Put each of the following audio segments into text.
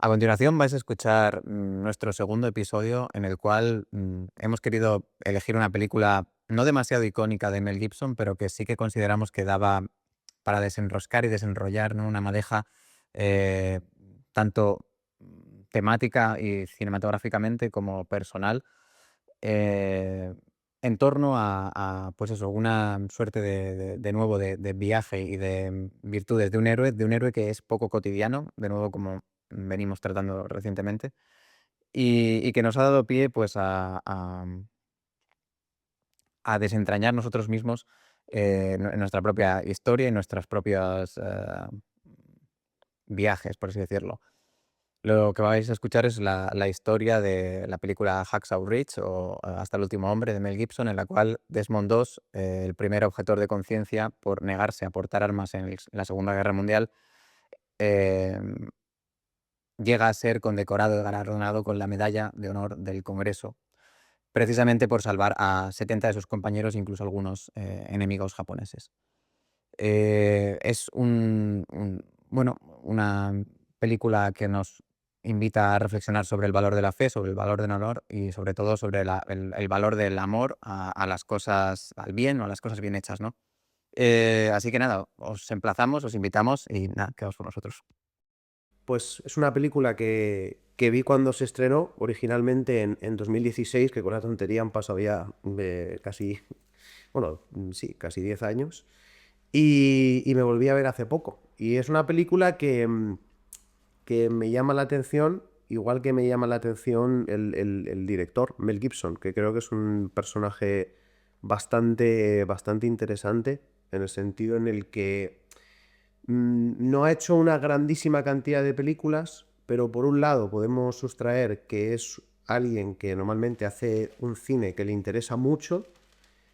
A continuación vais a escuchar nuestro segundo episodio en el cual hemos querido elegir una película no demasiado icónica de Mel Gibson, pero que sí que consideramos que daba para desenroscar y desenrollar, ¿no?, una madeja eh, tanto temática y cinematográficamente como personal, eh, en torno pues eso, una suerte de nuevo de viaje y de virtudes de un héroe que es poco cotidiano, de nuevo como venimos tratando recientemente, y que nos ha dado pie pues a desentrañar nosotros mismos en nuestra propia historia y nuestras propias viajes, por así decirlo. Lo que vais a escuchar es la historia de la película Hacksaw Ridge o Hasta el último hombre de Mel Gibson, en la cual Desmond Doss, el primer objetor de conciencia por negarse a portar armas en la Segunda Guerra Mundial, eh, llega a ser condecorado y galardonado con la Medalla de Honor del Congreso, precisamente por salvar a 70 de sus compañeros, incluso algunos enemigos japoneses. Es bueno, una película que nos invita a reflexionar sobre el valor de la fe, sobre el valor del honor y sobre todo sobre el valor del amor a las cosas, al bien o a las cosas bien hechas, ¿no? Así que nada, os emplazamos, os invitamos y nada, quedaos con nosotros. Pues es una película que vi cuando se estrenó originalmente en 2016, que con la tontería han pasado ya casi, bueno, sí, casi 10 años, y me volví a ver hace poco. Y es una película que me llama la atención, igual que me llama la atención el director, Mel Gibson, que creo que es un personaje bastante interesante, en el sentido en el que no ha hecho una grandísima cantidad de películas, pero por un lado podemos sustraer que es alguien que normalmente hace un cine que le interesa mucho,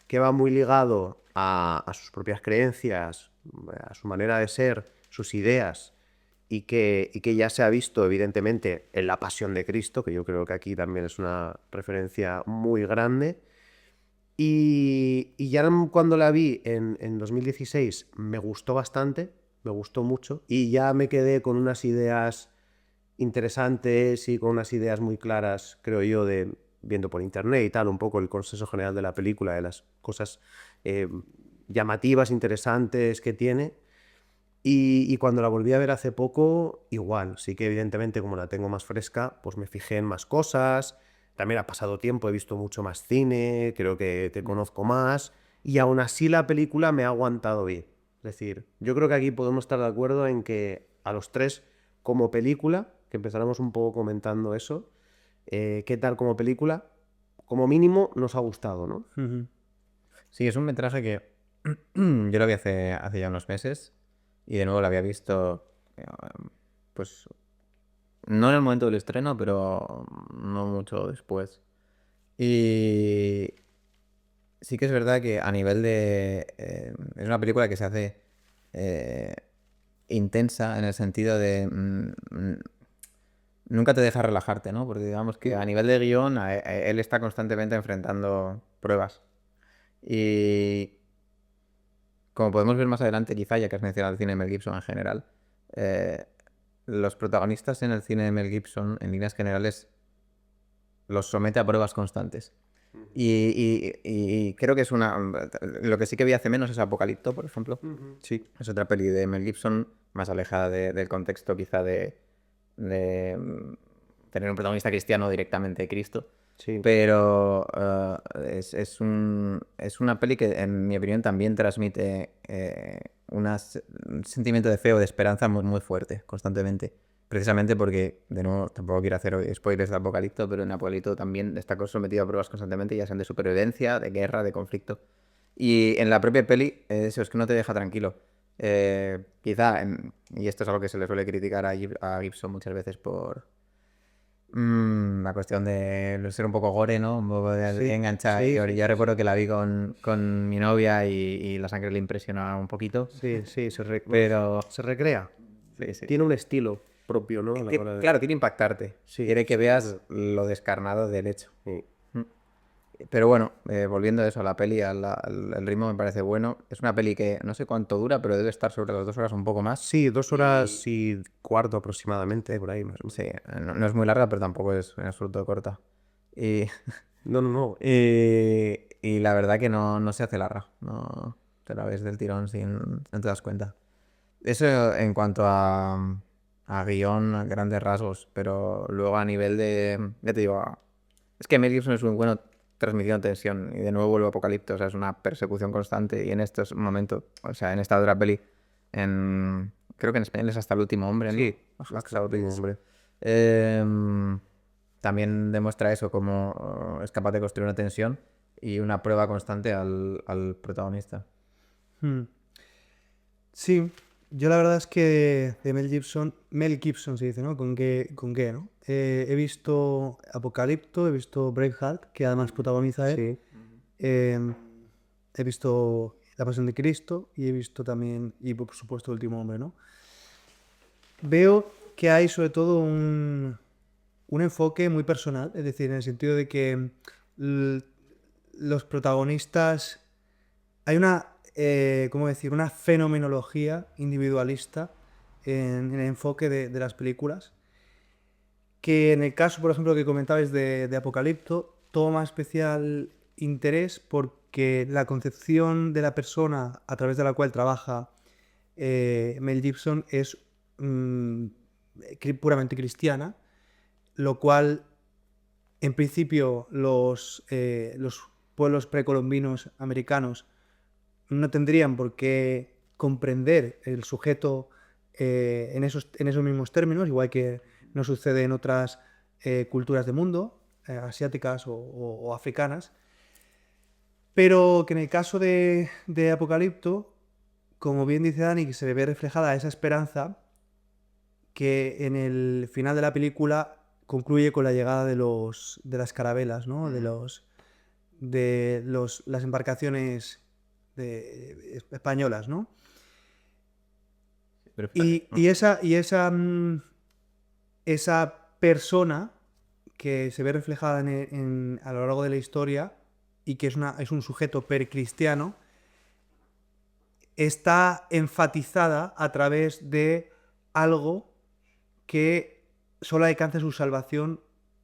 que va muy ligado a sus propias creencias, a su manera de ser, sus ideas, y que ya se ha visto evidentemente en La Pasión de Cristo, que yo creo que aquí también es una referencia muy grande. Y ya cuando la vi en 2016 me gustó bastante, me gustó mucho, y ya me quedé con unas ideas interesantes y con unas ideas muy claras, creo yo, de viendo por internet y tal, un poco el consenso general de la película, de las cosas eh, llamativas, interesantes que tiene. Y cuando la volví a ver hace poco, igual, sí que evidentemente como la tengo más fresca, pues me fijé en más cosas, también ha pasado tiempo, he visto mucho más cine, creo que te conozco más, y aún así la película me ha aguantado bien. Es decir, yo creo que aquí podemos estar de acuerdo en que a los tres, como película, que empezáramos un poco comentando eso, ¿qué tal como película? Como mínimo nos ha gustado, ¿no? Ujú. Sí, es un metraje que yo lo vi hace ya unos meses y de nuevo lo había visto, pues no en el momento del estreno, pero no mucho después. Y sí que es verdad que a nivel es una película que se hace eh, intensa en el sentido de nunca te deja relajarte, ¿no? Porque digamos que a nivel de guión él está constantemente enfrentando pruebas. Y como podemos ver más adelante, quizá, ya que has mencionado el cine de Mel Gibson en general, eh, los protagonistas en el cine de Mel Gibson, en líneas generales, los somete a pruebas constantes. Y creo que es una... Lo que sí que vi hace menos es Apocalipto, por ejemplo. Ujú. Sí. Es otra peli de Mel Gibson, más alejada del contexto quizá de tener un protagonista cristiano directamente de Cristo. Sí. Pero es una peli que, en mi opinión, también transmite un sentimiento de fe o de esperanza muy, muy fuerte, constantemente. Precisamente porque, de nuevo, tampoco quiero hacer hoy spoilers de Apocalipto, pero en Apocalipto también está sometido a pruebas constantemente, ya sean de supervivencia, de guerra, de conflicto. Y en la propia peli, eso es que no te deja tranquilo. Quizá, y esto es algo que se le suele criticar a Gibson muchas veces por la cuestión de ser un poco gore, ¿no? Un poco de Sí, enganchar. sí, Yo sí, sí, recuerdo sí. que la vi con mi novia y la sangre le impresionaba un poquito, Sí, sí, bueno, pero se recrea. sí, sí. Tiene un estilo propio, ¿no? A la hora de... Claro, quiere impactarte. Sí, Quiere que sí, veas lo descarnado del hecho. sí. Mm. Pero bueno, volviendo a eso, a la peli, el ritmo me parece bueno. Es una peli que no sé cuánto dura, pero debe estar sobre las 2 horas, un poco más. Sí, 2 horas Y y cuarto aproximadamente, por ahí más o menos. sí, no es muy larga, pero tampoco es en absoluto corta. Y, No, no, no. y la verdad que no se hace larga. No te la ves del tirón sin, no te das cuenta. Eso en cuanto a guión, a grandes rasgos, pero luego a nivel de, ya te digo, es que Mel Gibson es muy bueno transmitiendo tensión y de nuevo vuelve Apocalipto, o sea, es una persecución constante y en estos momentos, o sea, en esta otra peli, creo que en español es Hasta el último hombre, ¿no? Sí, O hasta Hacksaw el último Ridge. hombre. Em, También demuestra eso, cómo es capaz de construir una tensión y una prueba constante al protagonista. Hmm. Sí, yo la verdad es que de Mel Gibson se dice, ¿no? ¿Con qué, no? He visto Apocalipto, he visto Braveheart, que además protagoniza él. Sí. eh, He visto La Pasión de Cristo y he visto también, y por supuesto, El Último Hombre, ¿no? Veo que hay sobre todo un enfoque muy personal, es decir, en el sentido de que l- los protagonistas hay una, ¿cómo decir? Una fenomenología individualista en el enfoque de las películas, que en el caso, por ejemplo, que comentabais de Apocalipto, toma especial interés porque la concepción de la persona a través de la cual trabaja Mel Gibson es mm, puramente cristiana, lo cual, en principio, los pueblos precolombinos americanos no tendrían por qué comprender el sujeto en esos mismos términos, igual que no sucede en otras culturas del mundo, asiáticas o africanas, pero que en el caso de Apocalipto, como bien dice Dani, que se ve reflejada esa esperanza que en el final de la película concluye con la llegada de las carabelas, ¿no? Las embarcaciones españolas, ¿no? Pero fíjate, ¿no? Esa persona que se ve reflejada a lo largo de la historia y que es un sujeto percristiano, está enfatizada a través de algo que solo alcanza su salvación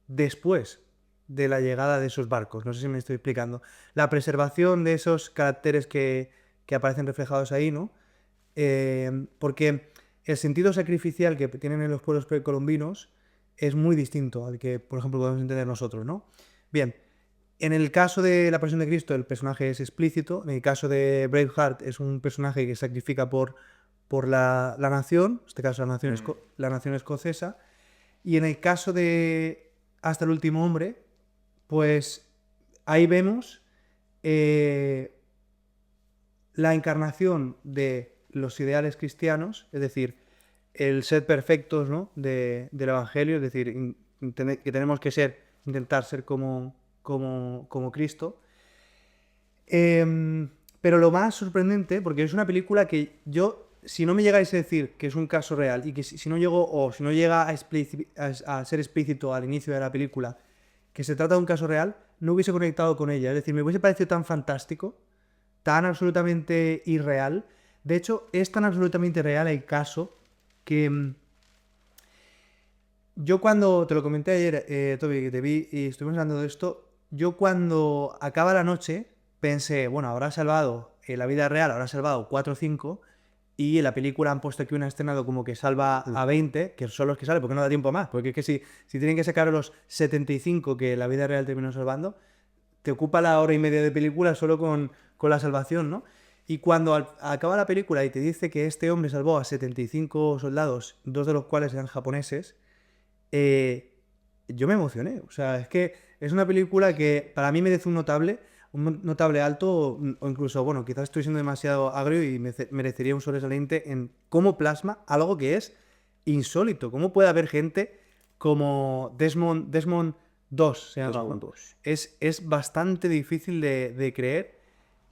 después de la llegada de esos barcos. No sé si me estoy explicando. La preservación de esos caracteres que aparecen reflejados ahí, ¿no? Porque el sentido sacrificial que tienen en los pueblos precolombinos es muy distinto al que, por ejemplo, podemos entender nosotros, ¿no? Bien, en el caso de La Pasión de Cristo, el personaje es explícito. En el caso de Braveheart, es un personaje que sacrifica por la nación, en este caso la nación escocesa. Y en el caso de Hasta el último hombre, pues ahí vemos eh, la encarnación de los ideales cristianos, es decir, el ser perfectos, ¿no? Del Evangelio, es decir, que tenemos que intentar ser como Cristo. Pero lo más sorprendente, porque es una película que yo, si no me llegáis a decir que es un caso real y que si no llego o si no llega a ser explícito al inicio de la película que se trata de un caso real, no hubiese conectado con ella. Es decir, me hubiese parecido tan fantástico, tan absolutamente irreal. De hecho, es tan absolutamente real el caso que yo cuando, te lo comenté ayer, Toby, que te vi y estuvimos hablando de esto, yo cuando acaba la noche pensé, bueno, habrá salvado, en la vida real habrá salvado 4 o 5 y en la película han puesto aquí una escena de como que salva a 20, que son los que salen, porque no da tiempo más, porque es que si tienen que sacar los 75 que la vida real terminó salvando, te ocupa la hora y media de película solo con la salvación, ¿no? Y cuando acaba la película y te dice que este hombre salvó a 75 soldados, 2 de los cuales eran japoneses, eh, yo me emocioné. O sea, es que es una película que para mí merece un notable alto, o incluso, bueno, quizás estoy siendo demasiado agrio y merecería un sobresaliente en cómo plasma algo que es insólito. ¿Cómo puede haber gente como Desmond 2 se llama, Desmond ¿no? 2. Es bastante difícil de creer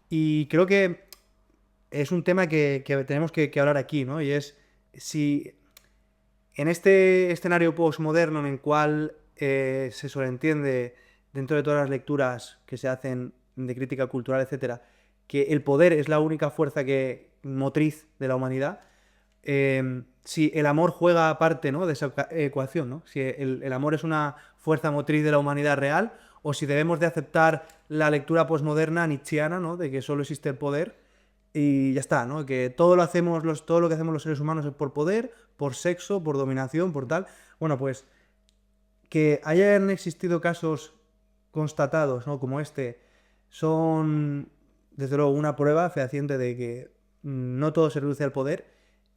y creo que es un tema que tenemos que hablar aquí, ¿no? Y es si en este escenario postmoderno en el cual se sobreentiende dentro de todas las lecturas que se hacen de crítica cultural, etcétera, que el poder es la única fuerza motriz de la humanidad, si el amor juega parte, ¿no?, de esa ecuación, ¿no? Si el amor es una fuerza motriz de la humanidad real, o si debemos de aceptar la lectura posmoderna nietzscheana, ¿no?, de que solo existe el poder y ya está, ¿no? Que todo lo que hacemos los seres humanos es por poder, por sexo, por dominación, por tal. Bueno, pues que hayan existido casos constatados, ¿no?, como este, son desde luego una prueba fehaciente de que no todo se reduce al poder,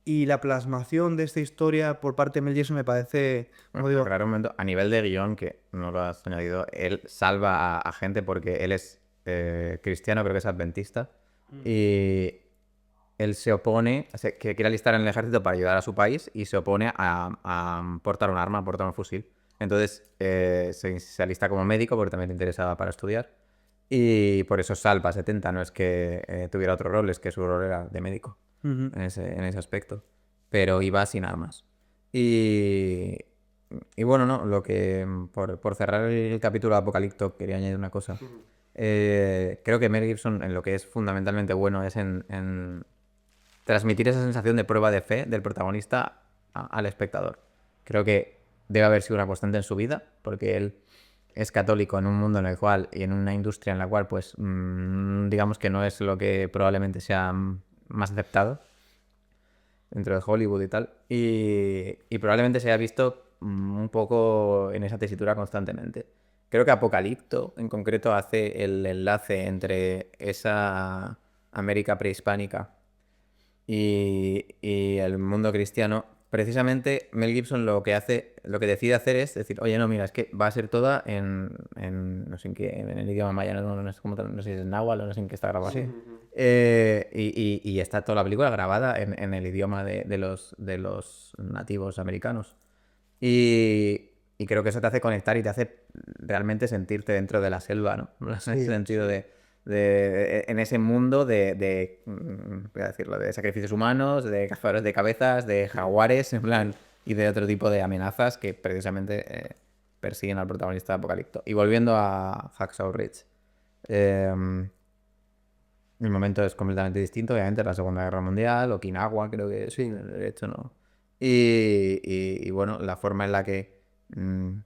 y la plasmación de esta historia por parte de Mel Gibson me parece, como digo, Aclarar un momento, a nivel de guión, que no lo has añadido, él salva a gente porque él es cristiano, creo que es adventista, y él se opone, o sea, que quiere alistar en el ejército para ayudar a su país y se opone a portar un arma, a portar un fusil. Entonces se alista como médico porque también le interesaba para estudiar, y por eso salva a 70, no es que tuviera otro rol, es que su rol era de médico en ese aspecto, pero iba sin armas. Y, y bueno, no, lo que por cerrar el capítulo de Apocalipto quería añadir una cosa. Creo que Mel Gibson en lo que es fundamentalmente bueno es en transmitir esa sensación de prueba de fe del protagonista al espectador. Creo que debe haber sido una constante en su vida, porque él es católico en un mundo en el cual, y en una industria en la cual, pues, digamos que no es lo que probablemente sea más aceptado dentro de Hollywood y tal, y probablemente se haya visto un poco en esa tesitura constantemente. Creo que Apocalipto en concreto hace el enlace entre esa América prehispánica y el mundo cristiano. Precisamente Mel Gibson lo que decide hacer es decir, oye, no, mira, es que va a ser toda no sé en qué, en el idioma maya, no sé no sé si es náhuatl o no sé en qué está grabado. Sí. Y está toda la película grabada en el idioma de los nativos americanos. Y creo que eso te hace conectar y te hace realmente sentirte dentro de la selva, ¿no? En ese sentido en ese mundo voy a decirlo, de sacrificios humanos, de cazadores de cabezas, de jaguares, en plan, y de otro tipo de amenazas que precisamente persiguen al protagonista de Apocalipto. Y volviendo a Hacksaw Ridge, el momento es completamente distinto, obviamente, la Segunda Guerra Mundial, Okinawa, creo que sí, de hecho, ¿no? Y bueno, la forma en la que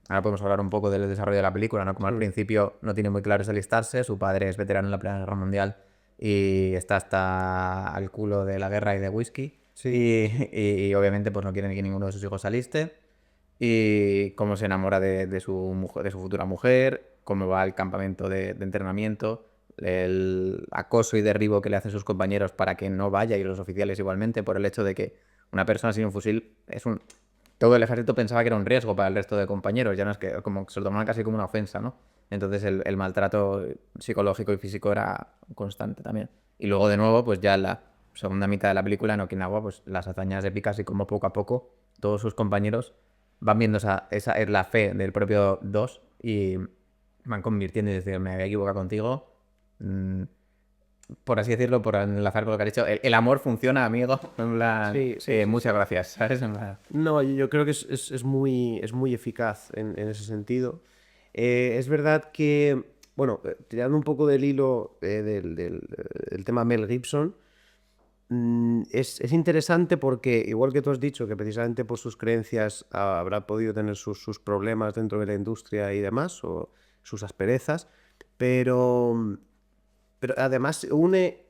ahora podemos hablar un poco del desarrollo de la película, ¿no? Como al principio no tiene muy claro es alistarse, su padre es veterano en la Primera Guerra Mundial y está hasta al culo de la guerra y de whisky. Y obviamente pues no quiere que ninguno de sus hijos se aliste. Y cómo se enamora de su mujer, de su futura mujer, cómo va al campamento de entrenamiento, el acoso y derribo que le hacen sus compañeros para que no vaya, y los oficiales igualmente, por el hecho de que una persona sin un fusil todo el ejército pensaba que era un riesgo para el resto de compañeros, ya no es que como se lo tomaban casi como una ofensa, ¿no? Entonces el maltrato psicológico y físico era constante también. Y luego de nuevo, pues ya en la segunda mitad de la película, en Okinawa, pues las hazañas épicas y como poco a poco todos sus compañeros van viendo esa es la fe del propio Dos y van convirtiendo y decir, me había equivocado contigo. Por así decirlo, por enlazar con lo que has dicho, el amor funciona, amigo. En plan, muchas gracias, ¿sabes? En plan, No, yo creo que es muy eficaz en ese sentido. Es verdad que, bueno, tirando un poco del hilo del tema Mel Gibson, es interesante porque, igual que tú has dicho, que precisamente por sus creencias habrá podido tener sus problemas dentro de la industria y demás, o sus asperezas, pero además une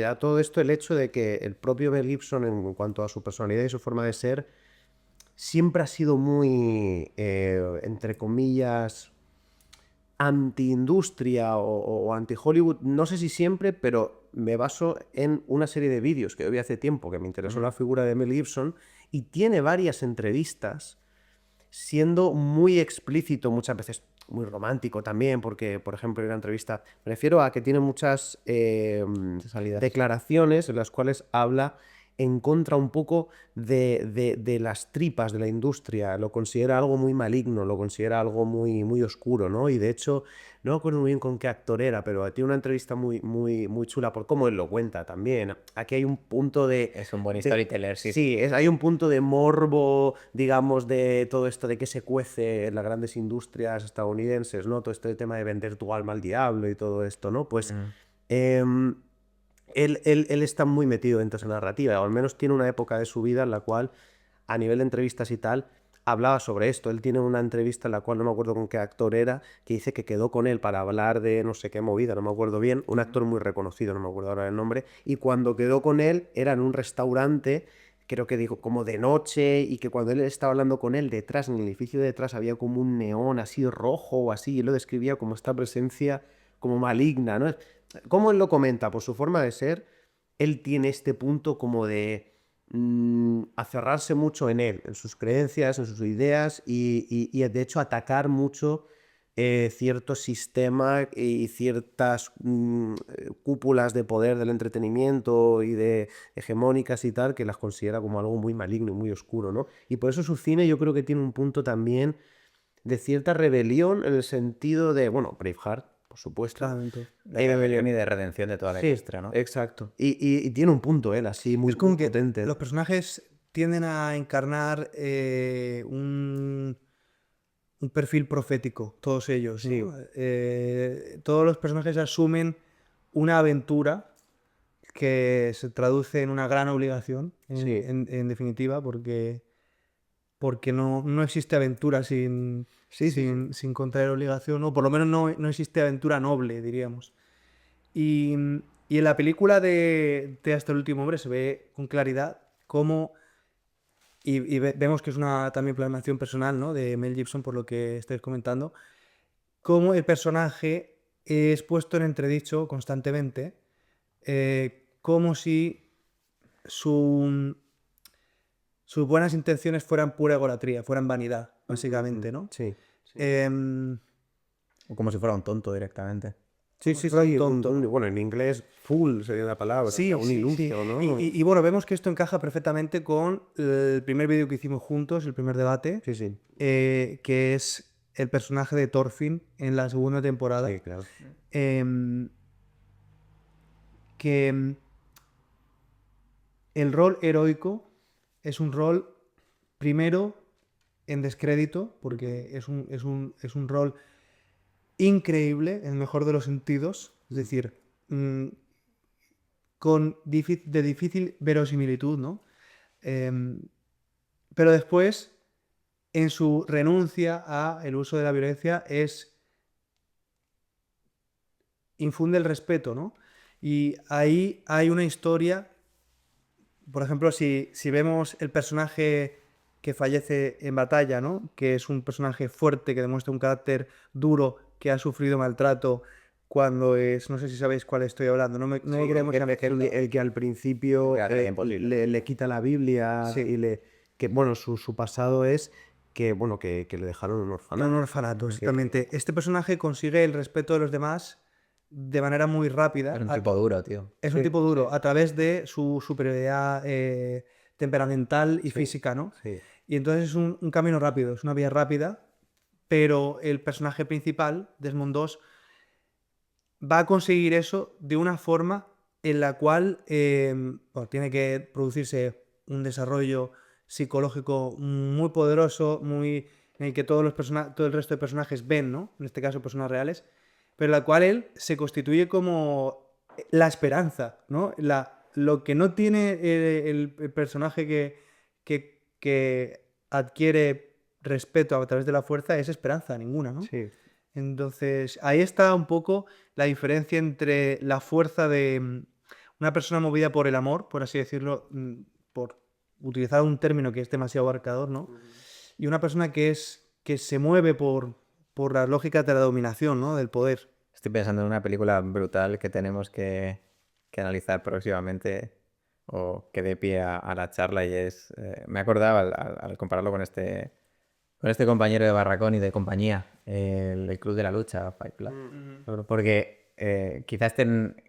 a todo esto el hecho de que el propio Mel Gibson, en cuanto a su personalidad y su forma de ser, siempre ha sido muy, entre comillas, anti-industria o anti-Hollywood. No sé si siempre, pero me baso en una serie de vídeos que yo vi hace tiempo que me interesó la figura de Mel Gibson, y tiene varias entrevistas siendo muy explícito, muchas veces muy romántico también, porque, por ejemplo, en una entrevista, me refiero a que tiene muchas declaraciones en las cuales habla en contra un poco de las tripas de la industria, lo considera algo muy maligno, lo considera algo muy oscuro, ¿no? Y de hecho, no me acuerdo muy bien con qué actor era, pero tiene una entrevista muy chula por cómo él lo cuenta también. Aquí hay un punto de... Es un buen storyteller, sí. Sí, hay un punto de morbo, digamos, de todo esto de que se cuece en las grandes industrias estadounidenses, ¿no? Todo este tema de vender tu alma al diablo y todo esto, ¿no? Pues em, él está muy metido dentro de esa narrativa, o al menos tiene una época de su vida en la cual, a nivel de entrevistas y tal, hablaba sobre esto. Él tiene una entrevista en la cual no me acuerdo con qué actor era, que dice que quedó con él para hablar de no sé qué movida, no me acuerdo bien, un actor muy reconocido, no me acuerdo ahora el nombre, y cuando quedó con él era en un restaurante, creo que dijo como de noche, y que cuando él estaba hablando con él, detrás, en el edificio de detrás, había como un neón así rojo o así, y él lo describía como esta presencia como maligna, ¿no? ¿Cómo él lo comenta? Por su forma de ser, él tiene este punto como de aferrarse mucho en él, en sus creencias, en sus ideas y de hecho atacar mucho cierto sistema y ciertas cúpulas de poder del entretenimiento y de hegemónicas y tal, que las considera como algo muy maligno y muy oscuro, ¿no? Y por eso su cine yo creo que tiene un punto también de cierta rebelión en el sentido de, bueno, Braveheart, por supuesto. Claramente. Hay rebelión y de redención de toda la Sí, industria, ¿no? exacto. Y tiene un punto él así muy Es como que potente. los personajes tienden a encarnar un perfil profético, todos ellos, ¿no? Sí. Todos los personajes asumen una aventura que se traduce en una gran obligación, Sí. en definitiva, porque no existe aventura sin contraer obligación, o por lo menos no existe aventura noble, diríamos. Y, y en la película de Hasta el último hombre se ve con claridad cómo, vemos que es una también plasmación personal, ¿no?, de Mel Gibson, por lo que estáis comentando, cómo el personaje es puesto en entredicho constantemente, como si sus buenas intenciones fueran pura egolatría, fueran vanidad, básicamente, ¿no? Sí. Em, O como si fuera un tonto directamente. Sí, como si fuera un tonto. bueno, en inglés, fool sería la palabra, Sí, un sí, ilustio, sí. ¿no? Y bueno, vemos que esto encaja perfectamente con el primer vídeo que hicimos juntos, el primer debate, Sí, sí. que es el personaje de Thorfinn en la segunda temporada. Sí, claro. em, que el rol heroico es un rol, primero, en descrédito, porque es un rol increíble, en el mejor de los sentidos, es decir, de difícil verosimilitud, ¿no? Pero después, en su renuncia al uso de la violencia, infunde el respeto, ¿no? Y ahí hay una historia, por ejemplo, si vemos el personaje que fallece en batalla, ¿no?, que es un personaje fuerte, que demuestra un carácter duro, que ha sufrido maltrato cuando es... No sé si sabéis cuál estoy hablando, no queremos... El que al principio Que hace imposible. le quita la Biblia Sí. y le... Que, bueno, su pasado es que, bueno, que le dejaron en un En orfanato. un orfanato, exactamente. Este personaje consigue el respeto de los demás de manera muy rápida. Es un tipo duro, tío. Es un tipo duro, a través de su superioridad temperamental y física, ¿no? Sí. Y entonces es un camino rápido, es una vía rápida, pero el personaje principal, Desmond II, va a conseguir eso de una forma en la cual bueno, tiene que producirse un desarrollo psicológico muy poderoso, en el que todo el resto de personajes ven, ¿no?, en este caso personas reales, pero en la cual él se constituye como la esperanza, ¿no? Lo que no tiene el personaje que adquiere respeto a través de la fuerza es esperanza ninguna, ¿no? Sí. Entonces, ahí está un poco la diferencia entre la fuerza de una persona movida por el amor, por así decirlo, por utilizar un término que es demasiado abarcador, ¿no? Y una persona que se mueve por las lógicas de la dominación, ¿no?, del poder. Estoy pensando en una película brutal que tenemos que analizar próximamente o que dé pie a la charla y es... me acordaba al compararlo con este compañero de Barracón y de compañía, el Club de la Lucha, Fight Club. Porque quizás estén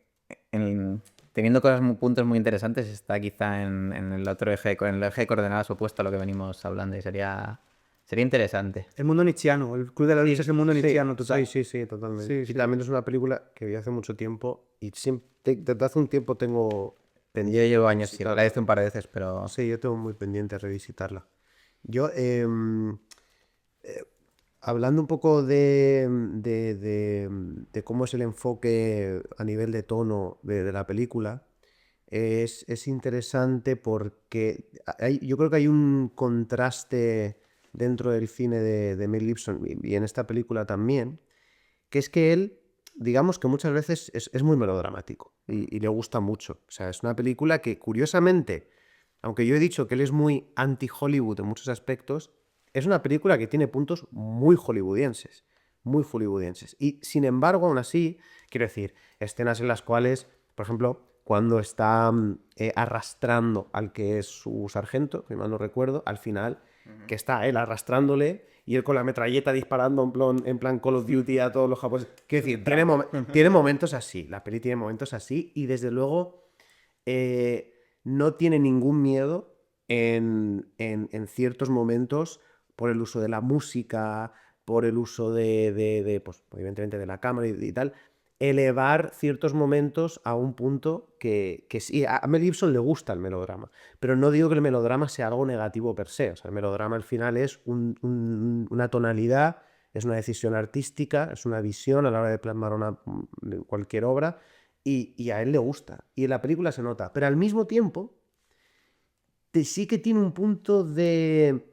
teniendo puntos muy interesantes, está quizá en el otro eje, en el eje de coordenadas opuesto a lo que venimos hablando y sería interesante. El mundo nietzscheano, el Club de la Lucha es el mundo nietzscheano total. Sí, totalmente. Sí, Y sí. también es una película que vi hace mucho tiempo y siempre, desde hace un tiempo tengo Yo pendiente llevo años sin revisitarla. la he visto un par de veces, pero Sí, yo tengo muy pendiente revisitarla. Yo, hablando un poco de cómo es el enfoque a nivel de tono de la película, es interesante porque yo creo que hay un contraste dentro del cine de Mel Gibson y en esta película también, que es que él, digamos que muchas veces es muy melodramático y le gusta mucho. O sea, es una película que curiosamente, aunque yo he dicho que él es muy anti-Hollywood en muchos aspectos, es una película que tiene puntos muy hollywoodienses, muy hollywoodienses. Y sin embargo, aún así, quiero decir, escenas en las cuales, por ejemplo, cuando está arrastrando al que es su sargento, si mal no recuerdo, al final, que está él arrastrándole y él con la metralleta disparando en plan Call of Duty a todos los japoneses. Quiero decir, tiene momentos así, la peli tiene momentos así y desde luego no tiene ningún miedo en ciertos momentos por el uso de la música, por el uso pues, evidentemente de la cámara y tal, elevar ciertos momentos a un punto que sí, a Mel Gibson le gusta el melodrama, pero no digo que el melodrama sea algo negativo per se, o sea, el melodrama al final es una tonalidad, es una decisión artística, es una visión a la hora de plasmar cualquier obra y a él le gusta, y en la película se nota, pero al mismo tiempo sí que tiene un punto de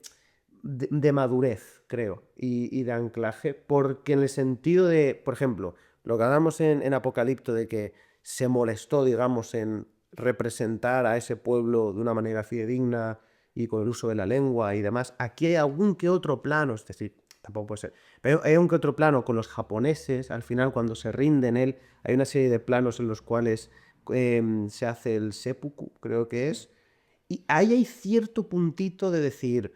madurez, creo, y de anclaje, porque en el sentido de, por ejemplo, lo que hablamos en Apocalipto de que se molestó, digamos, en representar a ese pueblo de una manera fidedigna y con el uso de la lengua y demás, aquí hay algún que otro plano, es decir, tampoco puede ser, pero hay un que otro plano con los japoneses, al final cuando se rinden él, hay una serie de planos en los cuales se hace el seppuku, creo que es, y ahí hay cierto puntito de decir,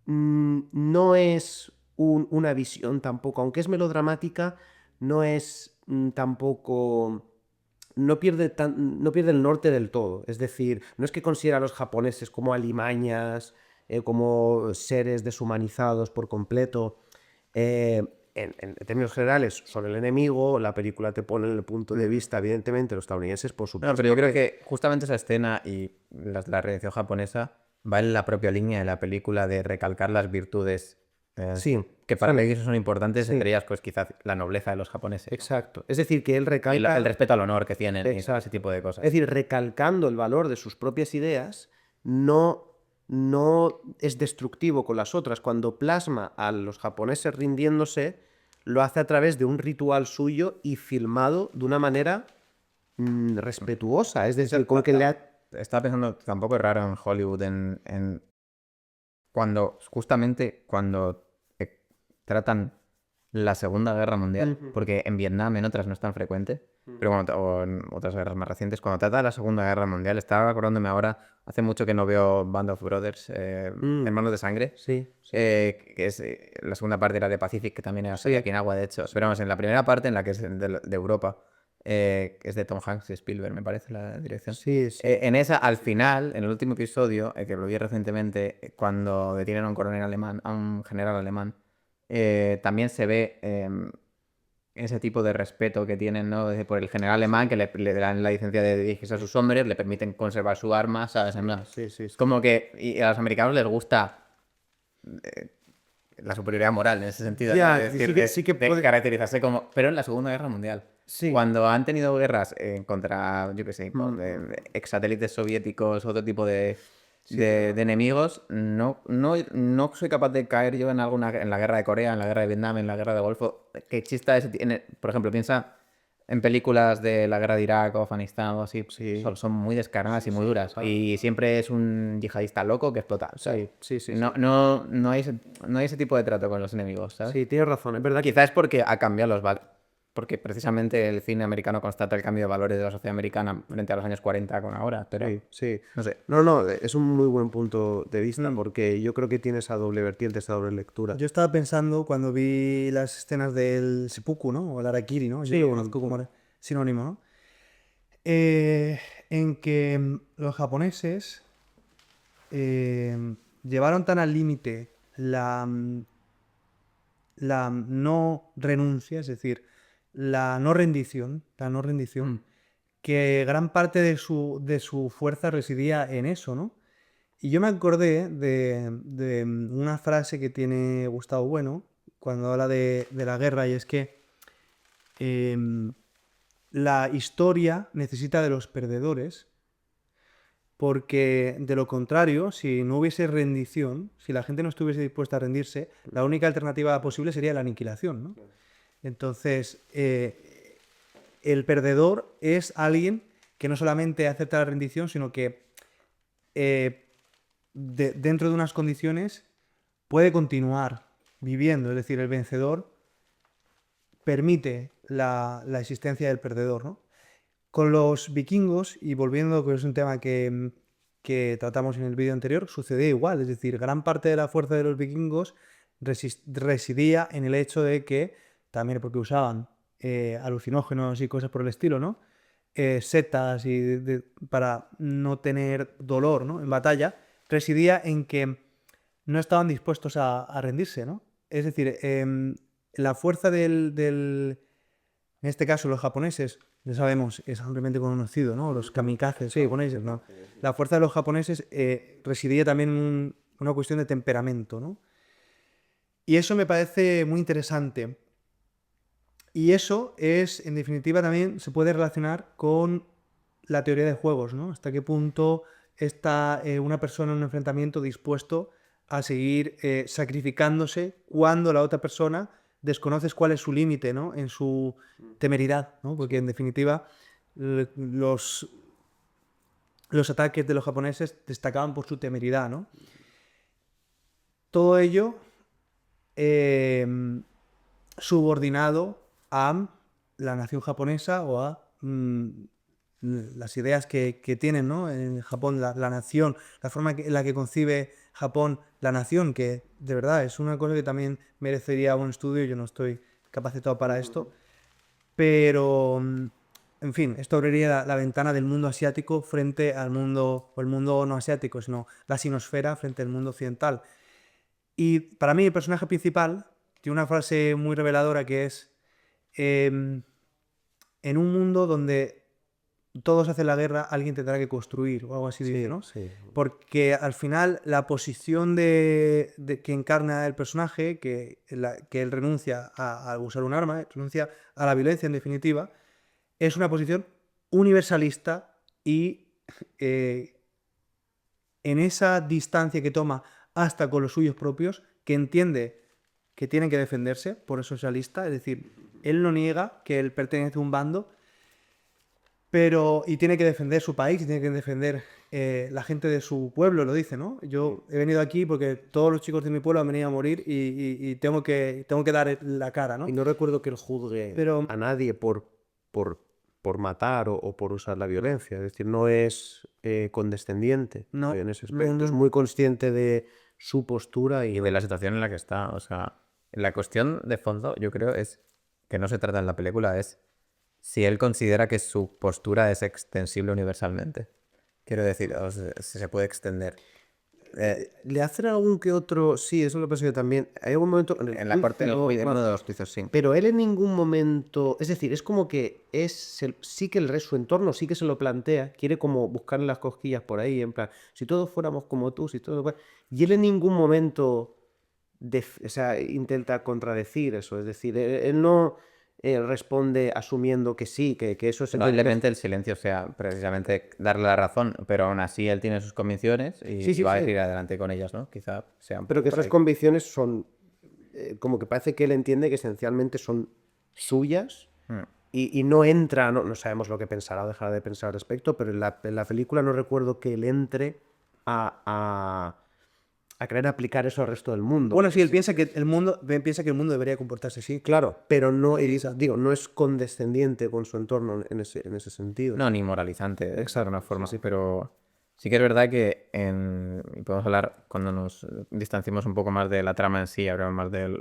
no es una visión tampoco, aunque es melodramática, no es tampoco... No pierde, no pierde el norte del todo. Es decir, no es que considera a los japoneses como alimañas, como seres deshumanizados por completo. En términos generales, son el enemigo. La película te pone en el punto de vista, evidentemente, los estadounidenses, por no, supuesto. pero yo creo que justamente esa escena y la reacción japonesa va en la propia línea de la película de recalcar las virtudes Sí, que para son- ellos son importantes, sí. entre ellas pues quizás la nobleza de los japoneses, ¿no? Exacto. Es decir, que él Y recalca... el respeto al honor que tienen y Exacto. ese tipo de cosas. Es decir, recalcando el valor de sus propias ideas, no es destructivo con las otras. Cuando plasma a los japoneses rindiéndose, lo hace a través de un ritual suyo y filmado de una manera respetuosa. Es decir, como que le ha... Estaba pensando, tampoco es raro en Hollywood, justamente cuando tratan la Segunda Guerra Mundial, Ujú. porque en Vietnam en otras no es tan frecuente, pero o en otras guerras más recientes, cuando trata de la Segunda Guerra Mundial, estaba acordándome ahora, hace mucho que no veo Band of Brothers, Hermanos de Sangre, Sí, sí. que es la segunda parte era de Pacific, que también era de Okinawa, de hecho. Pero vamos, en la primera parte, en la que es de Europa, que es de Tom Hanks y Spielberg, me parece la dirección. Sí, sí. En esa, al final, en el último episodio, que lo vi recientemente, cuando detienen a un coronel alemán, a un general alemán, también se ve ese tipo de respeto que tienen, ¿no? Por el general alemán, que le dan la licencia de dirigirse a sus hombres, le permiten conservar su arma, ¿sabes? En plan, Sí, sí, es sí. como que y a los americanos les gusta la superioridad moral en ese sentido, ¿no? Ya, Es decir, sí que de puede... caracterizarse como... Pero en la Segunda Guerra Mundial, Sí. cuando han tenido guerras contra, yo qué sé, Mm. ex satélites soviéticos, otro tipo de, Sí, de enemigos, no soy capaz de caer yo en la guerra de Corea, en la guerra de Vietnam, en la guerra de Golfo. Que chista ese, por ejemplo, piensa en películas de la guerra de Irak o Afganistán o así, Sí. son muy descarnadas y muy duras. total. Y siempre es un yihadista loco que explota. ¿Sabes? Sí. No hay ese tipo de trato con los enemigos, ¿sabes? Sí, tienes razón. Es verdad que... Quizás es porque ha cambiado los valores. Porque precisamente el cine americano constata el cambio de valores de la sociedad americana frente a los años 40 con ahora. Pero Sí. no sé. No, es un muy buen punto de vista porque yo creo que tiene esa doble vertiente, esa doble lectura. Yo estaba pensando cuando vi las escenas del seppuku, ¿no? O el harakiri, ¿no? Yo Sí, lo conozco como sinónimo, ¿no? en que los japoneses llevaron tan al límite la no renuncia, es decir, la no rendición, que gran parte de su fuerza residía en eso, ¿no? Y yo me acordé de una frase que tiene Gustavo Bueno cuando habla de la guerra, y es que em, la historia necesita de los perdedores, porque de lo contrario, si no hubiese rendición, si la gente no estuviese dispuesta a rendirse, la única alternativa posible sería la aniquilación, ¿no? Entonces, el perdedor es alguien que no solamente acepta la rendición, sino que dentro de unas condiciones puede continuar viviendo. Es decir, el vencedor permite la existencia del perdedor, ¿no? Con los vikingos, y volviendo, que es un tema que tratamos en el vídeo anterior, sucedía igual. Es decir, gran parte de la fuerza de los vikingos residía en el hecho de que, también porque usaban alucinógenos y cosas por el estilo, ¿no? Setas para no tener dolor, ¿no? En batalla, residía en que no estaban dispuestos a rendirse, ¿no? Es decir, la fuerza en este caso los japoneses, ya sabemos, es ampliamente conocido, ¿no? Los kamikazes japoneses, ¿no? La fuerza de los japoneses residía también en una cuestión de temperamento, ¿no? Y eso me parece muy interesante. Y eso es, en definitiva, también se puede relacionar con la teoría de juegos, ¿no? Hasta qué punto está una persona en un enfrentamiento dispuesto a seguir sacrificándose cuando la otra persona desconoces cuál es su límite, ¿no? En su temeridad, ¿no? Porque en definitiva los ataques de los japoneses destacaban por su temeridad, ¿no? Todo ello subordinado a la nación japonesa o a las ideas que tienen, ¿no? En Japón, la nación, la forma en la que concibe Japón la nación, que de verdad es una cosa que también merecería un estudio. Yo no estoy capacitado para esto, pero en fin, esto abriría la ventana del mundo asiático frente al mundo, o el mundo no asiático, sino la sinosfera frente al mundo occidental. Y para mí el personaje principal tiene una frase muy reveladora que es: en un mundo donde todos hacen la guerra, alguien tendrá que construir, o algo así, dice, ¿no? Sí. Porque al final la posición que encarna el personaje, que él renuncia a usar un arma, renuncia a la violencia en definitiva, es una posición universalista y en esa distancia que toma hasta con los suyos propios, que entiende que tienen que defenderse, por eso es realista, es decir, él no niega que él pertenece a un bando, y tiene que defender su país, y tiene que defender la gente de su pueblo, lo dice, ¿no? Yo he venido aquí porque todos los chicos de mi pueblo han venido a morir y tengo que dar la cara, ¿no? Y no recuerdo que él juzgue a nadie por matar o por usar la violencia. Es decir, no es condescendiente No, en ese aspecto. Es muy consciente de su postura Y de la situación en la que está. O sea, la cuestión de fondo, yo creo, es que no se trata en la película, es si él considera que su postura es extensible universalmente. Quiero decir, o sea, si se puede extender. Le hacen algún que otro. Sí, eso lo pienso yo también. Hay algún momento. En la corte, en uno de los juicios, sí. Pero él en ningún momento. Es decir, es como que sí que su entorno sí que se lo plantea. Quiere como buscarle las cosquillas por ahí. En plan, si todos fuéramos como tú, si todos. Y él en ningún momento. O sea, intenta contradecir eso. Es decir, él no responde asumiendo que sí, que eso es. Probablemente el silencio sea precisamente darle la razón, pero aún así él tiene sus convicciones y va a ir adelante con ellas, ¿no? Quizá sean. Pero que esas convicciones son. Como que parece que él entiende que esencialmente son suyas. Y no entra, no sabemos lo que pensará o dejará de pensar al respecto, pero en la película no recuerdo que él entre a querer aplicar eso al resto del mundo. Bueno, sí, él piensa que el mundo debería comportarse así. Claro, pero no, no es condescendiente con su entorno en ese sentido. No, ni moralizante, de una forma, sí, pero sí que es verdad que podemos hablar, cuando nos distanciemos un poco más de la trama en sí, hablamos más de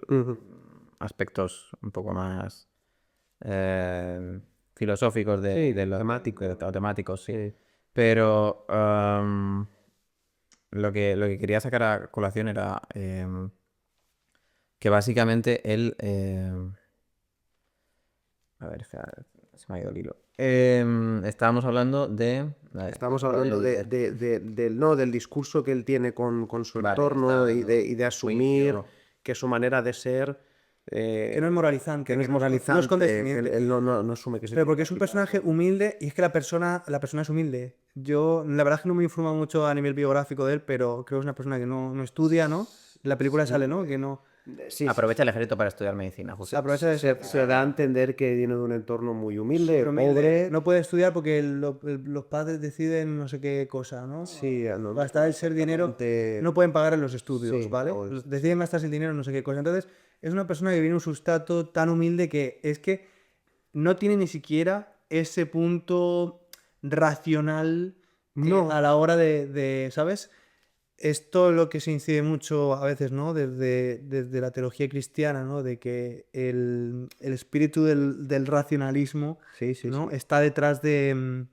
aspectos un poco más filosóficos Sí, de los temáticos. o temáticos, sí. Pero lo que quería sacar a colación era que básicamente él... a ver, espera, se me ha ido el hilo. Estábamos hablando de... vale, Estamos hablando del discurso que él tiene con su Vale, entorno está hablando y de asumir juicio. que su manera de ser... Que no es moralizante, que no es no moralizante, es condescendiente. él no asume que se Pero tiene porque que es un aplicar personaje todo. humilde y es que la persona es humilde. Yo, la verdad es que no me he informado mucho a nivel biográfico de él, pero creo que es una persona que no estudia, ¿no? En la película sale, ¿no? Que no Sí, Aprovecha el ejército para estudiar medicina, justo. aprovecha de ser. se da a entender que viene de un entorno muy humilde, Pero humilde. pobre. No puede estudiar porque los padres deciden no sé qué cosa, ¿no? Sí, no, Gastar el ser dinero, bastante- no pueden pagar en los estudios, Sí, ¿vale? o- Deciden gastarse el dinero en no sé qué cosa. Entonces, es una persona que viene de un sustrato tan humilde que es que no tiene ni siquiera ese punto racional No. a la hora ¿sabes? Esto es lo que se incide mucho a veces, ¿no? Desde la teología cristiana, ¿no? De que el espíritu del racionalismo, Sí, sí, ¿no? sí. Está detrás de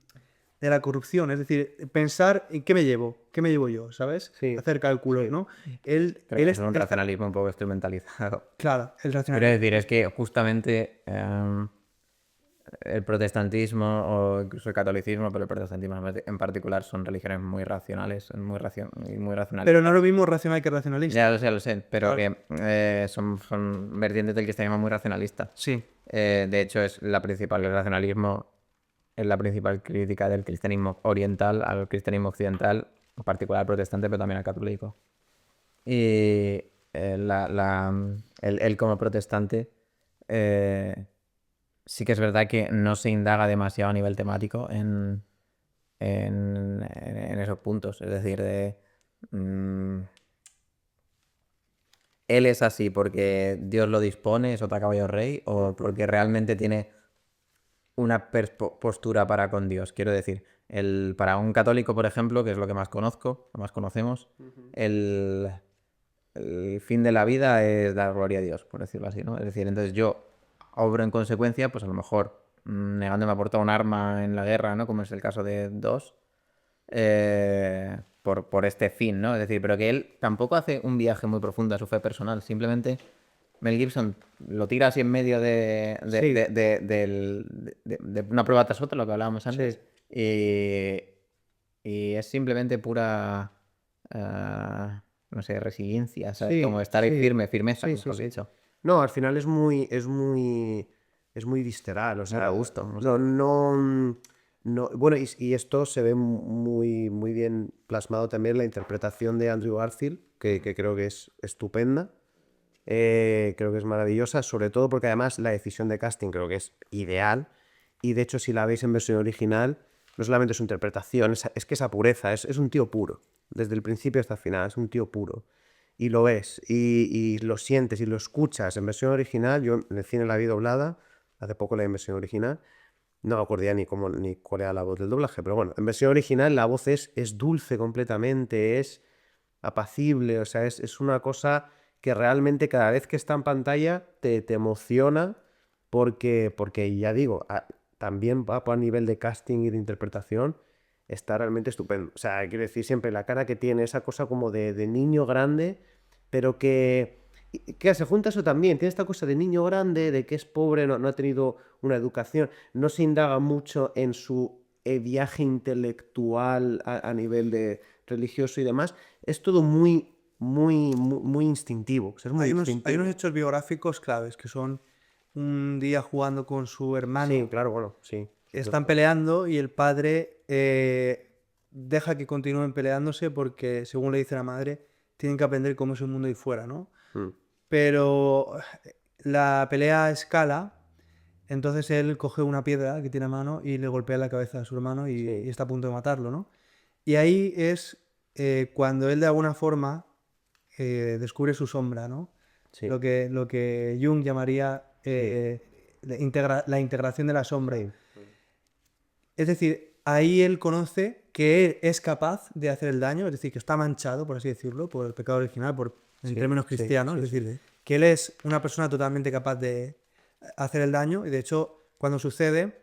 la corrupción. Es decir, pensar en qué me llevo, yo, ¿sabes? Sí, Hacer cálculos, sí. ¿no? Él Creo que es un está- racionalismo un poco instrumentalizado. Claro, el Quiero racionalismo. decir, es que justamente el protestantismo o incluso el catolicismo, pero el protestantismo en particular son religiones muy racionales, y muy racionales. Pero no es lo mismo racional que racionalista. Ya lo sé, pero Claro. que son vertientes del cristianismo muy racionalista. Sí. De hecho, el racionalismo es la principal crítica del cristianismo oriental al cristianismo occidental, en particular al protestante, pero también al católico. Y él como protestante sí que es verdad que no se indaga demasiado a nivel temático en esos puntos. Es decir, él es así porque Dios lo dispone, es otra caballo rey, o porque realmente tiene una postura para con Dios. Quiero decir, para un católico, por ejemplo, que es lo que más conozco, lo más conocemos, el, el fin de la vida es dar gloria a Dios, por decirlo así, ¿no? Es decir, entonces yo obro en consecuencia, pues a lo mejor negándome a aportar un arma en la guerra, ¿no? Como es el caso de Dos, por este fin, ¿no? Es decir, pero que él tampoco hace un viaje muy profundo a su fe personal, simplemente Mel Gibson lo tira así en medio Sí. de una prueba tras otra, lo que hablábamos antes, y es simplemente pura, no sé, resiliencia, ¿sabes? Sí, Como estar ahí sí. firmeza, Sí, como sí, has sí. dicho. No, al final es muy visceral, o sea, da gusto. no, bueno, y esto se ve muy, muy bien plasmado también en la interpretación de Andrew Garfield, que creo que es estupenda, creo que es maravillosa, sobre todo porque además la decisión de casting creo que es ideal, y de hecho si la veis en versión original, no solamente su interpretación, es que esa pureza, es un tío puro, desde el principio hasta el final, es un tío puro. Y lo ves, y lo sientes, y lo escuchas en versión original. Yo en el cine la vi doblada, hace poco la vi en versión original. No me acordé ni cuál era la voz del doblaje, pero bueno, en versión original la voz es dulce completamente, es apacible, o sea, es una cosa que realmente cada vez que está en pantalla te emociona, porque ya digo, también va a nivel de casting y de interpretación, está realmente estupendo. O sea, quiero decir, siempre la cara que tiene, esa cosa como de niño grande, pero que se junta eso también, tiene esta cosa de niño grande, de que es pobre, no ha tenido una educación, no se indaga mucho en su viaje intelectual a nivel de religioso y demás, es todo muy, muy, muy, muy instintivo. O sea, es muy Hay instintivo. unos hechos biográficos claves que son un día jugando con su hermano. Sí, claro, bueno, sí. Están peleando y el padre deja que continúen peleándose porque, según le dice la madre, tienen que aprender cómo es el mundo ahí fuera, ¿no? Mm. Pero la pelea escala, entonces él coge una piedra que tiene a mano y le golpea la cabeza a su hermano y está a punto de matarlo, ¿no? Y ahí es cuando él de alguna forma descubre su sombra, ¿no? Sí. Lo que Jung llamaría la integración de la sombra. Es decir, ahí él conoce que él es capaz de hacer el daño, es decir, que está manchado, por así decirlo, por el pecado original, en términos cristianos, es decir, que él es una persona totalmente capaz de hacer el daño, y de hecho, cuando sucede,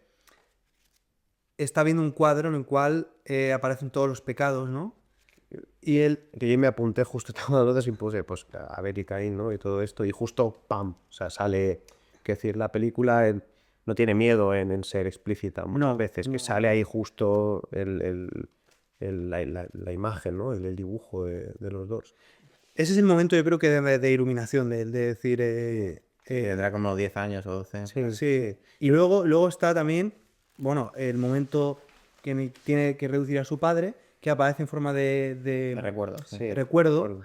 está viendo un cuadro en el cual aparecen todos los pecados, ¿no? Y él... Que yo me apunté justo, estaba notas y puse, pues, a ver y Caín, ¿no? Y todo esto, y justo, ¡pam! O sea, sale, que decir, la película no tiene miedo en ser explícita muchas veces, que sale ahí justo la imagen, ¿no? El dibujo de los dos. Ese es el momento, yo creo que de iluminación, de decir... Tendrá como 10 años o 12. sí. Y luego está también, bueno, el momento que tiene que reducir a su padre, que aparece en forma de Me recuerdo. Sí. Sí, recuerdo.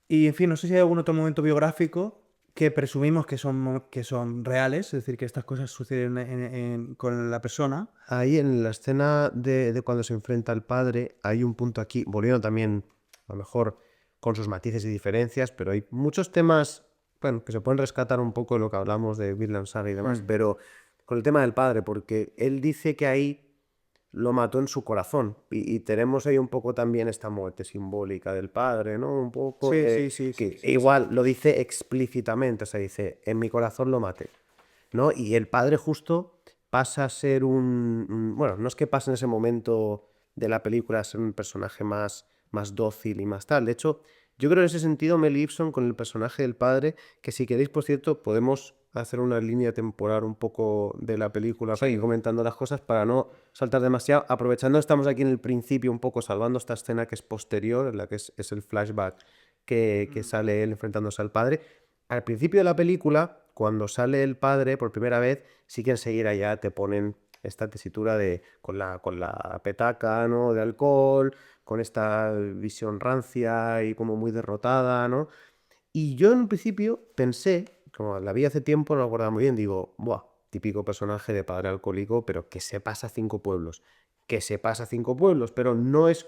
Y en fin, no sé si hay algún otro momento biográfico que presumimos que son reales, es decir, que estas cosas suceden con la persona. Ahí en la escena de cuando se enfrenta al padre, hay un punto aquí, volviendo también, a lo mejor con sus matices y diferencias, pero hay muchos temas, bueno, que se pueden rescatar un poco de lo que hablamos de Vinland Saga y demás, pero con el tema del padre, porque él dice que ahí lo mató en su corazón, y tenemos ahí un poco también esta muerte simbólica del padre, ¿no? Un poco, Sí. que igual lo dice explícitamente, o sea, dice, en mi corazón lo maté, ¿no? Y el padre justo pasa a ser bueno, no es que pase en ese momento de la película a ser un personaje más dócil y más tal. De hecho, yo creo en ese sentido Mel Gibson con el personaje del padre, que si queréis, por cierto, podemos hacer una línea temporal un poco de la película, para ir comentando las cosas para no saltar demasiado. Aprovechando, estamos aquí en el principio un poco salvando esta escena que es posterior, en la que es el flashback que sale él enfrentándose al padre. Al principio de la película, cuando sale el padre por primera vez, sí que enseguida ya te ponen esta tesitura con la petaca, ¿no? De alcohol, con esta visión rancia y como muy derrotada, ¿no? Y yo en un principio pensé, como la vi hace tiempo, no me acordaba muy bien, digo, buah, típico personaje de padre alcohólico, pero que se pasa 5 pueblos. Que se pasa 5 pueblos, pero no es...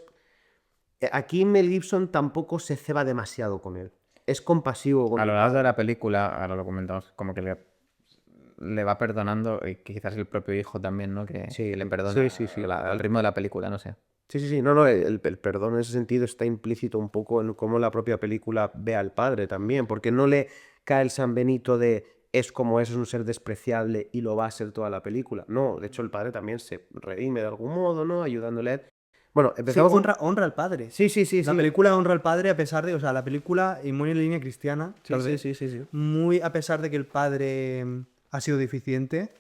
Aquí Mel Gibson tampoco se ceba demasiado con él. Es compasivo con A él. lo largo de la película, ahora lo comentamos, como que le va perdonando, y quizás el propio hijo también, ¿no? Que Sí, le perdona sí. al ritmo de la película, no sé. Sí. No, el perdón en ese sentido está implícito un poco en cómo la propia película ve al padre también, porque no le cae el San Benito de es como es un ser despreciable y lo va a ser toda la película. No, de hecho el padre también se redime de algún modo, ¿no? Ayudándole a él. Bueno, Sí, empezamos con... honra al padre. Sí. La película honra al padre a pesar de, o sea, la película, y muy en línea cristiana, tal vez, Sí. muy a pesar de que el padre ha sido deficiente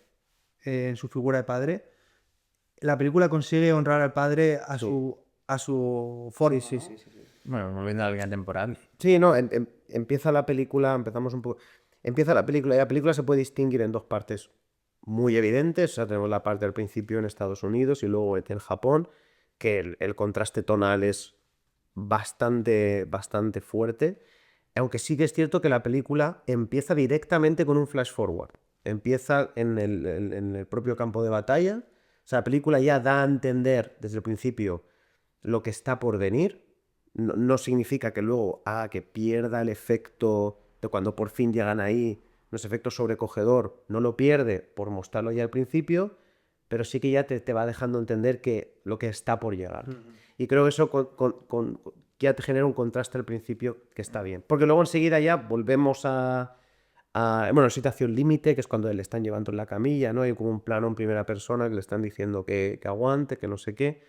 en su figura de padre, la película consigue honrar al padre a su forma. Sí. Bueno, volviendo a la línea temporal. Sí, no, empieza la película, empezamos un poco... Empieza la película y la película se puede distinguir en dos partes muy evidentes. O sea, tenemos la parte del principio en Estados Unidos y luego en Japón, que el contraste tonal es bastante fuerte. Aunque sí que es cierto que la película empieza directamente con un flash forward. Empieza en el propio campo de batalla. O sea, la película ya da a entender desde el principio lo que está por venir. No significa que luego haga que pierda el efecto de cuando por fin llegan ahí, no es efecto sobrecogedor, no lo pierde por mostrarlo ya al principio, pero sí que ya te va dejando entender que lo que está por llegar. Y creo que eso ya te genera un contraste al principio que está bien. Porque luego enseguida ya volvemos bueno, situación límite, que es cuando le están llevando en la camilla, ¿no? Hay como un plano en primera persona que le están diciendo que aguante, que no sé qué.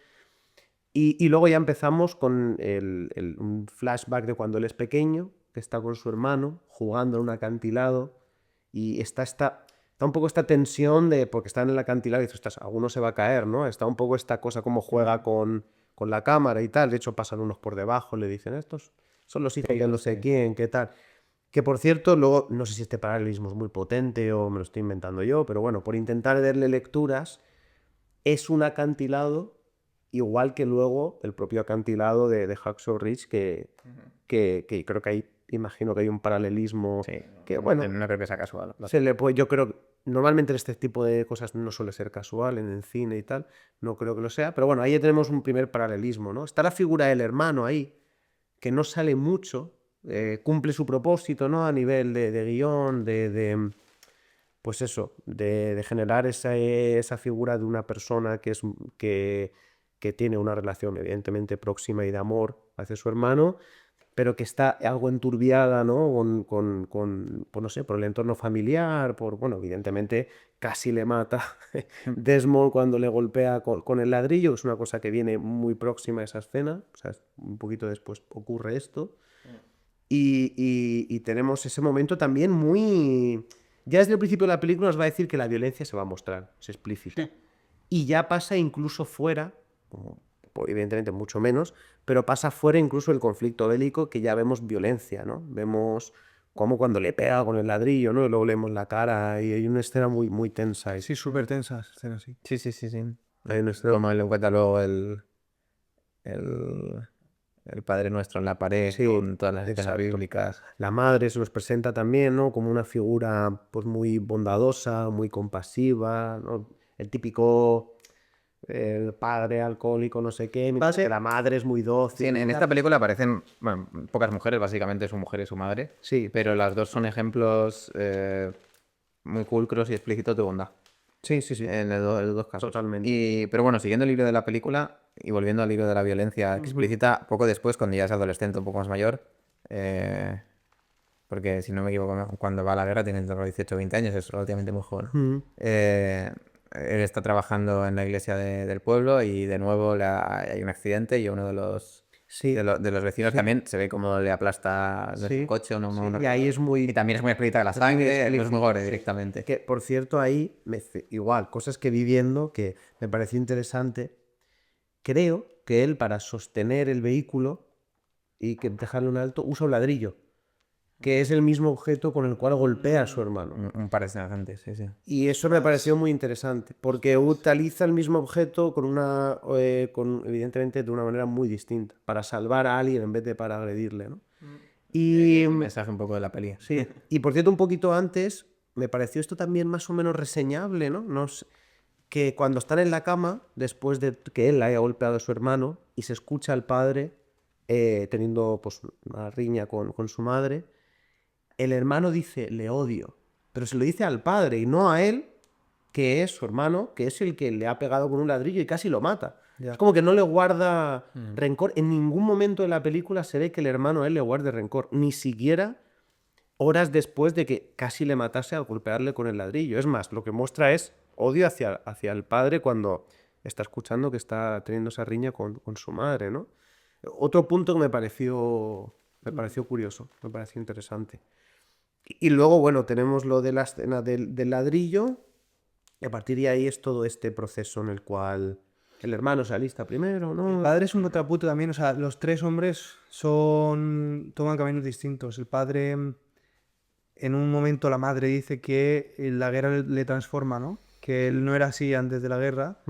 Y luego ya empezamos con un flashback de cuando él es pequeño, que está con su hermano, jugando en un acantilado, y está un poco esta tensión de, porque está en el acantilado y dices, ostras, alguno se va a caer, ¿no? Está un poco esta cosa como juega con la cámara y tal, de hecho pasan unos por debajo, le dicen, estos son los hijos de no sé quién, qué tal. Que por cierto, luego, no sé si este paralelismo es muy potente o me lo estoy inventando yo, pero bueno, por intentar darle lecturas, es un acantilado igual que luego el propio acantilado de Hacksaw Ridge, que creo que hay, imagino que hay un paralelismo. Sí, Que bueno, no creo que sea casual. yo creo, normalmente este tipo de cosas no suele ser casual en el cine y tal, no creo que lo sea, pero bueno, ahí ya tenemos un primer paralelismo, ¿no? Está la figura del hermano ahí, que no sale mucho, cumple su propósito, ¿no? A nivel de guión, pues eso, de generar esa figura de una persona que tiene una relación evidentemente próxima y de amor hacia su hermano, pero que está algo enturbiada, ¿no? Pues no sé, por el entorno familiar, bueno, evidentemente casi le mata Desmond cuando le golpea con el ladrillo, es una cosa que viene muy próxima a esa escena, o sea, un poquito después ocurre esto. Y tenemos ese momento también muy... Ya desde el principio de la película nos va a decir que la violencia se va a mostrar, es explícita. Y ya pasa incluso fuera, pues, evidentemente mucho menos, pero pasa fuera incluso el conflicto bélico, que ya vemos violencia, ¿no? Vemos como cuando le pega con el ladrillo, ¿no? Y luego leemos la cara y hay una escena muy, muy tensa. Sí, súper tensa esa escena, sí. Sí, sí, sí, sí. Hay una escena... Como él encuentra luego el, el Padre Nuestro en la pared Sí, con todas las escenas exacto. bíblicas. La madre se nos presenta también, ¿no? Como una figura pues muy bondadosa, muy compasiva, ¿no? El típico padre alcohólico, no sé qué, mientras que la madre es muy Sí, dócil. en esta película aparecen, bueno, pocas mujeres, básicamente su mujer y su madre, Sí, pero las dos son ejemplos muy pulcros y explícitos de bondad, sí, sí, sí. en los dos casos. Totalmente. Pero bueno, siguiendo el libro de la película y volviendo al libro de la violencia explícita, poco después, cuando ya es adolescente, un poco más mayor, porque si no me equivoco, cuando va a la guerra tiene entre los 18 o 20 años, es relativamente muy joven. Él está trabajando en la iglesia del pueblo y de nuevo hay un accidente y uno de los, Sí. de los vecinos también se ve como le aplasta Sí. el coche. Y ahí es muy... Y también es muy explícita la También sangre, no es muy explícito, gore sí. directamente. Que, por cierto, ahí, igual, cosas que viviendo que me pareció interesante. Creo que él, para sostener el vehículo y que dejarlo en alto, usa un ladrillo, que es el mismo objeto con el cual golpea a su hermano. Un par de escenas antes, sí, sí. Y eso me pareció muy interesante, porque utiliza el mismo objeto evidentemente de una manera muy distinta, para salvar a alguien en vez de para agredirle, ¿no? Y, Es el mensaje un poco de la peli. sí, y por cierto, un poquito antes, me pareció esto también más o menos reseñable, ¿no? Que cuando están en la cama, después de que él haya golpeado a su hermano, y se escucha al padre teniendo pues, una riña con su madre, el hermano dice, le odio, pero se lo dice al padre y no a él, que es su hermano, que es el que le ha pegado con un ladrillo y casi lo mata. Ya. Es como que no le guarda rencor. En ningún momento de la película se ve que el hermano a él le guarde rencor, ni siquiera horas después de que casi le matase al golpearle con el ladrillo. Es más, lo que muestra es odio hacia el padre cuando está escuchando que está teniendo esa riña con su madre, ¿no? Otro punto que me pareció curioso, me pareció interesante. Y luego, bueno, tenemos lo de la escena del ladrillo, y a partir de ahí es todo este proceso en el cual el hermano se alista primero, ¿no? El padre es un contrapunto también, o sea, los tres hombres toman caminos distintos. El padre, en un momento la madre dice que la guerra le transforma, ¿no? Que él no era así antes de la guerra.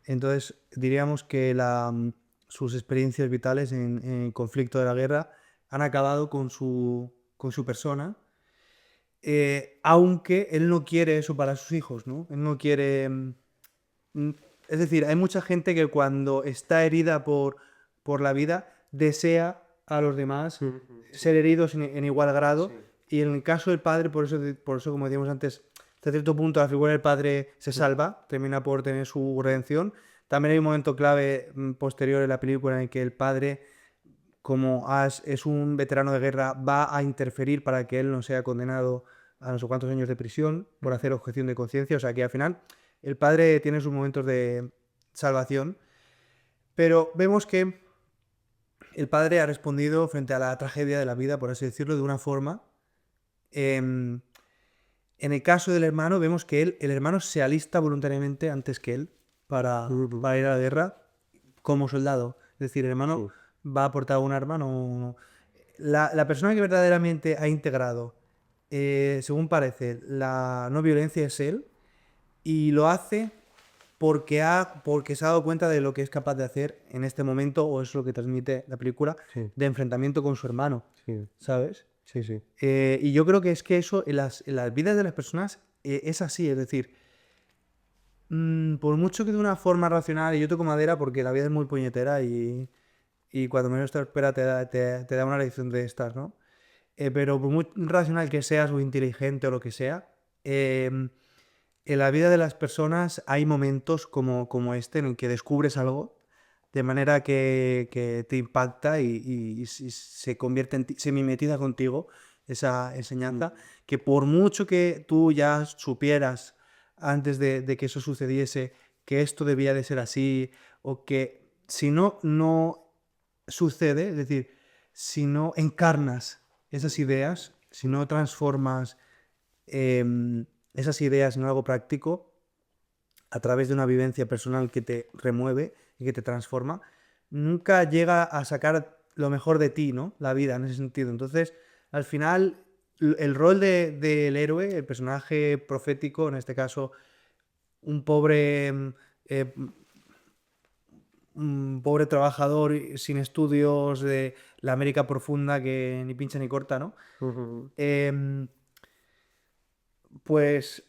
Entonces, diríamos que sus experiencias vitales en el conflicto de la guerra han acabado con su persona. Aunque él no quiere eso para sus hijos, ¿no? Él no quiere... Es decir, hay mucha gente que cuando está herida por la vida desea a los demás ser heridos en igual grado. Y en el caso del padre, por eso como decíamos antes, hasta cierto punto la figura del padre se salva, termina por tener su redención. También hay un momento clave posterior en la película en el que el padre, como Ash es un veterano de guerra, va a interferir para que él no sea condenado a no sé cuántos años de prisión por hacer objeción de conciencia. O sea que al final el padre tiene sus momentos de salvación, pero vemos que el padre ha respondido frente a la tragedia de la vida, por así decirlo, de una forma. En el caso del hermano, vemos que el hermano se alista voluntariamente antes que él para ir a la guerra como soldado. Es decir, el hermano va a aportar un arma. La persona que verdaderamente ha integrado, según parece, la no violencia es él, y lo hace porque se ha dado cuenta de lo que es capaz de hacer en este momento, o es lo que transmite la película, de enfrentamiento con su hermano, ¿sabes? Sí, sí. Y yo creo que es que eso en las vidas de las personas es así, es decir, por mucho que de una forma racional, y yo toco madera porque la vida es muy puñetera y cuando menos te espera te da una lección de estas, ¿no? Pero por muy racional que seas o inteligente o lo que sea, en la vida de las personas hay momentos como este en el que descubres algo de manera que te impacta y se convierte en ti, se mimetiza contigo esa enseñanza, que por mucho que tú ya supieras antes de que eso sucediese, que esto debía de ser así, o que si no, no sucede, es decir, si no encarnas esas ideas, si no transformas esas ideas en algo práctico, a través de una vivencia personal que te remueve y que te transforma, nunca llega a sacar lo mejor de ti, ¿no? La vida en ese sentido. Entonces, al final, el rol del héroe, el personaje profético, en este caso, un pobre, eh, un pobre trabajador sin estudios de la América profunda que ni pincha ni corta, ¿no? Ujú. Em, pues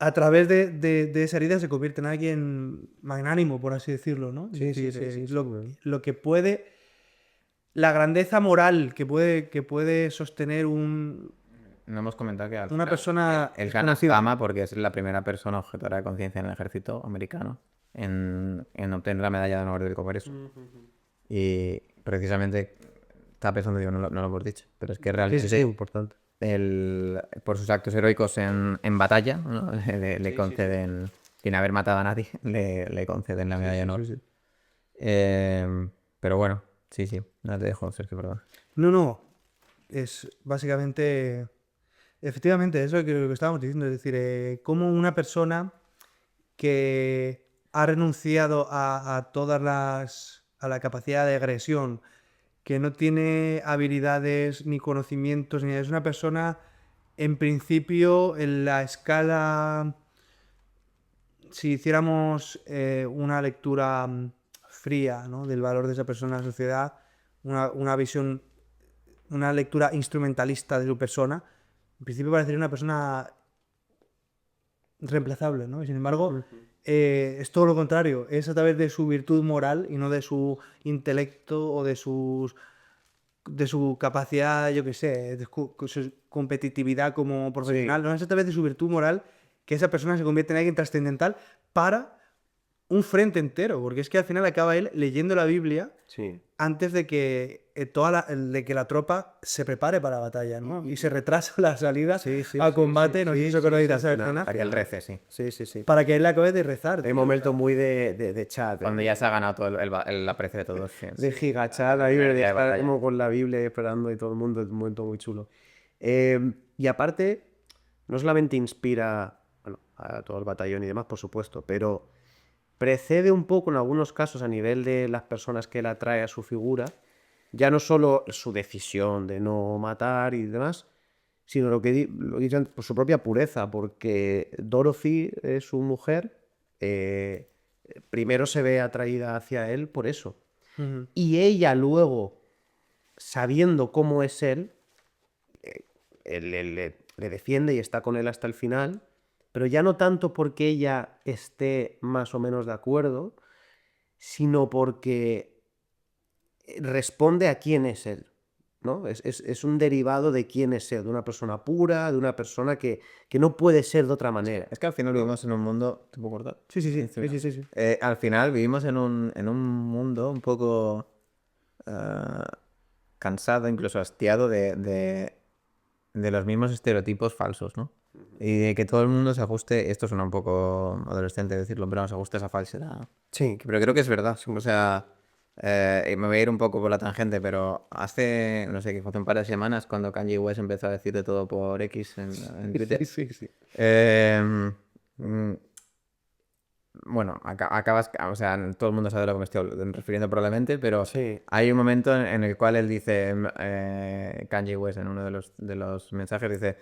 a través de esa herida se convierte en alguien magnánimo, por así decirlo, ¿no? Es Sí, sí, decir, sí, sí, es sí, bueno. lo que puede, la grandeza moral que puede sostener No hemos comentado que al una final persona él gana desconocida. fama porque es la primera persona objetora de conciencia en el ejército americano en obtener la medalla de honor del Congreso. Y precisamente estaba pensando, digo, no lo hemos dicho, pero es que Sí, realmente sí, importante. por sus actos heroicos en batalla, ¿no? Le Sí, sí, sí. conceden, sin haber matado a nadie, le conceden la medalla de honor. Pero bueno, sí, no te dejo, Sergio, perdón. No, es básicamente, efectivamente, eso es lo que estábamos diciendo, es decir, como una persona que ha renunciado a todas a la capacidad de agresión, que no tiene habilidades ni conocimientos, ni es una persona, en principio, en la escala, si hiciéramos una lectura fría, ¿no? Del valor de esa persona en la sociedad, una visión, una lectura instrumentalista de su persona, en principio parecería una persona reemplazable, ¿no? Y sin embargo, es todo lo contrario, es a través de su virtud moral y no de su intelecto o de su capacidad, yo qué sé, de su competitividad como profesional, no es a través de su virtud moral que esa persona se convierte en alguien trascendental para un frente entero, porque es que al final acaba él leyendo la Biblia Sí. antes de que de que la tropa se prepare para la batalla, ¿no? Y se retrasa la salida Sí, sí, a sí, combate, sí, no sé sí, si os sí, acordáis de sí, esa al final. escena, Haría el rece, sí. Sí, sí, sí. para que él acabe de rezar, Hay tío. momentos muy de chat, Cuando ya se ha ganado todo el aprecio de todos. Sí. de gigachat, ahí Ya de de estar batalla. como con la Biblia ahí esperando y todo el mundo, es un momento muy chulo. Y aparte, no solamente inspira, bueno, a todo el batallón y demás, por supuesto, pero precede un poco en algunos casos a nivel de las personas que él atrae a su figura, ya no solo su decisión de no matar y demás, sino lo que dicen por su propia pureza, porque Dorothy, su mujer, primero se ve atraída hacia él por eso. Ujú. Y ella luego, sabiendo cómo es él, le defiende y está con él hasta el final, pero ya no tanto porque ella esté más o menos de acuerdo, sino porque responde a quién es él, ¿no? Es un derivado de quién es él, de una persona pura, de una persona que no puede ser de otra manera. Es que al final vivimos en un mundo. ¿Te puedo cortar? Sí, sí, sí, mira. sí, sí, sí. Al final vivimos en un mundo un poco cansado, incluso hastiado de los mismos estereotipos falsos, ¿no? Y de que todo el mundo se ajuste. Esto suena un poco adolescente decirlo, pero se ajuste a esa falsedad. Sí, Pero creo que es verdad. O sea, y me voy a ir un poco por la tangente, pero hace, no sé, que fue hace un par de semanas cuando Kanye West empezó a decir de todo por X en Twitter. sí. Mm, bueno, acabas, o sea, todo el mundo sabe a lo que me estoy refiriendo probablemente, pero Sí. hay un momento en el cual él dice, Kanye West en uno de los mensajes dice,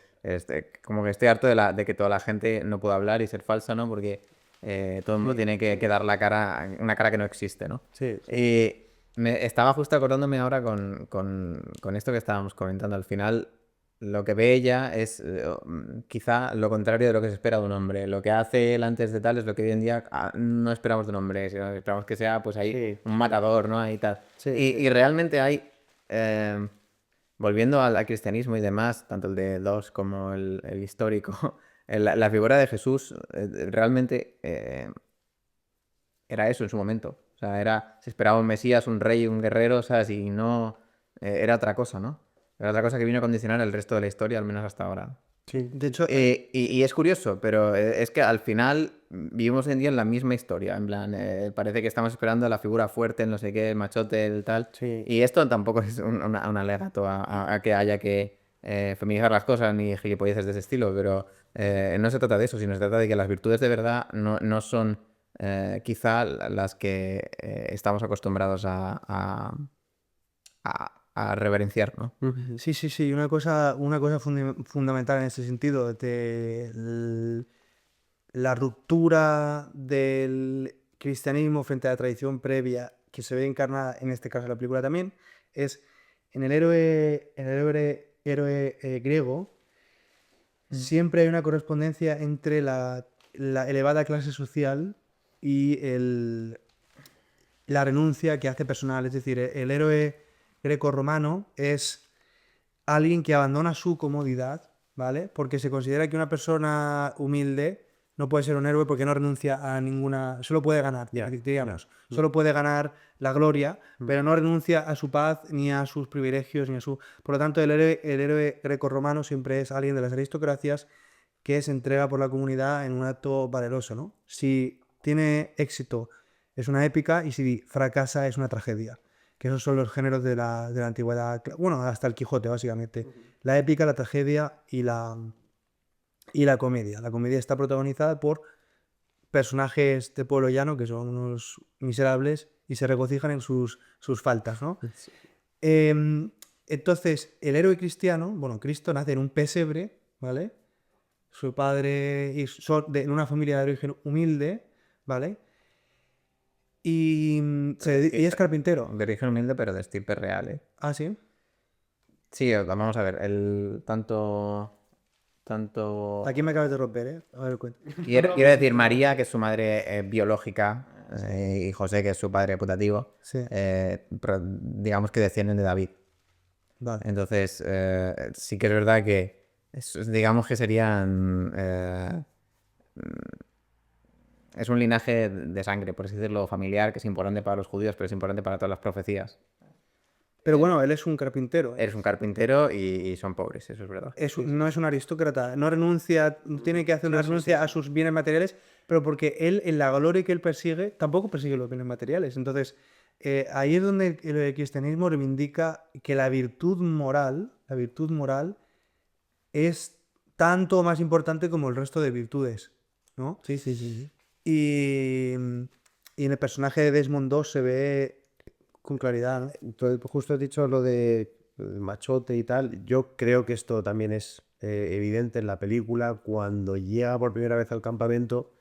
como que estoy harto de que toda la gente no pueda hablar y ser falsa, ¿no? Porque todo el mundo tiene que dar la cara, una cara que no existe, ¿no? Sí. Y me estaba justo acordándome ahora con esto que estábamos comentando. Al final, lo que ve ella es quizá lo contrario de lo que se espera de un hombre. Lo que hace él antes de tal es lo que hoy en día no esperamos de un hombre, sino esperamos que sea pues ahí Sí. un matador, ¿no? Ahí tal. Sí, Y realmente hay, eh, volviendo al cristianismo y demás, tanto el de dos como el histórico, la figura de Jesús realmente era eso en su momento. O sea, se esperaba un mesías, un rey, un guerrero, o sea, si no, era otra cosa, ¿no? Era otra cosa que vino a condicionar el resto de la historia, al menos hasta ahora. Sí. De hecho, Y es curioso, pero es que al final vivimos hoy en día en la misma historia. En plan, parece que estamos esperando a la figura fuerte, el no sé qué, el machote, el tal. Sí. Y esto tampoco es un alegato a que haya que feminizar las cosas ni gilipolleces de ese estilo, pero no se trata de eso, sino se trata de que las virtudes de verdad no son quizá las que estamos acostumbrados a reverenciar, ¿no? sí, sí, sí, una cosa fundamental en ese sentido, la ruptura del cristianismo frente a la tradición previa que se ve encarnada en este caso en la película también, es en el héroe griego, siempre hay una correspondencia entre la elevada clase social y la renuncia que hace personal. Es decir, el héroe greco-romano es alguien que abandona su comodidad, ¿vale? Porque se considera que una persona humilde no puede ser un héroe porque no renuncia a ninguna... Solo puede ganar, Ya, digamos. Solo puede ganar la gloria, pero no renuncia a su paz, ni a sus privilegios, ni a su... Por lo tanto, el héroe greco-romano siempre es alguien de las aristocracias que se entrega por la comunidad en un acto valeroso, ¿no? Si tiene éxito es una épica y si fracasa es una tragedia. Que esos son los géneros de la antigüedad, bueno, hasta el Quijote, básicamente. La épica, la tragedia y la comedia. La comedia está protagonizada por personajes de pueblo llano que son unos miserables y se regocijan en sus faltas, ¿no? Entonces, el héroe cristiano, bueno, Cristo nace en un pesebre, ¿vale? Su padre son en una familia de origen humilde, ¿vale? Y y es carpintero. De origen humilde, pero de estirpe real, ¿eh? Ah, sí. Sí, vamos a ver, tanto... Aquí me acabas de romper, ¿eh? A ver, cuenta. Quiero decir María, que es su madre biológica, y José, que es su padre putativo, Sí, digamos que descienden de David. vale. Entonces, sí que es verdad que digamos que serían... es un linaje de sangre, por así decirlo, familiar, que es importante para los judíos, pero es importante para todas las profecías. Pero bueno, él es un carpintero, ¿eh? Eres un carpintero y son pobres, eso es verdad. No es un aristócrata, no renuncia, no tiene que hacer una renuncia a sus bienes materiales, pero porque él, en la gloria que él persigue, tampoco persigue los bienes materiales. Entonces, ahí es donde el cristianismo reivindica que la virtud moral es tanto más importante como el resto de virtudes, ¿no? Sí, sí, sí, sí. Y en el personaje de Desmond II se ve con claridad, ¿no? Entonces, justo has dicho lo de machote y tal. Yo creo que esto también es evidente en la película. Cuando llega por primera vez al campamento,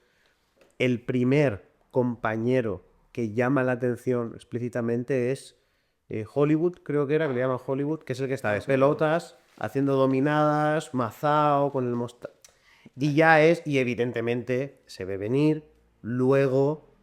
el primer compañero que llama la atención explícitamente es Hollywood, creo que era, que le llaman Hollywood, que es el que está de pelotas, haciendo dominadas, mazao, con el mostacho. Y ya es, y evidentemente se ve venir, luego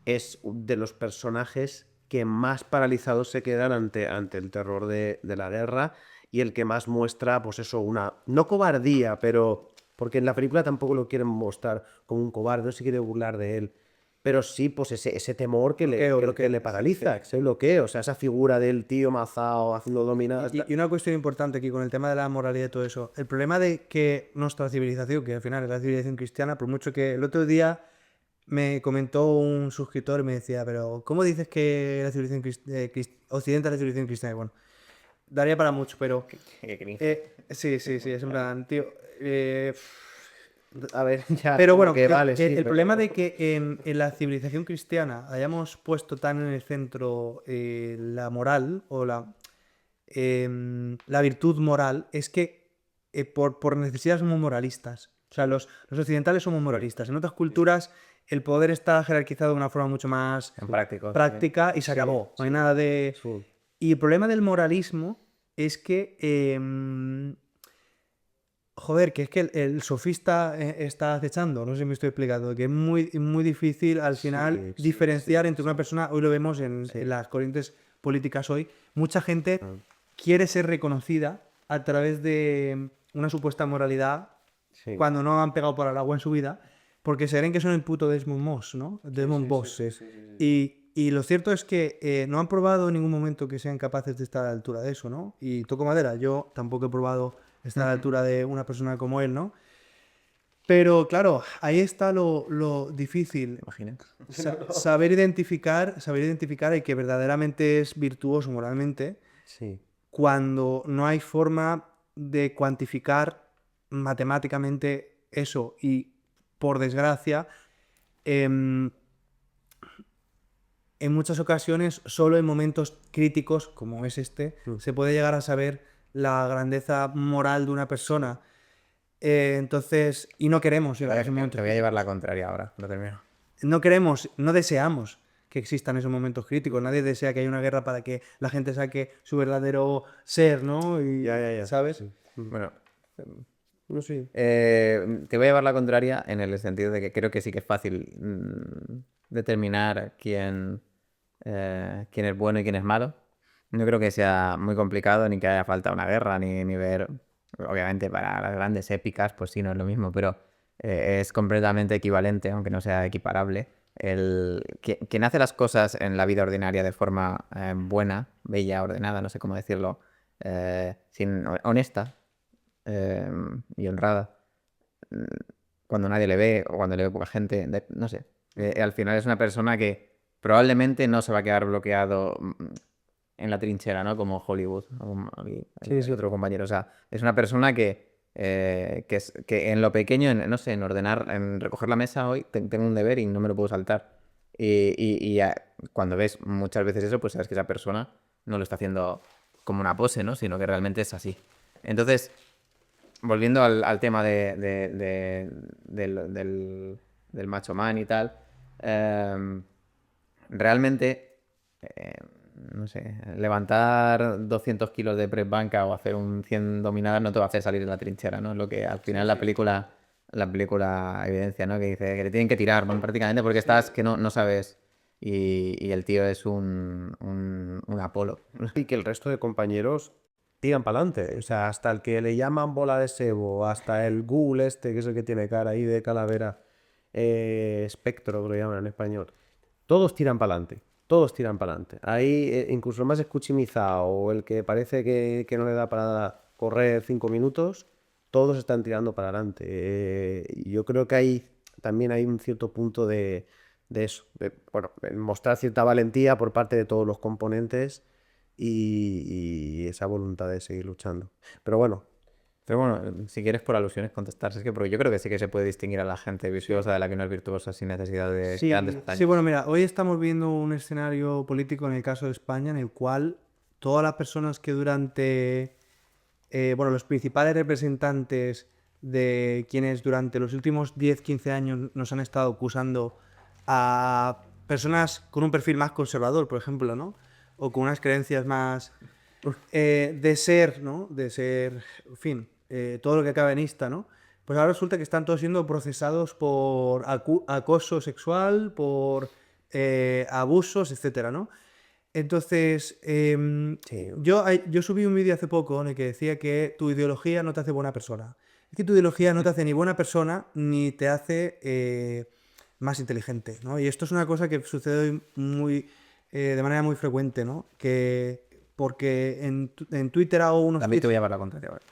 es de los personajes que más paralizados se quedan ante el terror de la guerra y el que más muestra, pues eso, una, no cobardía, pero porque en la película tampoco lo quieren mostrar como un cobarde, no se quiere burlar de él, pero sí, pues ese temor que le paraliza, ese bloqueo, o sea, esa figura del tío mazao haciendo dominadas. Y una cuestión importante aquí con el tema de la moralidad y todo eso. El problema de que nuestra civilización, que al final es la civilización cristiana, por mucho que el otro día me comentó un suscriptor y me decía, pero ¿cómo dices que la civilización occidental es la civilización cristiana? Y bueno, daría para mucho, pero... sí, sí, sí, es en plan, tío... A ver, ya. Pero bueno, que vale, sí, el pero- problema de que en la civilización cristiana hayamos puesto tan en el centro la moral o la virtud moral es que por necesidad somos moralistas. O sea, los occidentales somos moralistas. En otras culturas el poder está jerarquizado de una forma mucho más En práctico. práctica y se acabó. No hay nada de... Sí. Y el problema del moralismo es que... joder, que es que el sofista está acechando, no sé si me estoy explicando, que es muy, muy difícil al final sí, diferenciar entre una persona, hoy lo vemos en las corrientes políticas hoy, mucha gente quiere ser reconocida a través de una supuesta moralidad Sí. cuando no han pegado por el agua en su vida, porque se creen que son el puto Desmond Moss, ¿no? Desmond Boss. Y Y lo cierto es que no han probado en ningún momento que sean capaces de estar a la altura de eso, ¿no? Y toco madera, yo tampoco he probado estar a la altura de una persona como él, ¿no? Pero claro, ahí está lo difícil. ¿Te imaginas? Saber identificar el que verdaderamente es virtuoso moralmente Sí. cuando no hay forma de cuantificar matemáticamente eso. Y por desgracia, em, en muchas ocasiones, solo en momentos críticos, como es este, se puede llegar a saber la grandeza moral de una persona. Entonces, y no queremos llegar a esos momentos. Te voy a llevar la contraria ahora, lo termino. No queremos, no deseamos que existan esos momentos críticos. Nadie desea que haya una guerra para que la gente saque su verdadero ser, ¿no? Y, Ya. ¿sabes? Sí. Bueno, No sé. te voy a llevar la contraria en el sentido de que creo que sí que es fácil determinar quién es bueno y quién es malo. No creo que sea muy complicado ni que haya falta una guerra, ni ver. Obviamente, para las grandes épicas, pues sí, no es lo mismo, pero es completamente equivalente, aunque no sea equiparable. Quien hace las cosas en la vida ordinaria de forma buena, bella, ordenada, no sé cómo decirlo, honesta y honrada, mm, cuando nadie le ve o cuando le ve poca gente, no sé. Al final es una persona que probablemente no se va a quedar bloqueado en la trinchera, ¿no? Como Hollywood, como Sí. otro compañero. O sea, es una persona que en lo pequeño, no sé, en ordenar, en recoger la mesa hoy, tengo un deber y no me lo puedo saltar. Cuando ves muchas veces eso, pues sabes que esa persona no lo está haciendo como una pose, ¿no? Sino que realmente es así. Entonces, volviendo al tema del macho man y tal, realmente, eh, no sé, levantar 200 kilos de press banca o hacer un 100 dominadas no te va a hacer salir de la trinchera, ¿no? Es lo que al final la película evidencia, ¿no? Que dice que te tienen que tirar, ¿no? Prácticamente porque estás que no sabes. Y el tío es un Apolo. Y que el resto de compañeros tiran para adelante. O sea, hasta el que le llaman bola de sebo, hasta el ghoul este, que es el que tiene cara ahí de calavera, espectro, que lo llaman en español. Todos tiran para adelante. Todos tiran para adelante. Ahí, incluso el más escuchimizado o el que parece que no le da para correr 5 minutos, todos están tirando para adelante. Y yo creo que ahí también hay un cierto punto de eso. Bueno, mostrar cierta valentía por parte de todos los componentes y esa voluntad de seguir luchando. Pero bueno, Pero bueno, si quieres por alusiones contestar, es que porque yo creo que sí que se puede distinguir a la gente virtuosa de la que no es virtuosa sin necesidad de Sí, grandes sí, detalles. bueno, mira, hoy estamos viendo un escenario político en el caso de España en el cual todas las personas que durante, bueno, los principales representantes de quienes durante los últimos 10, 15 años nos han estado acusando a personas con un perfil más conservador, por ejemplo, ¿no? O con unas creencias más de ser, ¿no? De ser, en fin, todo lo que acabe en ista, ¿no? Pues ahora resulta que están todos siendo procesados por acoso sexual, por abusos, etcétera, ¿no? Entonces, sí, yo subí un vídeo hace poco en el que decía que tu ideología no te hace buena persona. Es que tu ideología no te hace ni buena persona ni te hace más inteligente, ¿no? Y esto es una cosa que sucede hoy de manera muy frecuente, ¿no? Porque en Twitter hago unos También te tweets voy a llevar la contraria ahora.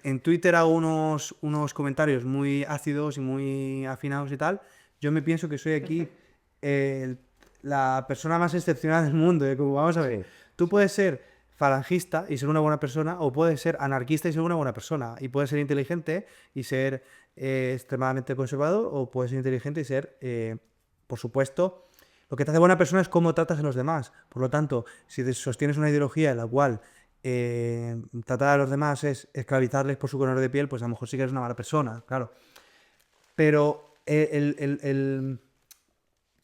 en Twitter hago unos comentarios muy ácidos y muy afinados y tal. Yo me pienso que soy aquí el- la persona más excepcional del mundo. Como, vamos a ver, sí. tú puedes ser falangista y ser una buena persona, o puedes ser anarquista y ser una buena persona. Y puedes ser inteligente y ser extremadamente conservador, o puedes ser inteligente y ser, por supuesto, lo que te hace buena persona es cómo tratas a los demás. Por lo tanto, si sostienes una ideología en la cual tratar a los demás es esclavizarles por su color de piel, pues a lo mejor sí que eres una mala persona, claro. Pero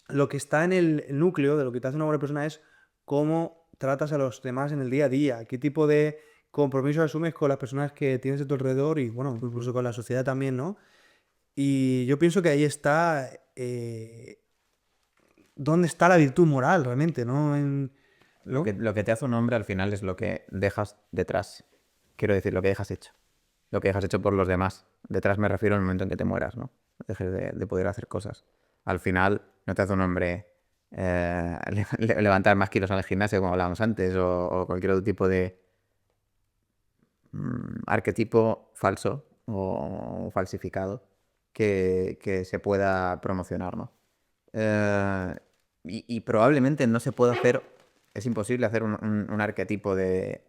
lo que está en el núcleo de lo que te hace una buena persona es cómo tratas a los demás en el día a día, qué tipo de compromiso asumes con las personas que tienes a tu alrededor y, bueno, incluso con la sociedad también, ¿no? Y yo pienso que ahí está dónde está la virtud moral realmente, ¿no? ¿No? Lo que te hace un hombre al final es lo que dejas detrás. Quiero decir, lo que dejas hecho. Lo que dejas hecho por los demás. Detrás me refiero al momento en que te mueras, ¿no? Dejes de poder hacer cosas. Al final no te hace un hombre levantar más kilos en el gimnasio, como hablábamos antes, o cualquier otro tipo de arquetipo falso o falsificado que se pueda promocionar, ¿no? Y probablemente no se pueda hacer, es imposible hacer un arquetipo de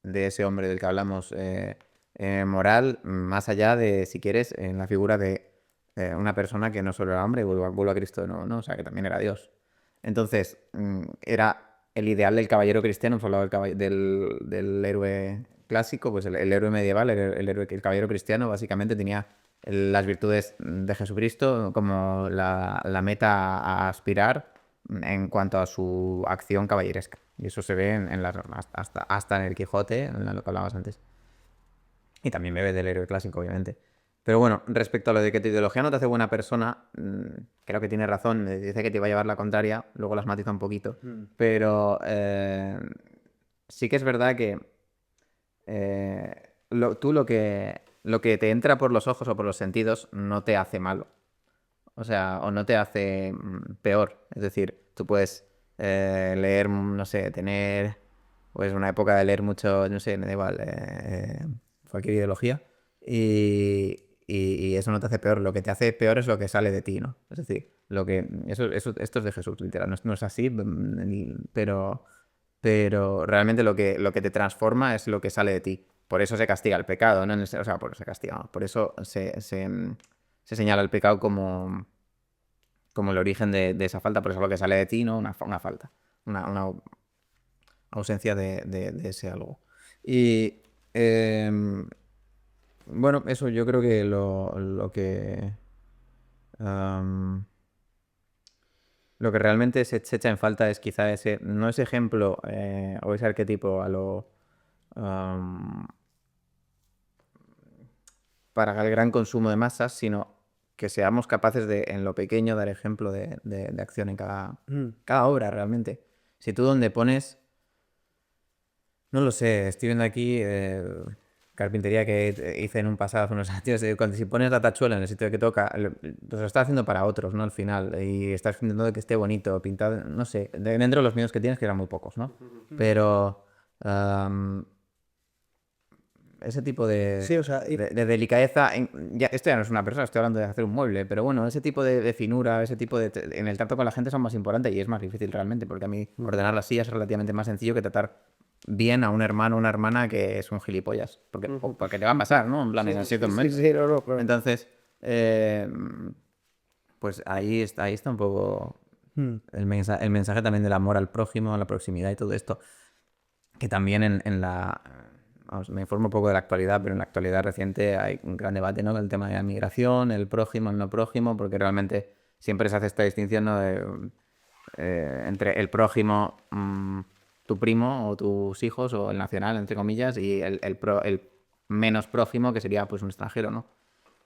ese hombre del que hablamos moral, más allá de, si quieres, en la figura de una persona que no solo era hombre y vuelvo a Cristo de nuevo, ¿no? O sea, que también era Dios. Entonces, era el ideal del caballero cristiano, hemos hablado del héroe clásico, pues el héroe medieval, el caballero cristiano, básicamente tenía las virtudes de Jesucristo como la meta a aspirar en cuanto a su acción caballeresca. Y eso se ve hasta en el Quijote, en lo que hablabas antes. Y también bebe del héroe clásico, obviamente. Pero bueno, respecto a lo de que tu ideología no te hace buena persona, creo que tiene razón. Dice que te va a llevar la contraria, luego las matiza un poquito. Pero sí que es verdad que tú lo que te entra por los ojos o por los sentidos no te hace malo. O sea, o no te hace peor. Es decir, tú puedes leer, no sé, tener pues una época de leer mucho, no sé, me da igual, cualquier ideología. Y eso no te hace peor. Lo que te hace peor es lo que sale de ti, ¿no? Es decir, esto es de Jesús, literal. No es así, pero realmente lo que te transforma es lo que sale de ti. Por eso se castiga el pecado, ¿no? O sea, por eso se castiga, ¿no? Por eso se señala el pecado como el origen de esa falta, por eso lo que sale de ti, ¿no? Una falta, una ausencia de ese algo. Y bueno, eso yo creo que lo que realmente se echa en falta es quizá no ese ejemplo o ese arquetipo para el gran consumo de masas, sino que seamos capaces de, en lo pequeño, dar ejemplo de acción en cada obra, realmente. Si tú donde pones, no lo sé, estoy viendo aquí carpintería que hice en un pasado hace unos años, cuando si pones la tachuela en el sitio que toca, pues lo estás haciendo para otros, ¿no? Al final, y estás intentando que esté bonito, pintado, no sé, dentro de los medios que tienes, que eran muy pocos, ¿no? Pero ese tipo Sí, o sea, de delicadeza, esto ya no es una persona, estoy hablando de hacer un mueble, pero bueno, ese tipo de finura, ese tipo en el trato con la gente son más importantes y es más difícil realmente, porque a mí ordenar las sillas es relativamente más sencillo que tratar bien a un hermano o una hermana que es un gilipollas, porque te va a pasar, ¿no? En plan, es así con menos. sí, no, claro. Entonces, pues ahí está un poco el mensaje también del amor al prójimo, a la proximidad y todo esto, que también vamos, me informo un poco de la actualidad, pero en la actualidad reciente hay un gran debate, ¿no? Con el tema de la migración, el prójimo, el no prójimo, porque realmente siempre se hace esta distinción, ¿no? Entre el prójimo, tu primo o tus hijos, o el nacional, entre comillas, y el menos prójimo, que sería pues un extranjero, ¿no?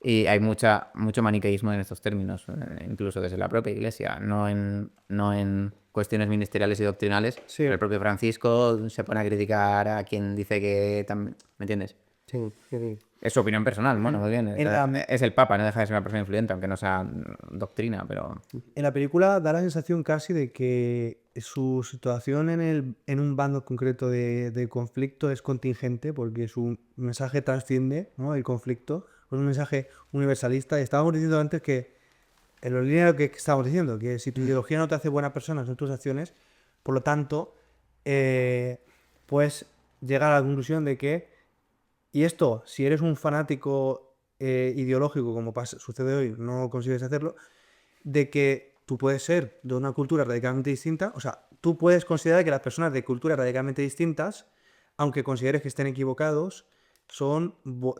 Y hay mucho maniqueísmo en estos términos, incluso desde la propia Iglesia, no en cuestiones ministeriales y doctrinales. Sí. Pero el propio Francisco se pone a criticar a quien dice que... ¿Me entiendes? Sí, sí. Es su opinión personal, bueno, muy bien. En la- Es el Papa, no deja de ser una persona influyente, aunque no sea doctrina, pero... En la película da la sensación casi de que su situación en un bando concreto de conflicto es contingente, porque su mensaje trasciende, ¿no? El conflicto, es un mensaje universalista. Y estábamos diciendo antes que, en la línea de lo que estábamos diciendo, que si tu ideología no te hace buena persona, son tus acciones, por lo tanto, puedes llegar a la conclusión de que, y esto, si eres un fanático ideológico, como sucede hoy, no consigues hacerlo, de que tú puedes ser de una cultura radicalmente distinta, o sea, tú puedes considerar que las personas de culturas radicalmente distintas, aunque consideres que estén equivocados,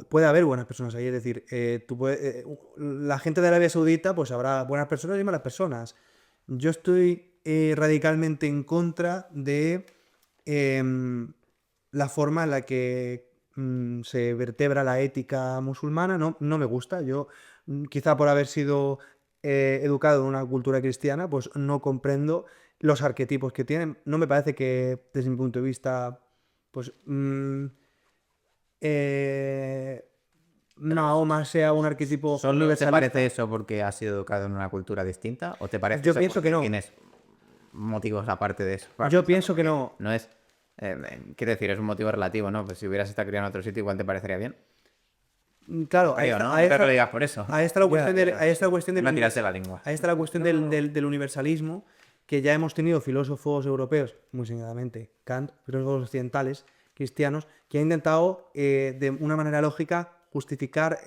puede haber buenas personas ahí, es decir, la gente de Arabia Saudita, pues habrá buenas personas y malas personas. Yo estoy radicalmente en contra de la forma en la que se vertebra la ética musulmana, no me gusta. Yo, quizá por haber sido educado en una cultura cristiana, pues no comprendo los arquetipos que tienen. No me parece que, desde mi punto de vista, pues Mahoma sea un arquetipo ¿Solo te universalista. parece eso porque has sido educado en una cultura distinta? ¿O te parece Yo eso pienso que porque no. tienes motivos aparte de eso. Yo pienso que no. No es... quiero decir, es un motivo relativo, ¿no? Pues si hubieras estado criado en otro sitio, igual te parecería bien. Claro, Creo, ¿no? Pero lo digas por eso. ahí está la cuestión ahí está la cuestión No tirarse la lengua. ahí está la cuestión del universalismo, que ya hemos tenido filósofos europeos, muy señaladamente Kant, filósofos occidentales, cristianos, que han intentado de una manera lógica justificar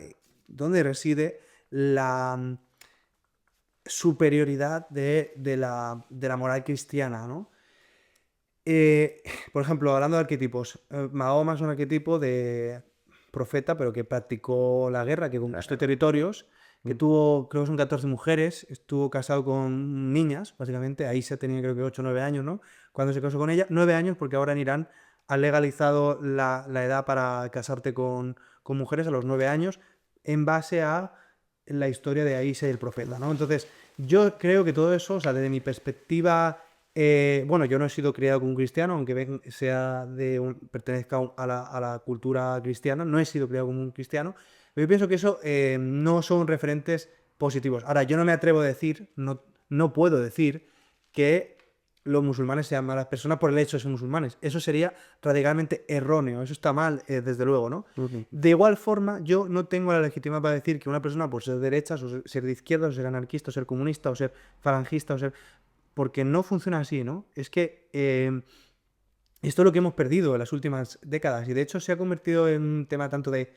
dónde reside la superioridad de la moral cristiana, ¿no? Por ejemplo, hablando de arquetipos, Mahoma es un arquetipo de profeta, pero que practicó la guerra, que conquistó territorios, que tuvo, creo que son 14 mujeres, estuvo casado con niñas, básicamente. Aisha tenía creo que 8 o 9 años, ¿no? Cuando se casó con ella, 9 años, porque ahora en Irán han legalizado la edad para casarte con mujeres a los 9 años, en base a la historia de Aisha y el profeta, ¿no? Entonces, yo creo que todo eso, o sea, desde mi perspectiva, bueno, yo no he sido criado con un cristiano, aunque pertenezca a la cultura cristiana, no he sido criado como un cristiano, pero yo pienso que eso no son referentes positivos. Ahora, yo no me atrevo a decir, no puedo decir que los musulmanes sean malas personas por el hecho de ser musulmanes. Eso sería radicalmente erróneo, eso está mal, desde luego, ¿no? De igual forma, yo no tengo la legitimidad para decir que una persona por ser de derechas, o ser de izquierdas, o ser anarquista, o ser comunista, o ser falangista, o ser... Porque no funciona así, ¿no? Es que esto es lo que hemos perdido en las últimas décadas, y de hecho se ha convertido en un tema tanto de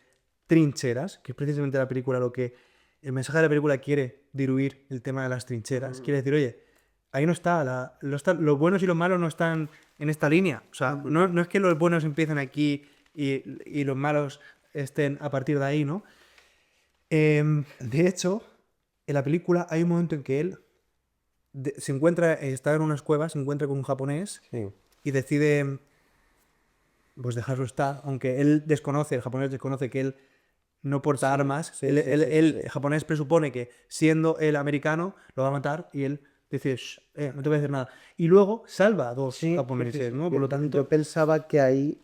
trincheras, que es precisamente la película lo que... El mensaje de la película quiere diluir el tema de las trincheras. Quiere decir, oye, ahí no está, los buenos y los malos no están en esta línea. O sea, no es que los buenos empiecen aquí y los malos estén a partir de ahí, ¿no? De hecho, en la película hay un momento en que él se encuentra, está en unas cuevas, se encuentra con un japonés y decide pues dejarlo estar, aunque él desconoce, el japonés desconoce que él no porta armas. El japonés presupone que siendo él americano lo va a matar y él dice, no te voy a decir nada. Y luego salva a dos japoneses, ¿no? Por lo tanto... Yo pensaba que ahí,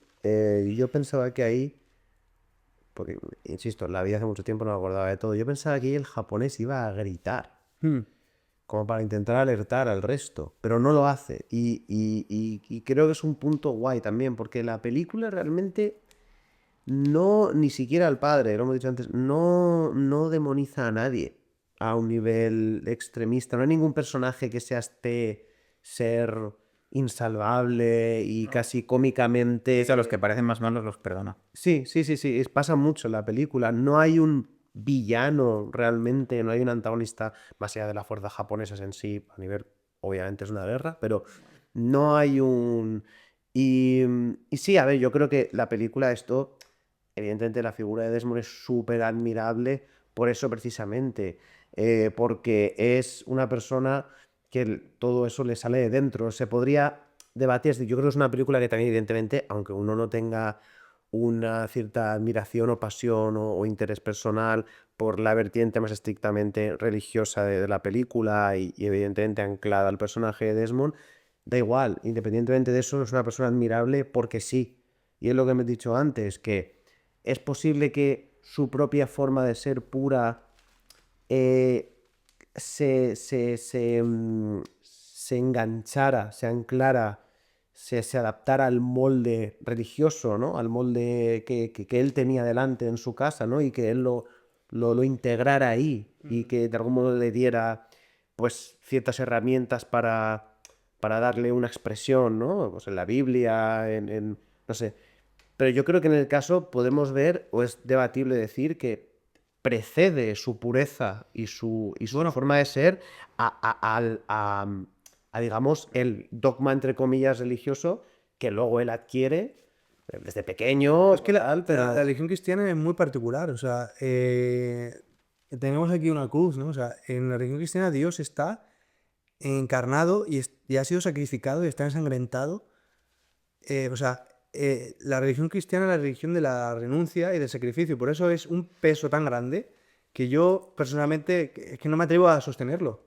porque, insisto, la vi hace mucho tiempo, no me acordaba de todo, yo pensaba que ahí el japonés iba a gritar, como para intentar alertar al resto, pero no lo hace. Y creo que es un punto guay también, porque la película realmente no, ni siquiera al padre, lo hemos dicho antes, no demoniza a nadie a un nivel extremista. No hay ningún personaje que ser insalvable y casi cómicamente... O sea, los que parecen más malos los perdona. Sí, pasa mucho en la película. No hay un villano realmente, no hay un antagonista más allá de las fuerzas japonesas en sí, a nivel, obviamente es una guerra, pero no hay un... Y sí, a ver, yo creo que la película, evidentemente la figura de Desmond es súper admirable por eso precisamente, porque es una persona que todo eso le sale de dentro. Se podría debatir, yo creo que es una película que también evidentemente, aunque uno no tenga una cierta admiración o pasión o interés personal por la vertiente más estrictamente religiosa de la película y evidentemente anclada al personaje de Desmond, da igual, independientemente de eso, es una persona admirable porque sí. Y es lo que me he dicho antes, que es posible que su propia forma de ser pura se enganchara, se anclara, se adaptara al molde religioso, ¿no? Al molde que él tenía delante en su casa, ¿no? Y que él lo integrara ahí y que de algún modo le diera pues ciertas herramientas para darle una expresión, ¿no? Pues en la Biblia, no sé. Pero yo creo que en el caso podemos ver, o es debatible decir, que precede su pureza y su forma de ser a, digamos, el dogma, entre comillas, religioso que luego él adquiere desde pequeño. Es que la religión cristiana es muy particular, o sea, tenemos aquí una cruz, ¿no? O sea, en la religión cristiana Dios está encarnado y ha sido sacrificado y está ensangrentado. O sea, la religión cristiana es la religión de la renuncia y del sacrificio, por eso es un peso tan grande que yo personalmente es que no me atrevo a sostenerlo.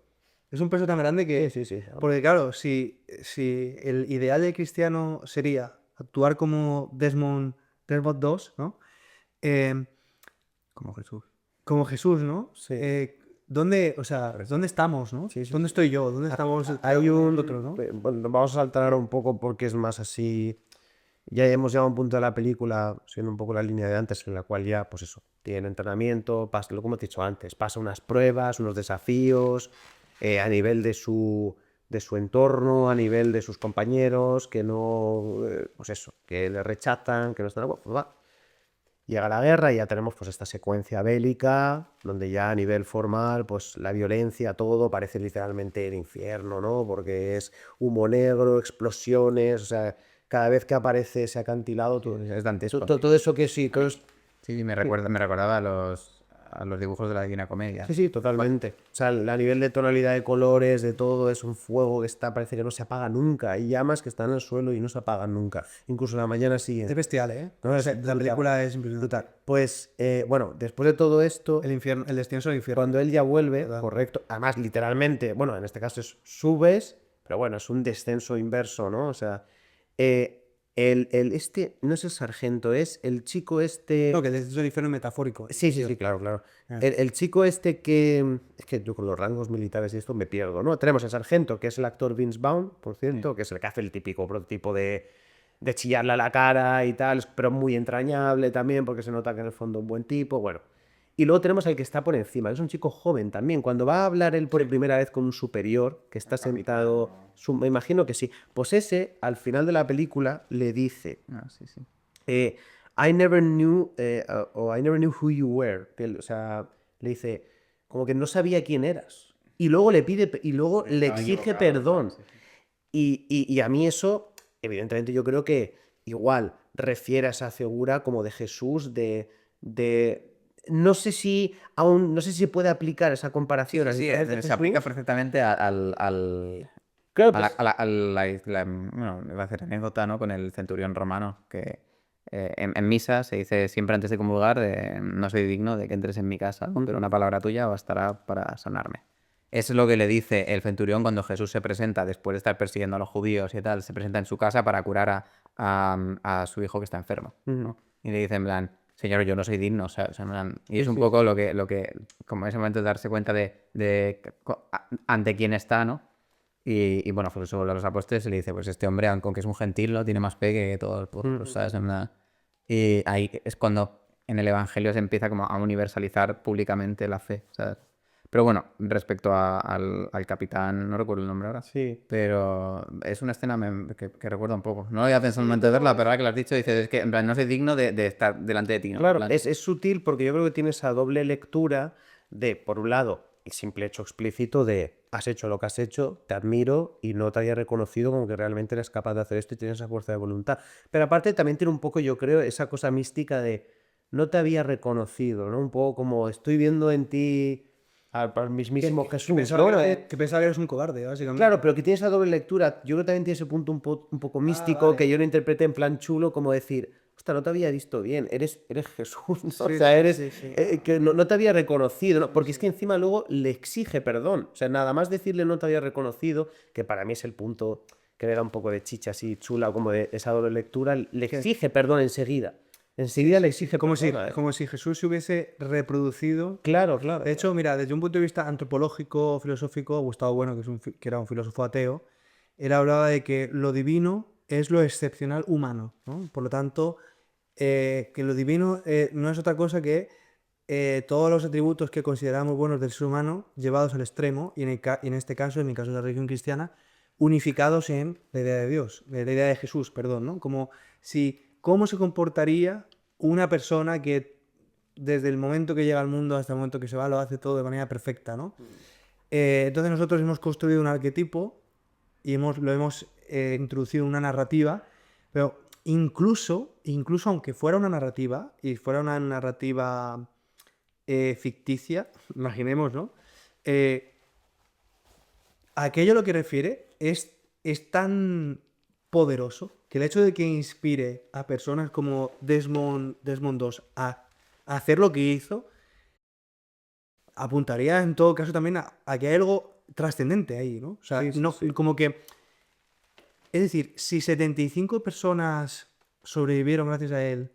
Es un peso tan grande que... Sí. Porque claro, si el ideal del cristiano sería actuar como Desmond II, ¿no? Como Jesús. Como Jesús, ¿no? Sí. ¿dónde, o sea, dónde estamos, ¿no? Sí, sí. ¿Dónde estoy yo? ¿Dónde estamos Hay nosotros, ¿no? bueno, vamos a saltar ahora un poco porque es más así. Ya hemos llegado a un punto de la película, siendo un poco la línea de antes, en la cual ya, pues eso, tiene entrenamiento, pasa, lo como te he dicho antes, pasa unas pruebas, unos desafíos, a nivel de su entorno, a nivel de sus compañeros, que no, pues eso, que le rechazan, que no están, bueno, pues va. Llega la guerra y ya tenemos pues esta secuencia bélica, donde ya a nivel formal, pues la violencia, todo parece literalmente el infierno, ¿no? Porque es humo negro, explosiones, o sea, cada vez que aparece ese acantilado, todo, Es dantesco. todo eso que sí, que es- Sí, me recordaba a los dibujos de la Divina Comedia. sí, totalmente. O sea, a nivel de tonalidad de colores, de todo, es un fuego que está, parece que no se apaga nunca. Hay llamas que están en el suelo y no se apagan nunca, incluso la mañana Es siguiente. bestial, ¿eh? No, es La brutal. película es impresionante. Brutal. Pues, bueno, después de todo esto, El infierno, el descenso al infierno. cuando él ya vuelve, ¿Verdad? correcto, además literalmente, bueno, en este caso es subes, pero bueno, es un descenso inverso, ¿no? O sea, este, no es el sargento, es el chico este... No, que el descenso al infierno es metafórico. Sí, sí, sí, claro, claro. Ah. El chico este que... Es que yo con los rangos militares y esto me pierdo, ¿no? Tenemos el sargento, que es el actor Vince Vaughn, por cierto, que es el que hace el típico prototipo de chillarle a la cara y tal, pero muy entrañable también, porque se nota que en el fondo es un buen tipo, bueno. Y luego tenemos al que está por encima, que es un chico joven también. Cuando va a hablar él por primera vez con un superior, que está sentado, me imagino que sí, pues ese, al final de la película, le dice, Ah, sí, sí. I never knew, o I never knew who you were. O sea, le dice, como que no sabía quién eras. Y luego le pide, y luego le exige perdón. Y a mí eso, evidentemente, yo creo que igual refiere a esa figura como de Jesús, no sé si aún, no sé si se puede aplicar esa comparación a las Sí, diferencias de se aplica Jesús. perfectamente Claro, a la, pues, bueno, iba a hacer anécdota, ¿no? Con el centurión romano, que en misa se dice siempre antes de comulgar, no soy digno de que entres en mi casa, ¿no? Pero una palabra tuya bastará para sanarme. Eso es lo que le dice el centurión cuando Jesús se presenta, después de estar persiguiendo a los judíos y tal, se presenta en su casa para curar a su hijo que está enfermo, ¿no? Y le dice en plan, Señor, yo no soy digno, o sea, en plan, y es un poco como en ese momento darse cuenta ante quién está, ¿no? Y bueno, pues eso los apóstoles se le dice, pues este hombre, aunque es un gentil, ¿no? Tiene más fe que todos los pueblos, ¿sabes? En plan, y ahí es cuando en el Evangelio se empieza como a universalizar públicamente la fe, ¿sabes? Pero bueno, respecto al capitán, no recuerdo el nombre ahora. sí. Pero es una escena que recuerda un poco. No lo había pensado en momento de verla, pero ahora que lo has dicho, dices, es que en plan, no soy digno de estar delante de ti, ¿no? En Claro, plan, es sutil porque yo creo que tiene esa doble lectura de, por un lado, el simple hecho explícito de has hecho lo que has hecho, te admiro y no te había reconocido como que realmente eres capaz de hacer esto y tienes esa fuerza de voluntad. Pero aparte también tiene un poco, yo creo, esa cosa mística de no te había reconocido, ¿no? Un poco como estoy viendo en ti al mismísimo Jesús. Pensaba, ¿no? que pensaba que eres un cobarde, básicamente. Claro, pero que tiene esa doble lectura. Yo creo que también tiene ese punto un poco místico vale. que yo lo interpreté en plan chulo, como decir, ostras, no te había visto bien, eres Jesús, ¿no? O Sí, sea, sí, eres sí, sí. que no te había reconocido, ¿no? Porque es que encima luego le exige perdón. O sea, nada más decirle no te había reconocido, que para mí es el punto que le da un poco de chicha así chula, o como de esa doble lectura, le exige perdón enseguida. Enseguida le exige Como si, perdón. como si Jesús se hubiese reproducido. Claro, claro. De hecho, mira, desde un punto de vista antropológico, filosófico, Gustavo Bueno, que era un filósofo ateo, él hablaba de que lo divino es lo excepcional humano, ¿no? Por lo tanto, que lo divino no es otra cosa que todos los atributos que consideramos buenos del ser humano llevados al extremo, y en este caso, en el caso de la religión cristiana, unificados en la idea de Dios, la idea de Jesús, perdón, ¿no? Como si, ¿cómo se comportaría una persona que desde el momento que llega al mundo hasta el momento que se va lo hace todo de manera perfecta, ¿no? Entonces nosotros hemos construido un arquetipo y lo hemos introducido en una narrativa, pero incluso aunque fuera una narrativa, y fuera una narrativa ficticia, imaginemos, ¿no? Aquello a lo que refiere es tan poderoso que el hecho de que inspire a personas como Desmond II a hacer lo que hizo, apuntaría en todo caso también a que hay algo trascendente ahí, ¿no? O sea, Sí, sí, no, sí. como que... Es decir, si 75 personas sobrevivieron gracias a él,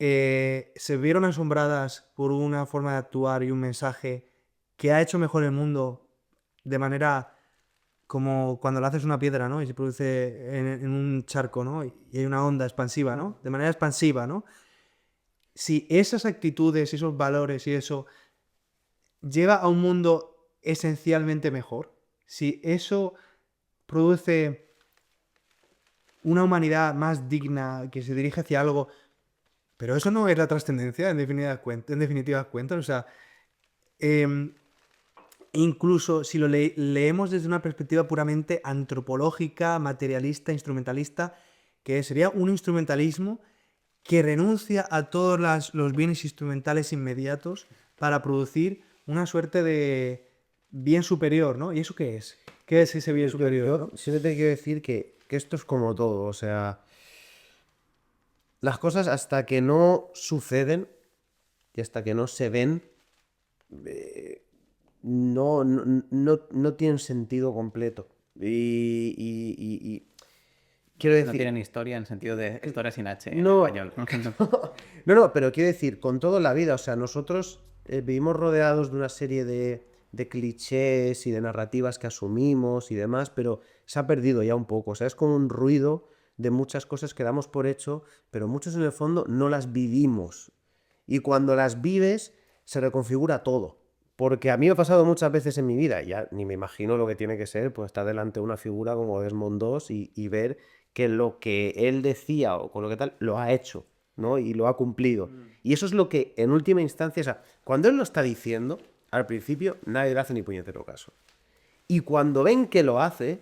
se vieron asombradas por una forma de actuar y un mensaje que ha hecho mejor el mundo de manera como cuando le haces una piedra, ¿no? Y se produce en un charco, ¿no? Y hay una onda expansiva, ¿no? De manera expansiva, ¿no? Si esas actitudes, esos valores y eso lleva a un mundo esencialmente mejor, si eso produce una humanidad más digna, que se dirige hacia algo, pero eso no es la trascendencia en definitivas cuentas, o sea, em, incluso si lo leemos desde una perspectiva puramente antropológica, materialista, instrumentalista, que sería un instrumentalismo que renuncia a todos los bienes instrumentales inmediatos para producir una suerte de bien superior, ¿no? ¿Y eso qué es? ¿Qué es ese bien superior? Yo siempre te quiero decir que esto es como todo, o sea, las cosas hasta que no suceden y hasta que no se ven, no tienen sentido completo. Y quiero No decir, tienen historia en sentido de historia sin H en no, español. no, pero quiero decir, con todo la vida, o sea, nosotros vivimos rodeados de una serie de clichés y de narrativas que asumimos y demás, pero se ha perdido ya un poco, o sea, es como un ruido de muchas cosas que damos por hecho, pero muchos en el fondo no las vivimos. Y cuando las vives, se reconfigura todo. Porque a mí me ha pasado muchas veces en mi vida, ya ni me imagino lo que tiene que ser, pues estar delante de una figura como Desmond II y ver que lo que él decía o con lo que tal, lo ha hecho, ¿no? Y lo ha cumplido. Y eso es lo que, en última instancia, o sea, cuando él lo está diciendo, al principio, nadie le hace ni puñetero caso. Y cuando ven que lo hace,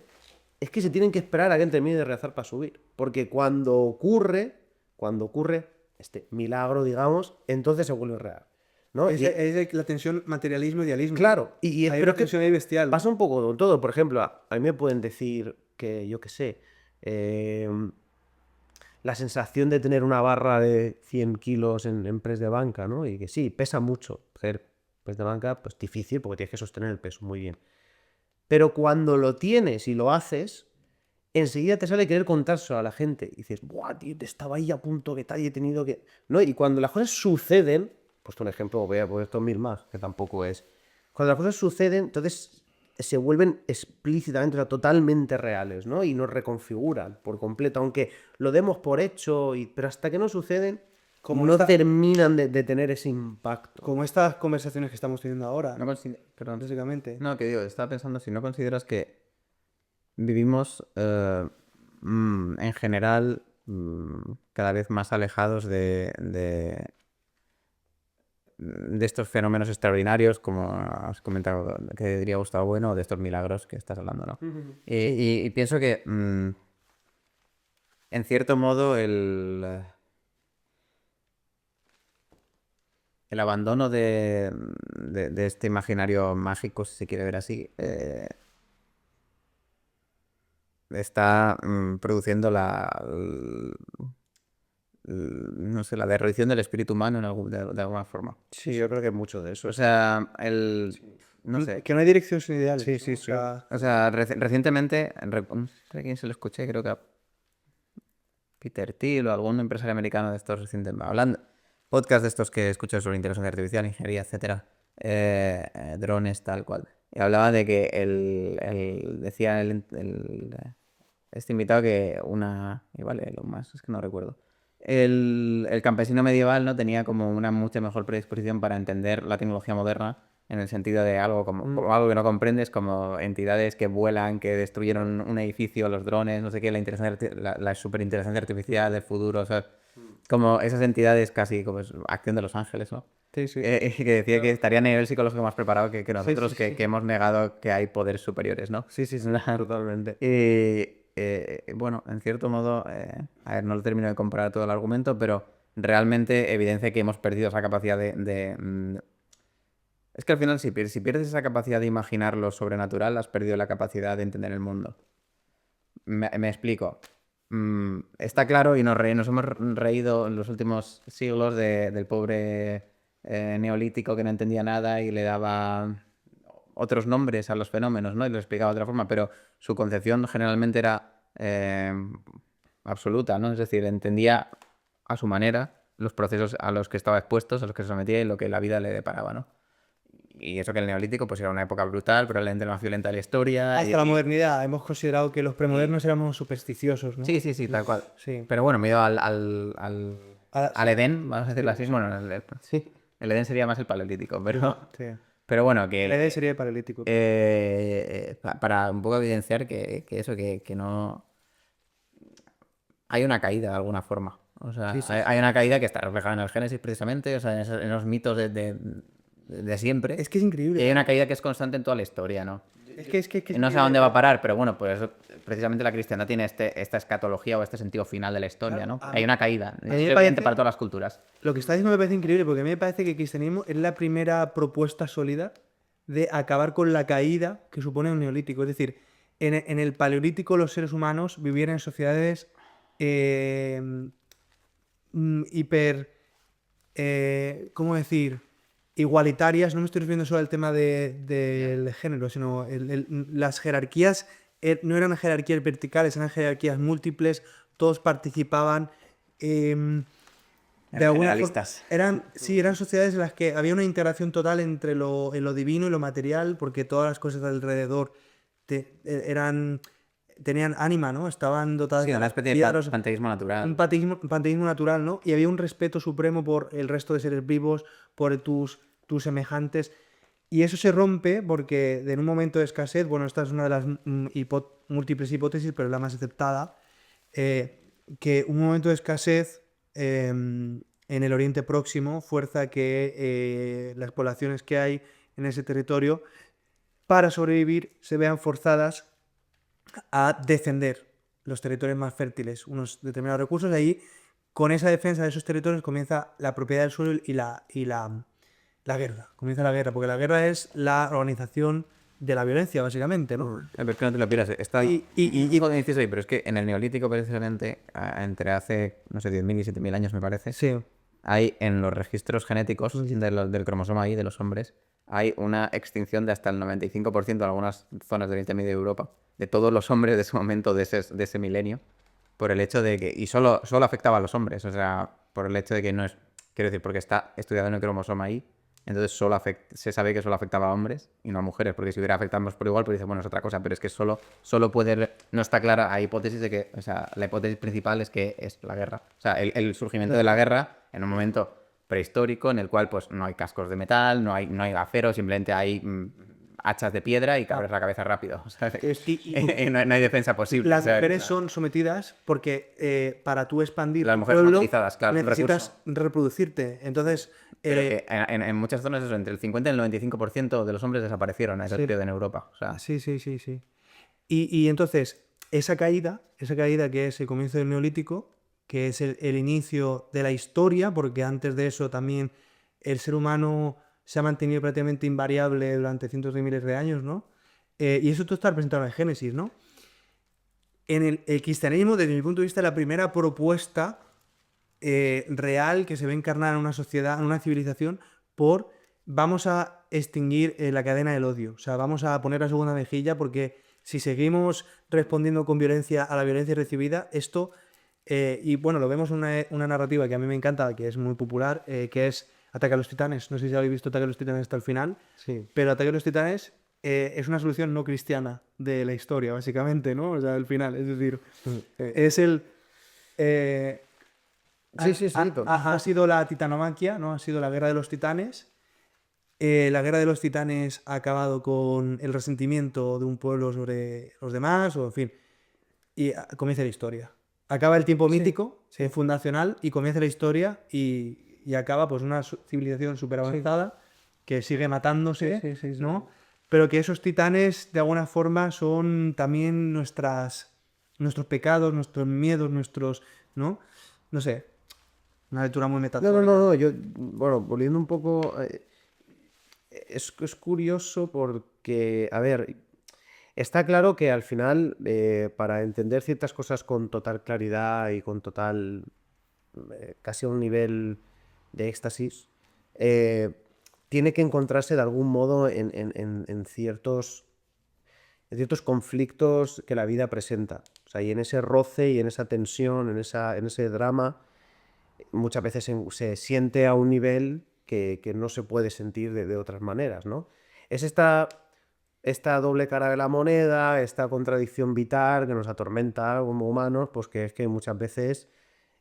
es que se tienen que esperar a que él termine de rezar para subir. Porque cuando ocurre este milagro, digamos, entonces se vuelve real, ¿no? Es la tensión materialismo-idealismo. Claro, Hay pero una tensión ahí bestial. pasa un poco con todo. Por ejemplo, a mí me pueden decir que, yo qué sé, la sensación de tener una barra de 100 kilos en press de banca, ¿no? Y que sí, pesa mucho. Hacer press de banca, pues difícil porque tienes que sostener el peso muy bien. Pero cuando lo tienes y lo haces, enseguida te sale querer contárselo a la gente. Y dices, ¡buah, tío! Estaba ahí a punto que tal y he tenido que... ¿No? Y cuando las cosas suceden, pues un ejemplo, voy a poner esto mil más, que tampoco es. Cuando las cosas suceden, entonces se vuelven explícitamente, o sea, totalmente reales, ¿no? Y nos reconfiguran por completo, aunque lo demos por hecho, pero hasta que no suceden, Como no esta- terminan de tener ese impacto. Como estas conversaciones que estamos teniendo ahora, Perdón. básicamente. No, que digo, estaba pensando si no consideras que vivimos en general cada vez más alejados de estos fenómenos extraordinarios, como has comentado, que diría Gustavo Bueno, o de estos milagros que estás hablando, ¿no? Y pienso que, en cierto modo, el abandono de este imaginario mágico, si se quiere ver así, está produciendo no sé, la derrotción del espíritu humano de alguna forma. Sí, yo creo que mucho de eso. O sea, no sé. Que no hay dirección sin ideales. Sí, ¿no? sí, O sea, O sea, recientemente, no sé a quién se lo escuché, creo que a Peter Thiel o algún empresario americano de estos recientemente, hablando, podcast de estos que escucho sobre inteligencia artificial, ingeniería, etcétera, drones, tal cual. Y hablaba de que decía este invitado que igual lo más, es que no recuerdo. El campesino medieval no tenía como una mucha mejor predisposición para entender la tecnología moderna en el sentido de algo como algo que no comprendes, como entidades que vuelan, que destruyeron un edificio, los drones, no sé qué, la superinteligencia artificial del futuro, o sea, como esas entidades casi como acción de los ángeles, ¿no? sí, sí. Que decía que estaría a nivel psicológico más preparado que nosotros, sí, sí. que hemos negado que hay poderes superiores, ¿no? Sí, sí, sí, totalmente. Y bueno, en cierto modo, a ver, no lo termino de comprar todo el argumento, pero realmente evidencia que hemos perdido esa capacidad Es que al final, si pierdes esa capacidad de imaginar lo sobrenatural, has perdido la capacidad de entender el mundo. Me explico. Está claro y nos hemos reído en los últimos siglos del pobre neolítico que no entendía nada y le daba otros nombres a los fenómenos, ¿no? Y lo explicaba de otra forma, pero su concepción generalmente era absoluta, ¿no? Es decir, entendía a su manera los procesos a los que estaba expuesto, a los que se sometía y lo que la vida le deparaba, ¿no? y eso que el Neolítico pues era una época brutal, probablemente la más violenta de la historia. Hasta la modernidad hemos considerado que los premodernos éramos supersticiosos, ¿no? Sí, tal cual. Sí. Pero bueno, me he ido al Sí. Edén, vamos a decirlo así. Bueno, Sí. el Edén sería más el Paleolítico, pero, Sí. pero bueno, que La idea sería el paralítico. para un poco evidenciar que no... Hay una caída de alguna forma. O sea, Sí, sí, hay una caída que está reflejada en el Génesis precisamente, o sea, en los mitos de siempre. Es que es Y increíble. hay una caída que es constante en toda la historia, ¿no? Es que No sé a dónde va a parar, pero bueno, pues precisamente la cristiandad tiene esta escatología o este sentido final de la historia, ¿no? Hay una caída, es me evidente parece- para todas las culturas. Lo que está diciendo me parece increíble porque a mí me parece que el cristianismo es la primera propuesta sólida de acabar con la caída que supone un neolítico. Es decir, en el paleolítico los seres humanos vivían en sociedades eh, hiper, ¿cómo decir? Igualitarias. No me estoy refiriendo solo al tema del género, sino las jerarquías no eran jerarquías verticales, eran jerarquías múltiples, todos participaban. De alguna Generalistas. eran sociedades en las que había una interacción total entre lo divino y lo material, porque todas las cosas alrededor tenían ánima, ¿no? Estaban dotadas Sí, una especie de piedras, panteísmo natural. un panteísmo natural, ¿no? Y había un respeto supremo por el resto de seres vivos, por tus semejantes. Y eso se rompe porque en un momento de escasez, bueno, esta es una de las múltiples hipótesis, pero es la más aceptada, que un momento de escasez en el Oriente Próximo fuerza que las poblaciones que hay en ese territorio, para sobrevivir, se vean forzadas a defender los territorios más fértiles, unos determinados recursos. Ahí, con esa defensa de esos territorios, comienza la propiedad del suelo y la guerra. Comienza la guerra, porque la guerra es la organización de la violencia, básicamente, ¿no? Pero es que no te lo pierdas. Y digo de inciso ahí, pero es que en el Neolítico, precisamente, entre hace, no sé, 10.000 y 7.000 años, me parece, Sí. hay en los registros genéticos del cromosoma Y de los hombres, hay una extinción de hasta el 95% en algunas zonas del Oriente Medio de Europa, de todos los hombres de ese momento, de ese milenio, por el hecho de que... Y solo afectaba a los hombres, o sea, por el hecho de que no es... Quiero decir, porque está estudiado en el cromosoma Y, entonces se sabe que solo afectaba a hombres y no a mujeres, porque si hubiera afectado por igual, pues dice, bueno, es otra cosa, pero es que solo puede... No está clara la hipótesis de que... O sea, la hipótesis principal es que es la guerra. O sea, el surgimiento de la guerra en un momento prehistórico en el cual pues no hay cascos de metal, no hay acero, simplemente hay hachas de piedra y cabres la cabeza rápido. O sea, no hay defensa posible. Las o sea, mujeres son sometidas porque para tú expandir Las tu mujeres pueblo, utilizadas, claro, necesitas reproducirte. Entonces, pero que en muchas zonas eso, entre el 50 y el 95% de los hombres desaparecieron en ese periodo en Europa. O sea, sí. Y entonces, esa caída que es el comienzo del Neolítico, que es el inicio de la historia, porque antes de eso también el ser humano se ha mantenido prácticamente invariable durante cientos de miles de años, ¿no? Y eso todo está representado en Génesis, ¿no? En el cristianismo, desde mi punto de vista, es la primera propuesta real que se ve encarnada en una sociedad, en una civilización, vamos a extinguir la cadena del odio. O sea, vamos a poner la segunda mejilla porque si seguimos respondiendo con violencia a la violencia recibida, esto, y bueno, lo vemos en una narrativa que a mí me encanta, que es muy popular, que es Ataque a los Titanes. No sé si habéis visto Ataque a los Titanes hasta el final, Sí. pero Ataque a los Titanes es una solución no cristiana de la historia, básicamente, ¿no? O sea, el final, es decir, es el... Sí. Ha sido la titanomaquia, ¿no? Ha sido la guerra de los titanes. La guerra de los titanes ha acabado con el resentimiento de un pueblo sobre los demás, o en fin. Y comienza la historia. Acaba el tiempo mítico, fundacional, y comienza la historia y acaba pues una civilización súper avanzada que sigue matándose, ¿no? Pero que esos titanes de alguna forma son también nuestros pecados, nuestros miedos, ¿no? No sé, una lectura muy metafórica. No. Yo, bueno, volviendo un poco, es curioso porque, a ver, está claro que al final, para entender ciertas cosas con total claridad y con total, casi a un nivel de éxtasis, tiene que encontrarse de algún modo en ciertos conflictos que la vida presenta. O sea, y en ese roce y en esa tensión, en ese drama, muchas veces se siente a un nivel que no se puede sentir de otras maneras, ¿no? Es esta doble cara de la moneda, esta contradicción vital que nos atormenta como humanos, pues que es que muchas veces,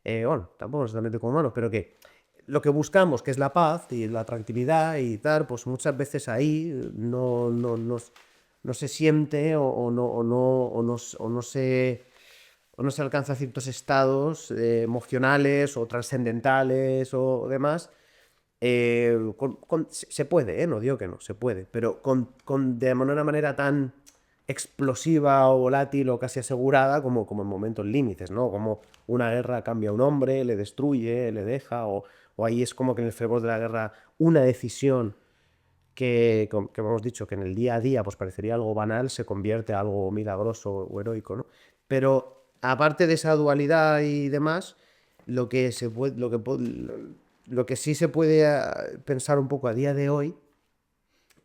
bueno, tampoco necesariamente como humanos, pero que lo que buscamos, que es la paz y la tranquilidad y tal, pues muchas veces ahí no se siente o no se alcanza ciertos estados emocionales o trascendentales o demás. Se puede, no digo que no, se puede, pero de una manera tan explosiva o volátil o casi asegurada como en momentos límites, ¿no? Como una guerra cambia a un hombre, le destruye, le deja, o ahí es como que en el fervor de la guerra una decisión que hemos dicho que en el día a día pues parecería algo banal, se convierte en algo milagroso o heroico, ¿no? Pero aparte de esa dualidad y demás, lo que sí se puede pensar un poco a día de hoy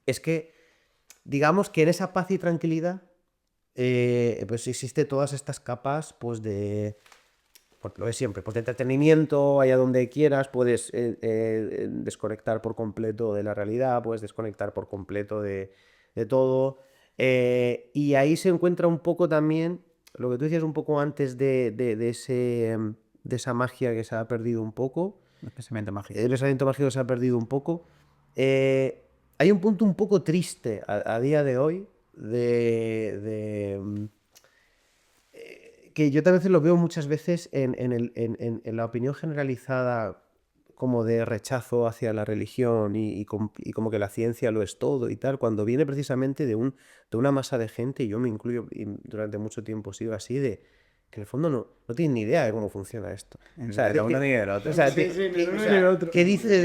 es que, digamos que en esa paz y tranquilidad, pues existe todas estas capas, pues pues lo de siempre, pues de entretenimiento, allá donde quieras, puedes desconectar por completo de la realidad, puedes desconectar por completo de todo. Y ahí se encuentra un poco también, lo que tú decías un poco antes de esa magia que se ha perdido un poco. El pensamiento mágico. El pensamiento mágico se ha perdido un poco. Hay un punto un poco triste a día de hoy que yo también lo veo muchas veces en la opinión generalizada como de rechazo hacia la religión y como que la ciencia lo es todo y tal, cuando viene precisamente de una masa de gente, y yo me incluyo, y durante mucho tiempo he sido así, que en el fondo no tienen ni idea de cómo funciona esto. O sea, De uno ni del otro. o sea, Sí, ni el uno ni el otro. ¿qué dices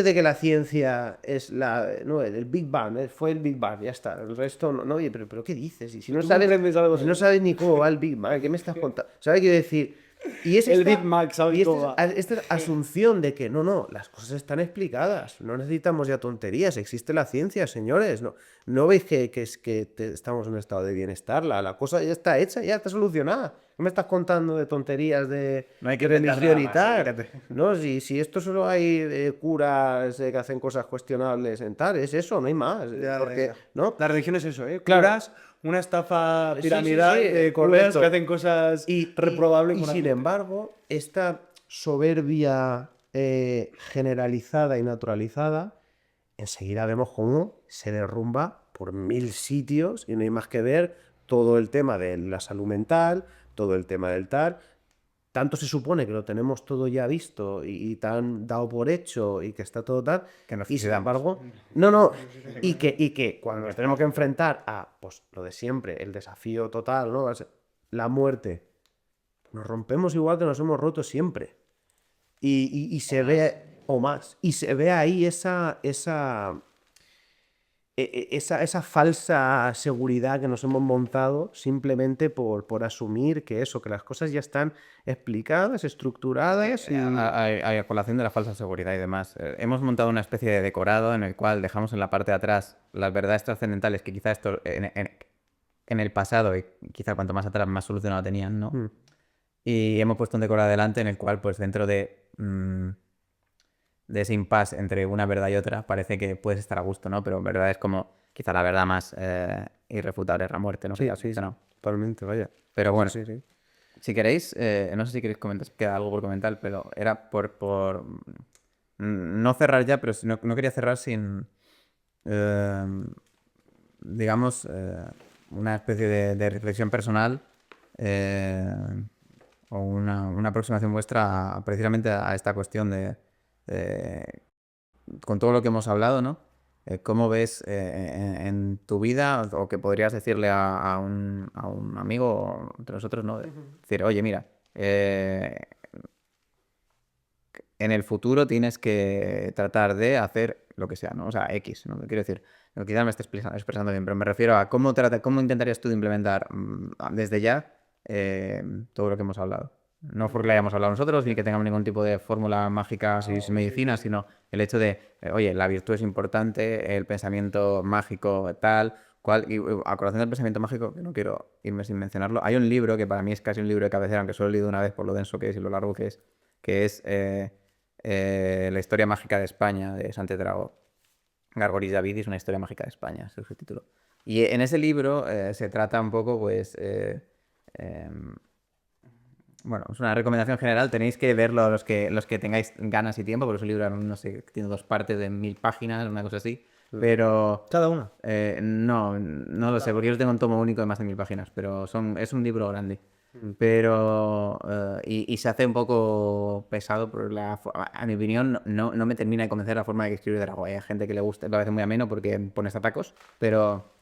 de que la ciencia es no, el Big Bang, fue el Big Bang, ya está, el resto no, oye, pero ¿qué dices? Y si no sabes ni cómo va el Big Bang, ¿qué me estás contando? ¿Sabes qué quiero decir? Y es El esta, Big Mac, ¿sabes y cómo va? esta asunción de que no, las cosas están explicadas, no necesitamos ya tonterías, existe la ciencia, señores, no veis que estamos en un estado de bienestar, la cosa ya está hecha, ya está solucionada. ¿Qué me estás contando de tonterías de No hay que religión y inventar nada tal? más, No, si esto solo hay curas que hacen cosas cuestionables en tal, es eso, no hay más. Porque, ¿no? La religión es eso, ¿eh? Claro. Curas, una estafa Sí, piramidal sí, de curas correcto. que hacen cosas reprobables. Y con la sin gente. embargo, esta soberbia generalizada y naturalizada, enseguida vemos cómo se derrumba por 1000 sitios y no hay más que ver todo el tema de la salud mental, todo el tema del tal. Tanto se supone que lo tenemos todo ya visto y tan dado por hecho y que está todo tal, Que nos y sin suicidamos. embargo, no, y que cuando nos tenemos que enfrentar a pues lo de siempre, el desafío total, ¿no? La muerte, nos rompemos igual que nos hemos roto siempre. Y se ve, o más, y se ve ahí esa falsa seguridad que nos hemos montado simplemente por asumir que que las cosas ya están explicadas, estructuradas. A colación de la falsa seguridad y demás, hemos montado una especie de decorado en el cual dejamos en la parte de atrás las verdades trascendentales que quizá esto en el pasado y quizá cuanto más atrás más solucionado tenían, ¿no? Y hemos puesto un decorado adelante en el cual, pues dentro de ese impasse entre una verdad y otra, parece que puedes estar a gusto, ¿no? Pero en verdad es como quizá la verdad más irrefutable es la muerte, ¿no? Sí, Sí, sí, no. totalmente, vaya. Pero bueno, Sí, sí. si queréis, no sé si queréis comentar, queda algo por comentar, pero era por no cerrar ya, pero no quería cerrar sin, digamos, una especie de reflexión personal o una aproximación vuestra precisamente a esta cuestión con todo lo que hemos hablado, ¿no? ¿Cómo ves en tu vida o que podrías decirle a un amigo o entre nosotros, ¿no? Decir, oye, mira, en el futuro tienes que tratar de hacer lo que sea, ¿no? O sea, X, ¿no? Quiero decir, quizás me esté expresando bien, pero me refiero a cómo intentarías tú de implementar desde ya todo lo que hemos hablado. No porque lo hayamos hablado nosotros, ni que tengamos ningún tipo de fórmula mágica sin medicina, sino el hecho de, oye, la virtud es importante, el pensamiento mágico tal, cual, y a colación del pensamiento mágico, que no quiero irme sin mencionarlo, hay un libro que para mí es casi un libro de cabecera, aunque solo he leído una vez por lo denso que es y lo largo que es La historia mágica de España, de Sánchez Dragó. Gargoris Davidis, una historia mágica de España, es el subtítulo. Y en ese libro se trata un poco, pues, em, bueno, es una recomendación general, tenéis que verlo los que tengáis ganas y tiempo, porque es un libro, no sé, tiene 2 partes de 1000 páginas, una cosa así, pero Cada una. no lo sé, porque yo tengo un tomo único de más de 1000 páginas, pero es un libro grande. Pero, y se hace un poco pesado, por a mi opinión, no me termina de convencer la forma de escribir Dragó. Hay gente que le gusta, lo hace muy ameno porque pones atacos, pero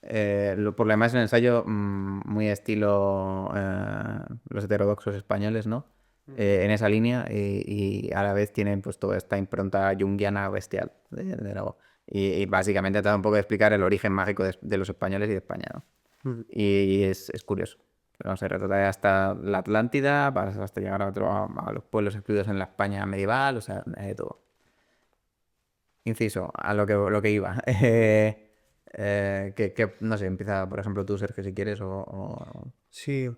por lo demás es un ensayo muy estilo los heterodoxos españoles, ¿no? En esa línea y a la vez tienen pues toda esta impronta junguiana bestial de Dragó. Y básicamente trata un poco de explicar el origen mágico de los españoles y de España, ¿no? Y es curioso. Pero se retrata hasta la Atlántida, hasta llegar a los pueblos excluidos en la España medieval, o sea, de todo. Inciso, a lo que iba. No sé, empieza, por ejemplo, tú, Sergio, si quieres, Sí.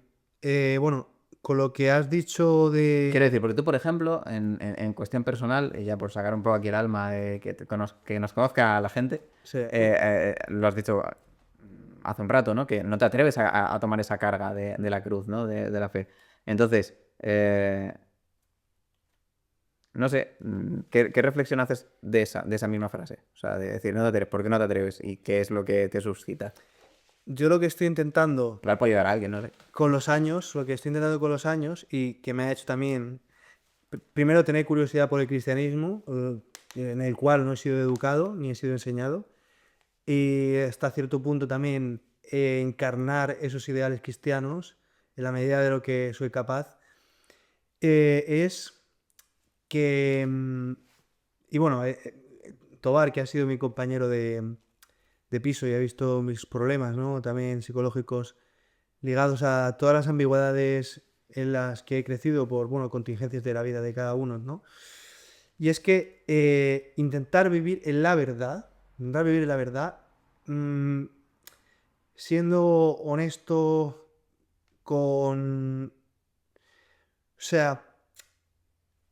Bueno, con lo que has dicho de... Quiero decir, porque tú, por ejemplo, en cuestión personal, y ya por sacar un poco aquí el alma de que nos conozca la gente, Sí. lo has dicho hace un rato, ¿no? Que no te atreves a tomar esa carga de la cruz, ¿no? De la fe. Entonces, no sé, ¿qué reflexión haces de esa misma frase? O sea, de decir, no te atreves, ¿por qué no te atreves? ¿Y qué es lo que te suscita? Yo lo que estoy intentando Claro, puede ayudar a alguien, no sé. con los años, lo que estoy intentando con los años y que me ha hecho también, primero, tener curiosidad por el cristianismo, en el cual no he sido educado ni he sido enseñado, y hasta cierto punto también encarnar esos ideales cristianos en la medida de lo que soy capaz, es que, y bueno, Tobar, que ha sido mi compañero de piso y ha visto mis problemas, ¿no? También psicológicos ligados a todas las ambigüedades en las que he crecido por, bueno, contingencias de la vida de cada uno, ¿no? Y es que intentar vivir en la verdad, mm, siendo honesto con... O sea,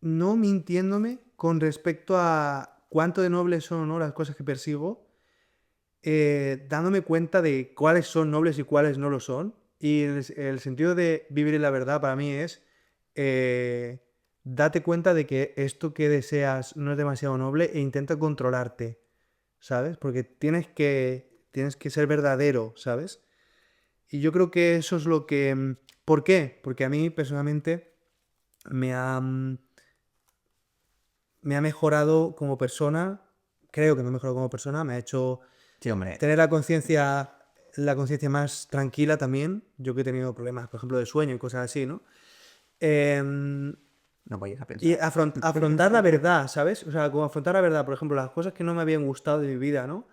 no mintiéndome con respecto a cuánto de nobles son o no las cosas que persigo, dándome cuenta de cuáles son nobles y cuáles no lo son. Y el sentido de vivir en la verdad para mí es date cuenta de que esto que deseas no es demasiado noble e intenta controlarte, ¿sabes? Porque tienes que ser verdadero, ¿sabes? Y yo creo que eso es lo que... ¿Por qué? Porque a mí personalmente me ha, me ha mejorado como persona, creo que me ha mejorado como persona, me ha hecho Sí, hombre, tener la conciencia más tranquila también. Yo que he tenido problemas, por ejemplo, de sueño y cosas así, ¿no? Em, no vayas a y pensar. afrontar la verdad, ¿sabes? O sea, como afrontar la verdad, por ejemplo, las cosas que no me habían gustado de mi vida, ¿no?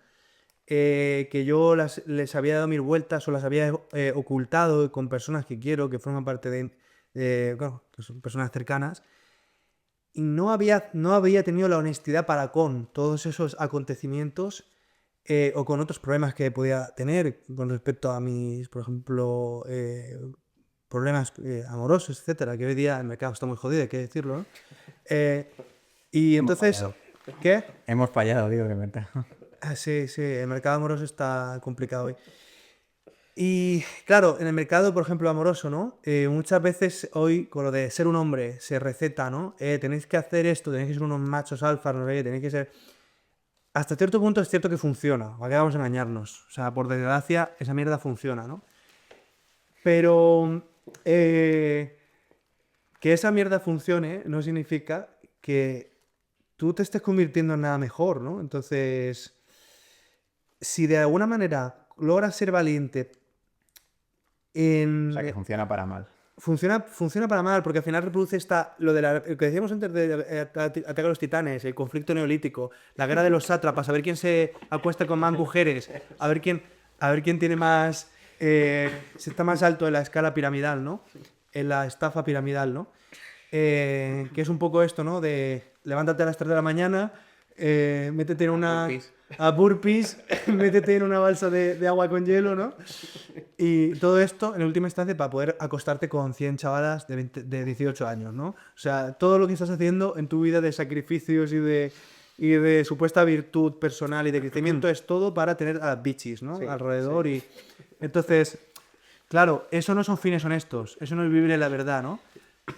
Que yo les había dado mil vueltas o las había ocultado con personas que quiero, que forman parte bueno, que son personas cercanas, y no había tenido la honestidad para con todos esos acontecimientos o con otros problemas que podía tener con respecto a mis, por ejemplo, problemas amorosos, etcétera, que hoy día el mercado está muy jodido, hay que decirlo, ¿no? Y Hemos entonces, fallado. ¿qué? Hemos fallado, digo, que verdad. Sí, sí, el mercado amoroso está complicado hoy. Y claro, en el mercado, por ejemplo, amoroso, ¿no? Muchas veces hoy, con lo de ser un hombre, se receta, ¿no? Tenéis que hacer esto, tenéis que ser unos machos alfa, no sé qué, tenéis que ser... Hasta cierto punto es cierto que funciona, ¿para qué vamos a engañarnos? O sea, por desgracia, esa mierda funciona, ¿no? Pero que esa mierda funcione no significa que tú te estés convirtiendo en nada mejor, ¿no? Entonces, si de alguna manera logras ser valiente O sea, que en... funciona para mal. Funciona para mal, porque al final reproduce lo que decíamos antes de Ataque a los Titanes, el conflicto neolítico, la guerra de los sátrapas, a ver quién se acuesta con más mujeres, a ver quién tiene más, si está más alto en la escala piramidal, ¿no? En la estafa piramidal, ¿no? Que es un poco esto, ¿no? De levántate a las 3 de la mañana, métete en una... Burpees. A burpees, métete en una balsa de agua con hielo, ¿no? Y todo esto, en última instancia, para poder acostarte con 100 chavalas de 18 años, ¿no? O sea, todo lo que estás haciendo en tu vida de sacrificios y de supuesta virtud personal y de crecimiento es todo para tener a las bichis, ¿no? Sí, Alrededor y... Entonces, claro, eso no son fines honestos, eso no es vivir en la verdad, ¿no?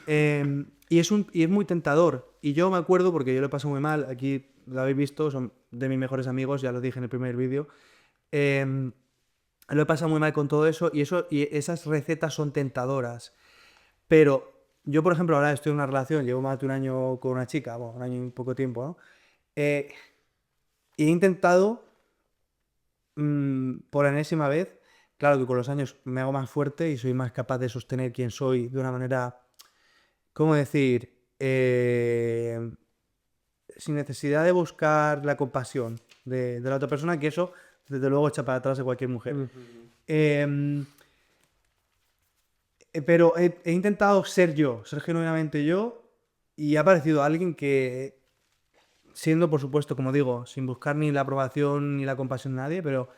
Y es muy tentador. Y yo me acuerdo, porque yo lo paso muy mal, aquí lo habéis visto, son de mis mejores amigos, ya lo dije en el primer vídeo. Lo he pasado muy mal con todo eso y esas recetas son tentadoras. Pero yo, por ejemplo, ahora estoy en una relación, llevo más de un año con una chica, bueno, un año y un poco tiempo, ¿no? Y he intentado, por enésima vez, claro que con los años me hago más fuerte y soy más capaz de sostener quién soy de una manera, ¿cómo decir? Sin necesidad de buscar la compasión de la otra persona, que eso, desde luego, echa para atrás a cualquier mujer. Em, pero he intentado ser yo, ser genuinamente yo, y ha aparecido alguien que, siendo, por supuesto, como digo, sin buscar ni la aprobación ni la compasión de nadie, pero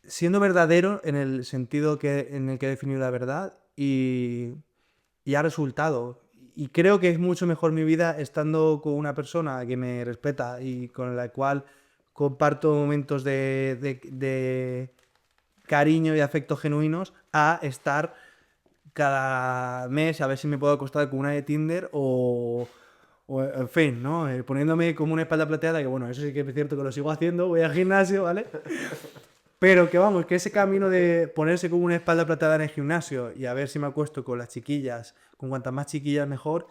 siendo verdadero en el sentido en el que he definido la verdad y ha resultado. Y creo que es mucho mejor mi vida estando con una persona que me respeta y con la cual comparto momentos de cariño y afecto genuinos a estar cada mes a ver si me puedo acostar con una de Tinder o en fin, ¿no? Poniéndome como una espalda plateada, que bueno, eso sí que es cierto que lo sigo haciendo, voy al gimnasio, ¿vale? Pero que vamos, que ese camino de ponerse como una espalda plateada en el gimnasio y a ver si me acuesto con las chiquillas, con cuantas más chiquillas mejor,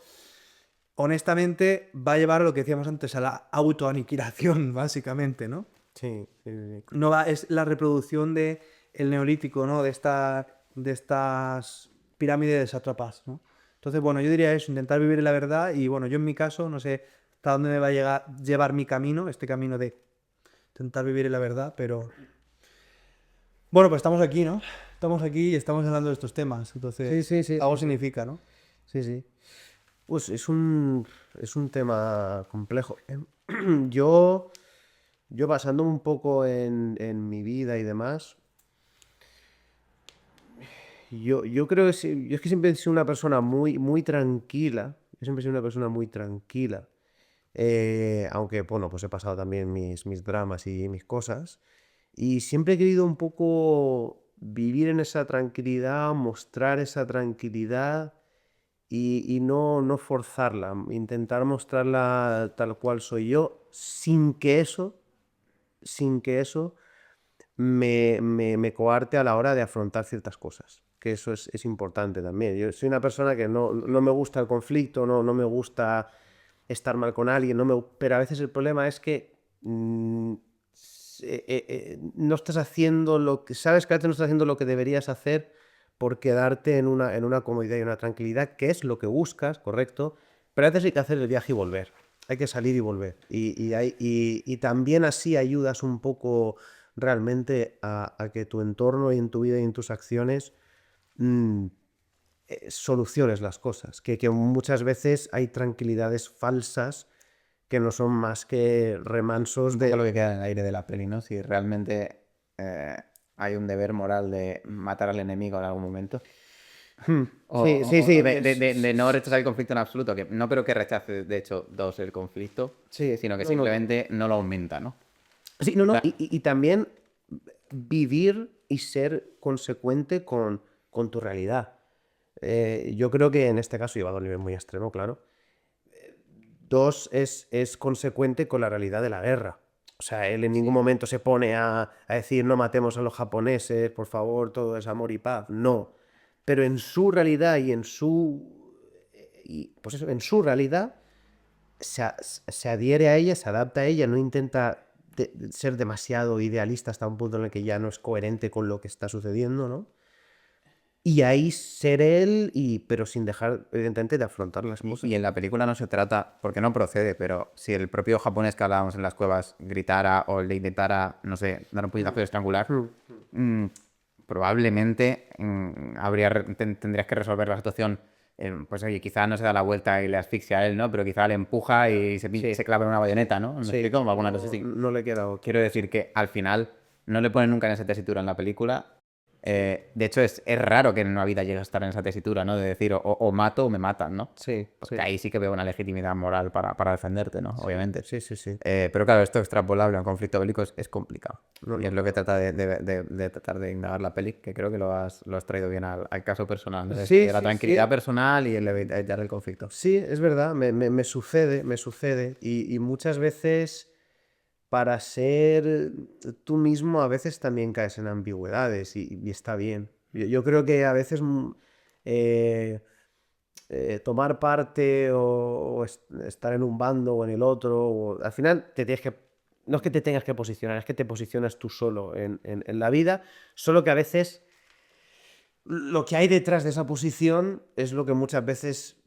honestamente va a llevar a lo que decíamos antes, a la autoaniquilación, básicamente, ¿no? Sí, sí, sí. No va, es la reproducción de el neolítico, ¿no? De estas pirámides de sátrapas, ¿no? Entonces, bueno, yo diría eso, intentar vivir en la verdad y bueno, yo en mi caso no sé hasta dónde me va a llevar mi camino, este camino de intentar vivir en la verdad, pero bueno, pues estamos aquí, ¿no? Estamos aquí y estamos hablando de estos temas, entonces Sí, sí, sí, algo sí, sí. significa, ¿no? Sí, sí. Pues es un tema complejo. Yo, yo basándome un poco en mi vida y demás, yo creo que yo es que siempre he sido una persona muy tranquila. Yo siempre he sido una persona muy tranquila. Aunque, bueno, pues he pasado también mis dramas y mis cosas. Y siempre he querido un poco vivir en esa tranquilidad, mostrar esa tranquilidad y no forzarla, intentar mostrarla tal cual soy yo, sin que eso me coarte a la hora de afrontar ciertas cosas. Que eso es importante también. Yo soy una persona que no me gusta el conflicto, no me gusta estar mal con alguien, pero a veces el problema es que no estás haciendo lo que... Sabes que a veces no estás haciendo lo que deberías hacer por quedarte en una comodidad y una tranquilidad, que es lo que buscas, correcto, pero a veces hay que hacer el viaje y volver. Hay que salir y volver. Y también así ayudas un poco realmente a que tu entorno y en tu vida y en tus acciones soluciones las cosas. Que muchas veces hay tranquilidades falsas que no son más que remansos Un poco lo de... que queda en el aire de la peli, ¿no? Si realmente hay un deber moral de matar al enemigo en algún momento. Sí, sí, sí. De no rechazar el conflicto en absoluto, que no creo que rechace, de hecho, dos, el conflicto, Sí, sino que no, simplemente no lo aumenta, ¿no? sí, no, no. sea- Y también vivir y ser consecuente con tu realidad. Yo creo que en este caso, llevado a un nivel muy extremo, claro. Dos, es consecuente con la realidad de la guerra. O sea, él en ningún momento se pone a decir no matemos a los japoneses, por favor, todo es amor y paz. No. Pero en su realidad y en su. Pues eso, en su realidad se adhiere a ella, se adapta a ella, no intenta ser demasiado idealista hasta un punto en el que ya no es coherente con lo que está sucediendo, ¿no? Y ahí ser él, pero sin dejar, evidentemente, de afrontar las cosas. Y en la película no se trata, porque no procede, pero si el propio japonés que hablábamos en las cuevas gritara o le intentara, no sé, dar un puñetazo y estrangular, probablemente tendrías que resolver la situación. Pues oye, quizá no se da la vuelta y le asfixia a él, ¿no? Pero quizá le empuja y se clava en una bayoneta, ¿no? ¿Me Sí, explico? Alguna cosa así. no le queda otra. Quiero decir que al final no le ponen nunca en esa tesitura en la película De hecho, es raro que en una vida llegue a estar en esa tesitura, ¿no? De decir, o mato o me matan, ¿no? Sí, Porque ahí sí que veo una legitimidad moral para defenderte, ¿no? Obviamente. sí, sí, sí. Pero claro, esto extrapolable a un conflicto bélico es complicado. No, Y es lo que trata de tratar de indagar la peli, que creo que lo has traído bien al caso personal, ¿no? Sí, De la sí, tranquilidad sí. personal y el evitar el conflicto. Sí, es verdad, me sucede, me sucede. Y muchas veces para ser tú mismo a veces también caes en ambigüedades y está bien. Yo creo que a veces eh, tomar parte o estar en un bando o en el otro, al final te tienes que... No es que te tengas que posicionar, es que te posicionas tú solo en la vida, solo que a veces lo que hay detrás de esa posición es lo que muchas veces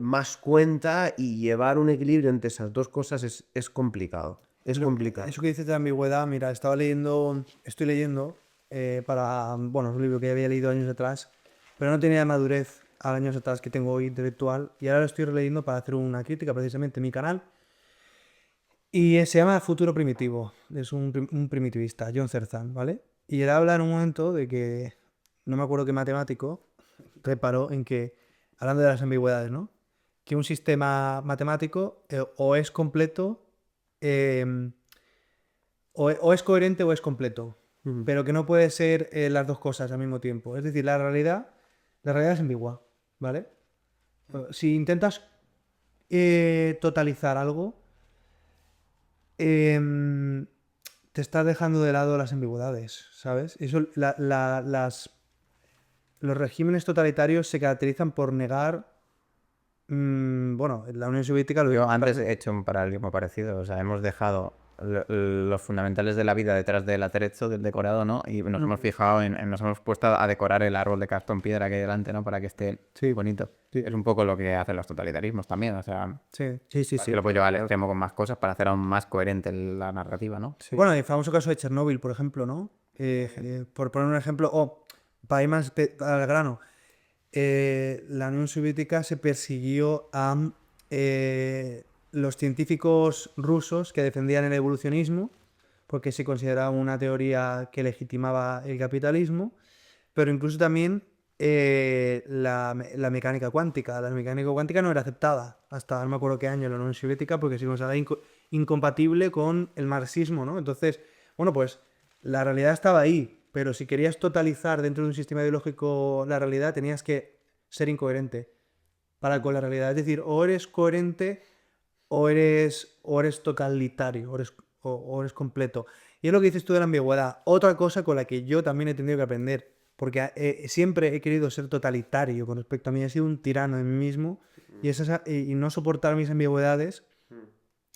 más cuenta y llevar un equilibrio entre esas dos cosas es complicado. Es complicado. Eso que dices de ambigüedad, mira, estoy leyendo para, bueno, es un libro que ya había leído años atrás, pero no tenía madurez a años atrás que tengo hoy intelectual, y ahora lo estoy releyendo para hacer una crítica precisamente en mi canal, y se llama Futuro Primitivo, es un primitivista, John Zerzan, ¿vale? Y él habla en un momento de que, no me acuerdo qué matemático, reparó en que, hablando de las ambigüedades, ¿no? Que un sistema matemático o es completo, em, o es coherente o es completo, Ujú. pero que no puede ser las dos cosas al mismo tiempo. Es decir, la realidad es ambigua, ¿vale? Si intentas totalizar algo, em, te estás dejando de lado las ambigüedades, ¿sabes? Los regímenes totalitarios se caracterizan por negar, bueno, la Unión Soviética lo... Yo antes he hecho un paralelismo parecido, o sea, hemos dejado los fundamentales de la vida detrás del atrezzo, del decorado, ¿no? Y nos hemos fijado nos hemos puesto a decorar el árbol de cartón piedra que hay delante, ¿no? Para que esté Sí, bonito. sí. Es un poco lo que hacen los totalitarismos también, o sea, Sí. Sí, sí, sí. que lo puedo llevar al extremo con más cosas para hacer aún más coherente la narrativa, ¿no? Bueno, el famoso caso de Chernóbil, por ejemplo, ¿no? Por poner un ejemplo, o para ir más al grano, la Unión Soviética se persiguió a los científicos rusos que defendían el evolucionismo, porque se consideraba una teoría que legitimaba el capitalismo, pero incluso también la mecánica cuántica. La mecánica cuántica no era aceptada hasta no me acuerdo qué año en la Unión Soviética, porque se consideraba incompatible con el marxismo, ¿no? Entonces, bueno, pues la realidad estaba ahí, pero si querías totalizar dentro de un sistema ideológico la realidad, tenías que ser incoherente con la realidad. Es decir, o eres coherente o eres totalitario, o eres completo. Y es lo que dices tú de la ambigüedad. Otra cosa con la que yo también he tenido que aprender, porque siempre he querido ser totalitario con respecto a mí, he sido un tirano en mí mismo, y no soportar mis ambigüedades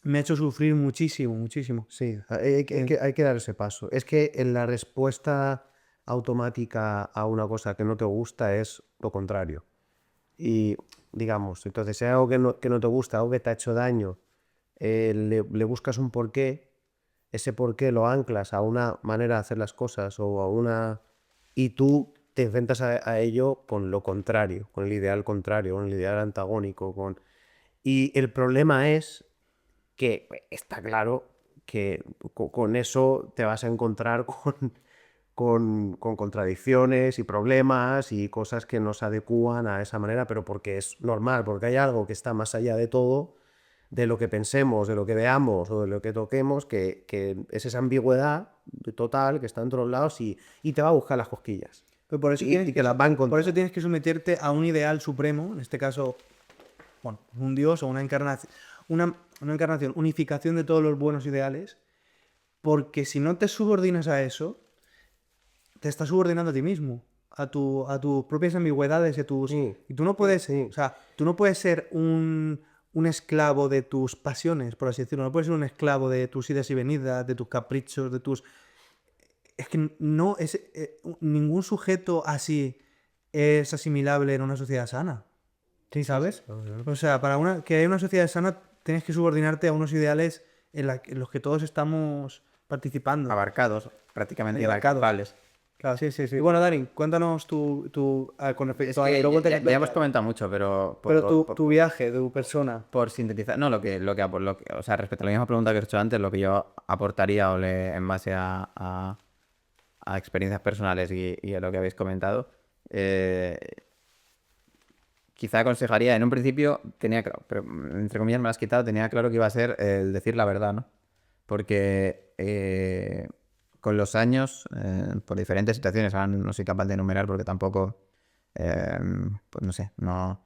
me ha hecho sufrir muchísimo, muchísimo. Sí, hay que dar ese paso. Es que en la respuesta automática a una cosa que no te gusta es lo contrario. Y digamos, entonces, si hay algo que no te gusta, algo que te ha hecho daño, le buscas un porqué, ese porqué lo anclas a una manera de hacer las cosas o a una... Y tú te enfrentas a ello con lo contrario, con el ideal contrario, con el ideal antagónico, con... Y el problema es que está claro que con eso te vas a encontrar con contradicciones y problemas y cosas que no se adecúan a esa manera, pero porque es normal, porque hay algo que está más allá de todo, de lo que pensemos, de lo que veamos o de lo que toquemos, que es esa ambigüedad total que está en todos lados y te va a buscar las cosquillas. Pero por eso Y te las va a encontrar. por eso tienes que someterte a un ideal supremo, en este caso, bueno, un dios o una encarnación, una encarnación, unificación de todos los buenos ideales, porque si no te subordinas a eso, te estás subordinando a ti mismo, a tus propias ambigüedades Sí, y tú no puedes, sí. o sea, tú no puedes ser un esclavo de tus pasiones, por así decirlo, no puedes ser un esclavo de tus idas y venidas, de tus caprichos, de tus... Es que no es ningún sujeto así es asimilable en una sociedad sana. Sí, ¿Sabes? claro, claro. O sea, que haya una sociedad sana, tienes que subordinarte a unos ideales en los que todos estamos participando. Abarcados, prácticamente Abarcados. inalcanzables. Claro, sí, sí, sí. Y bueno, Dani, cuéntanos con Es respecto a... que luego te ya hemos completo. comentado mucho, pero Pero tu viaje, tu persona. por sintetizar, no, o sea, respecto a la misma pregunta que he hecho antes, lo que yo aportaría en base a a experiencias personales y a lo que habéis comentado, quizá aconsejaría, en un principio tenía claro, pero entre comillas me lo has quitado, tenía claro que iba a ser el decir la verdad, ¿no? Porque con los años, por diferentes situaciones, ahora no soy capaz de enumerar porque tampoco, pues no sé, no...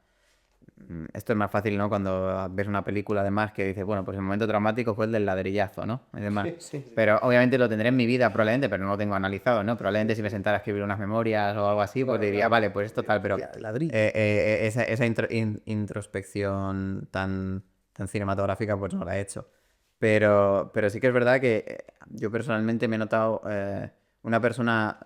Esto es más fácil, ¿no? Cuando ves una película, además, que dices, bueno, pues el momento traumático fue el del ladrillazo, ¿no? Y demás. Pero obviamente lo tendré en mi vida, probablemente, pero no lo tengo analizado, ¿no? Probablemente si me sentara a escribir unas memorias o algo así, pues diría, vale, pues esto tal, pero Ladrillo. esa introspección tan cinematográfica, pues no la he hecho. Pero sí que es verdad que yo personalmente me he notado una persona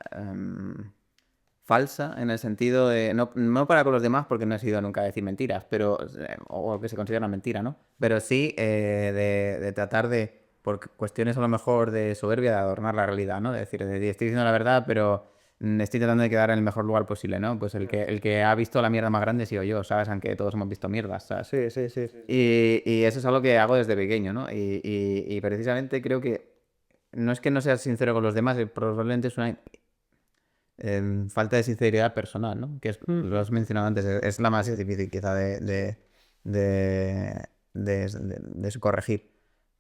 falsa en el sentido de, no para con los demás porque no he sido nunca a decir mentiras, pero, o que se considera mentira, ¿no? Pero sí de tratar de, por cuestiones a lo mejor de soberbia, de adornar la realidad, ¿no? De decir, estoy diciendo la verdad, pero estoy tratando de quedar en el mejor lugar posible, ¿no? Pues el que ha visto la mierda más grande he sido yo, ¿sabes? Aunque todos hemos visto mierdas, ¿sabes? Sí. Y eso es algo que hago desde pequeño, ¿no? Y precisamente creo que no es que no seas sincero con los demás, probablemente es una falta de sinceridad personal, ¿no? Que es, lo has mencionado antes, es la más difícil quizá de corregir,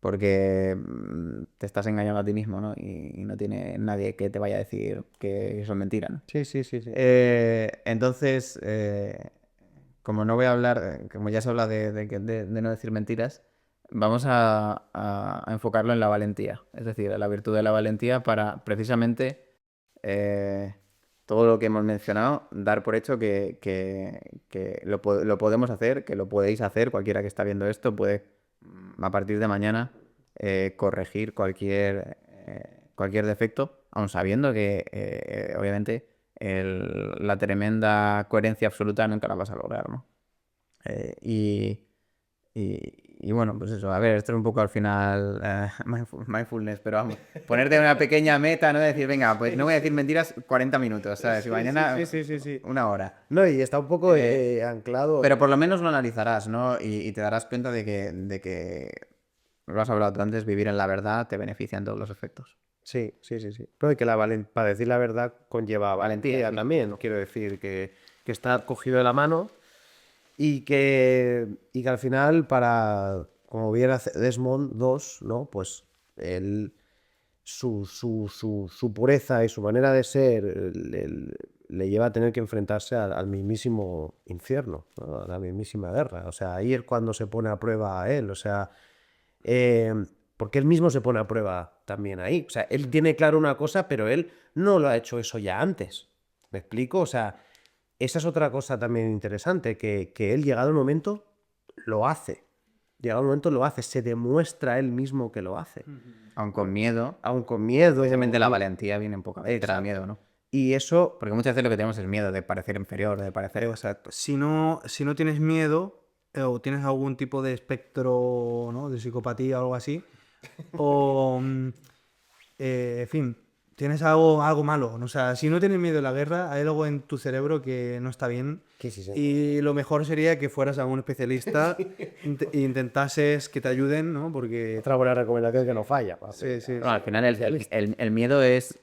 porque te estás engañando a ti mismo, ¿no? Y no tiene nadie que te vaya a decir que eso es mentira, ¿no? Sí. Entonces, como no voy a hablar, como ya se habla de no decir mentiras, vamos a enfocarlo en la valentía, es decir, en la virtud de la valentía para precisamente eh, todo lo que hemos mencionado, dar por hecho que lo podemos hacer, que lo podéis hacer, cualquiera que está viendo esto puede a partir de mañana corregir cualquier defecto, aun sabiendo que obviamente la tremenda coherencia absoluta nunca la vas a lograr, ¿no? Y bueno, pues eso, a ver, esto es un poco al final mindfulness, pero vamos, ponerte una pequeña meta, ¿no? Decir, venga, pues no voy a decir mentiras 40 minutos, ¿sabes? Y mañana Sí. una hora. No, y está un poco anclado. Pero por lo menos lo analizarás, ¿no? Y te darás cuenta de que, lo has hablado tú antes, vivir en la verdad te beneficia en todos los efectos. Sí. Pero que para decir la verdad conlleva valentía sí. también. Quiero decir que está cogido de la mano y que al final, como bien hace Desmond 2, ¿no? Pues él, su pureza y su manera de ser le lleva a tener que enfrentarse al mismísimo infierno, ¿no? A la mismísima guerra. O sea, ahí es cuando se pone a prueba a él. O sea, eh, porque él mismo se pone a prueba también ahí. O sea, él tiene claro una cosa, pero él no lo ha hecho eso ya antes. ¿Me explico? O sea, esa es otra cosa también interesante, que él, llegado el momento, lo hace. Llegado el momento, lo hace. Se demuestra él mismo que lo hace. Aun con miedo, Aun con miedo. precisamente la valentía viene un poco detrás del miedo, ¿no? Y eso, Porque muchas veces lo que tenemos es miedo de parecer inferior, de parecer... exacto. Si no tienes miedo o tienes algún tipo de espectro, ¿no? de psicopatía o algo así, o, en fin, tienes algo malo. ¿No? O sea, si no tienes miedo de la guerra, hay algo en tu cerebro que no está bien. Que sí, Y lo mejor sería que fueras a un especialista e intentases que te ayuden, ¿no? Porque... Otra buena recomendación que no falla. Sí. Bueno, al final el miedo es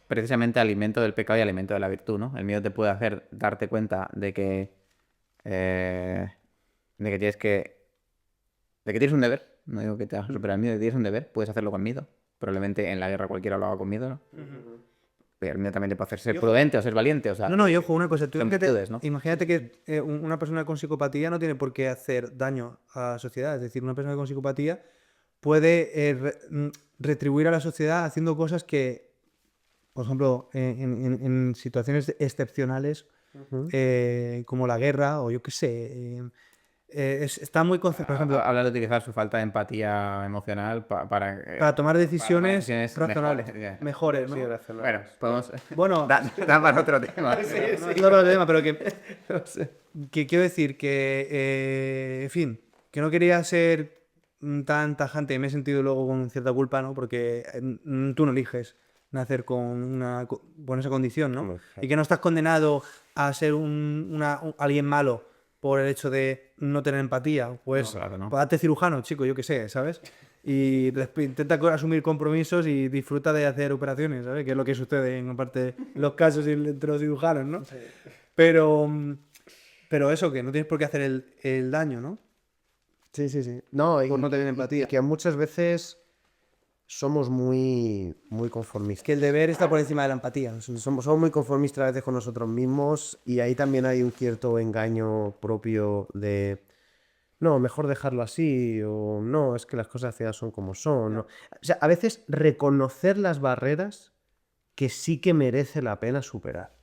precisamente alimento del pecado y alimento de la virtud, ¿no? El miedo te puede hacer darte cuenta de que tienes un deber. No digo que te hagas superar el miedo, que tienes un deber, puedes hacerlo con miedo. Probablemente en la guerra cualquiera lo haga con miedo, ¿no? Pero el miedo también te puede hacer ser prudente o ser valiente, o sea... No, y ojo, una cosa. Tú son virtudes, ¿no? imagínate que una persona con psicopatía no tiene por qué hacer daño a la sociedad. Es decir, una persona con psicopatía puede retribuir a la sociedad haciendo cosas que, por ejemplo, en situaciones excepcionales, como la guerra o yo qué sé, está muy concentrado. Por ejemplo, Hablar de utilizar su falta de empatía emocional para tomar decisiones decisiones razonables, mejores, mejores, ¿no? Bueno, podemos... Bueno, Da para otro tema. no es otro tema, pero que quiero decir que, en fin, que no quería ser tan tajante y me he sentido luego con cierta culpa, ¿no? Porque tú no eliges nacer con esa condición, ¿no? Hombre, Y que no estás condenado a ser alguien malo por el hecho de no tener empatía. Pues, No, claro, no. pues hazte cirujano, chico, yo qué sé, ¿sabes? y intenta asumir compromisos y disfruta de hacer operaciones, ¿sabes? Que es lo que sucede en parte los casos entre los cirujanos, ¿no? Sí. Pero eso, que no tienes por qué hacer el daño, ¿no? Sí, sí, sí. No, Por no tener empatía. y que muchas veces somos muy conformistas. Que el deber está por encima de la empatía. Somos muy conformistas a veces con nosotros mismos y ahí también hay un cierto engaño propio de no, mejor dejarlo así o no, es que las cosas al final son como son. ¿no? O sea, a veces reconocer las barreras que sí que merece la pena superar.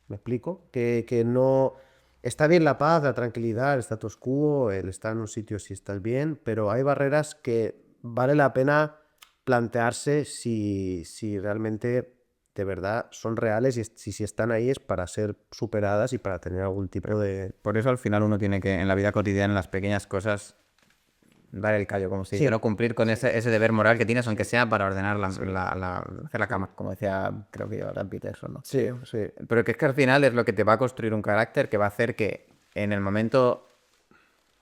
¿Me explico? Que no... Está bien la paz, la tranquilidad, el status quo, el estar en un sitio si estás bien, pero hay barreras que vale la pena plantearse si realmente de verdad son reales y si están ahí es para ser superadas y para tener algún tipo de... Por eso al final uno tiene que, en la vida cotidiana, en las pequeñas cosas, dar el callo, como se dice, Sí. ¿no? Cumplir con ese deber moral que tienes, aunque sea para ordenar hacer la cama, como decía, creo que yo, Dan Peterson, ¿no? Sí, sí. Pero que es que al final es lo que te va a construir un carácter que va a hacer que en el momento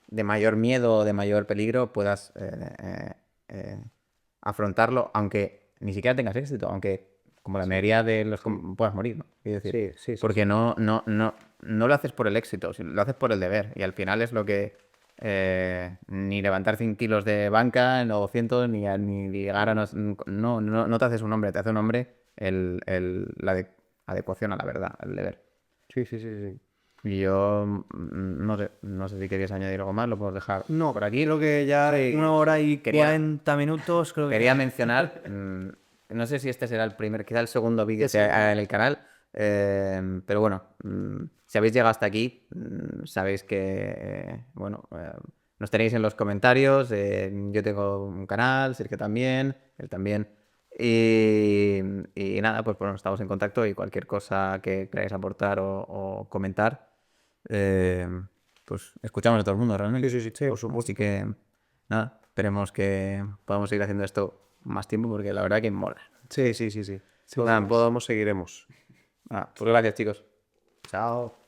de mayor miedo o de mayor peligro puedas afrontarlo, aunque ni siquiera tengas éxito, aunque como la mayoría de los puedas morir, ¿no? Quiero decir, Sí, porque no lo haces por el éxito, lo haces por el deber. Y al final es lo que ni levantar 100 kilos de banca, o 200, ni llegar a... No te haces un hombre, te hace un hombre la adecuación a la verdad, al deber. Sí, sí, sí, sí. Y yo no sé si querías añadir algo más, lo podemos dejar No, por aquí. creo que ya Sí, 1 hora y quería- 40 minutos, creo que... Quería mencionar, no sé si este será el primer, quizá el segundo vídeo que haga en el canal, pero bueno, si habéis llegado hasta aquí, sabéis que, nos tenéis en los comentarios, yo tengo un canal, Sergio también, él también, y nada, pues bueno, estamos en contacto y cualquier cosa que queráis aportar o comentar, pues escuchamos a todo el mundo realmente. Sí, por supuesto. Así que nada, esperemos que podamos seguir haciendo esto más tiempo porque la verdad que mola. Sí, sí, sí, sí. Nada, podamos, seguiremos. Pues gracias, chicos. Chao.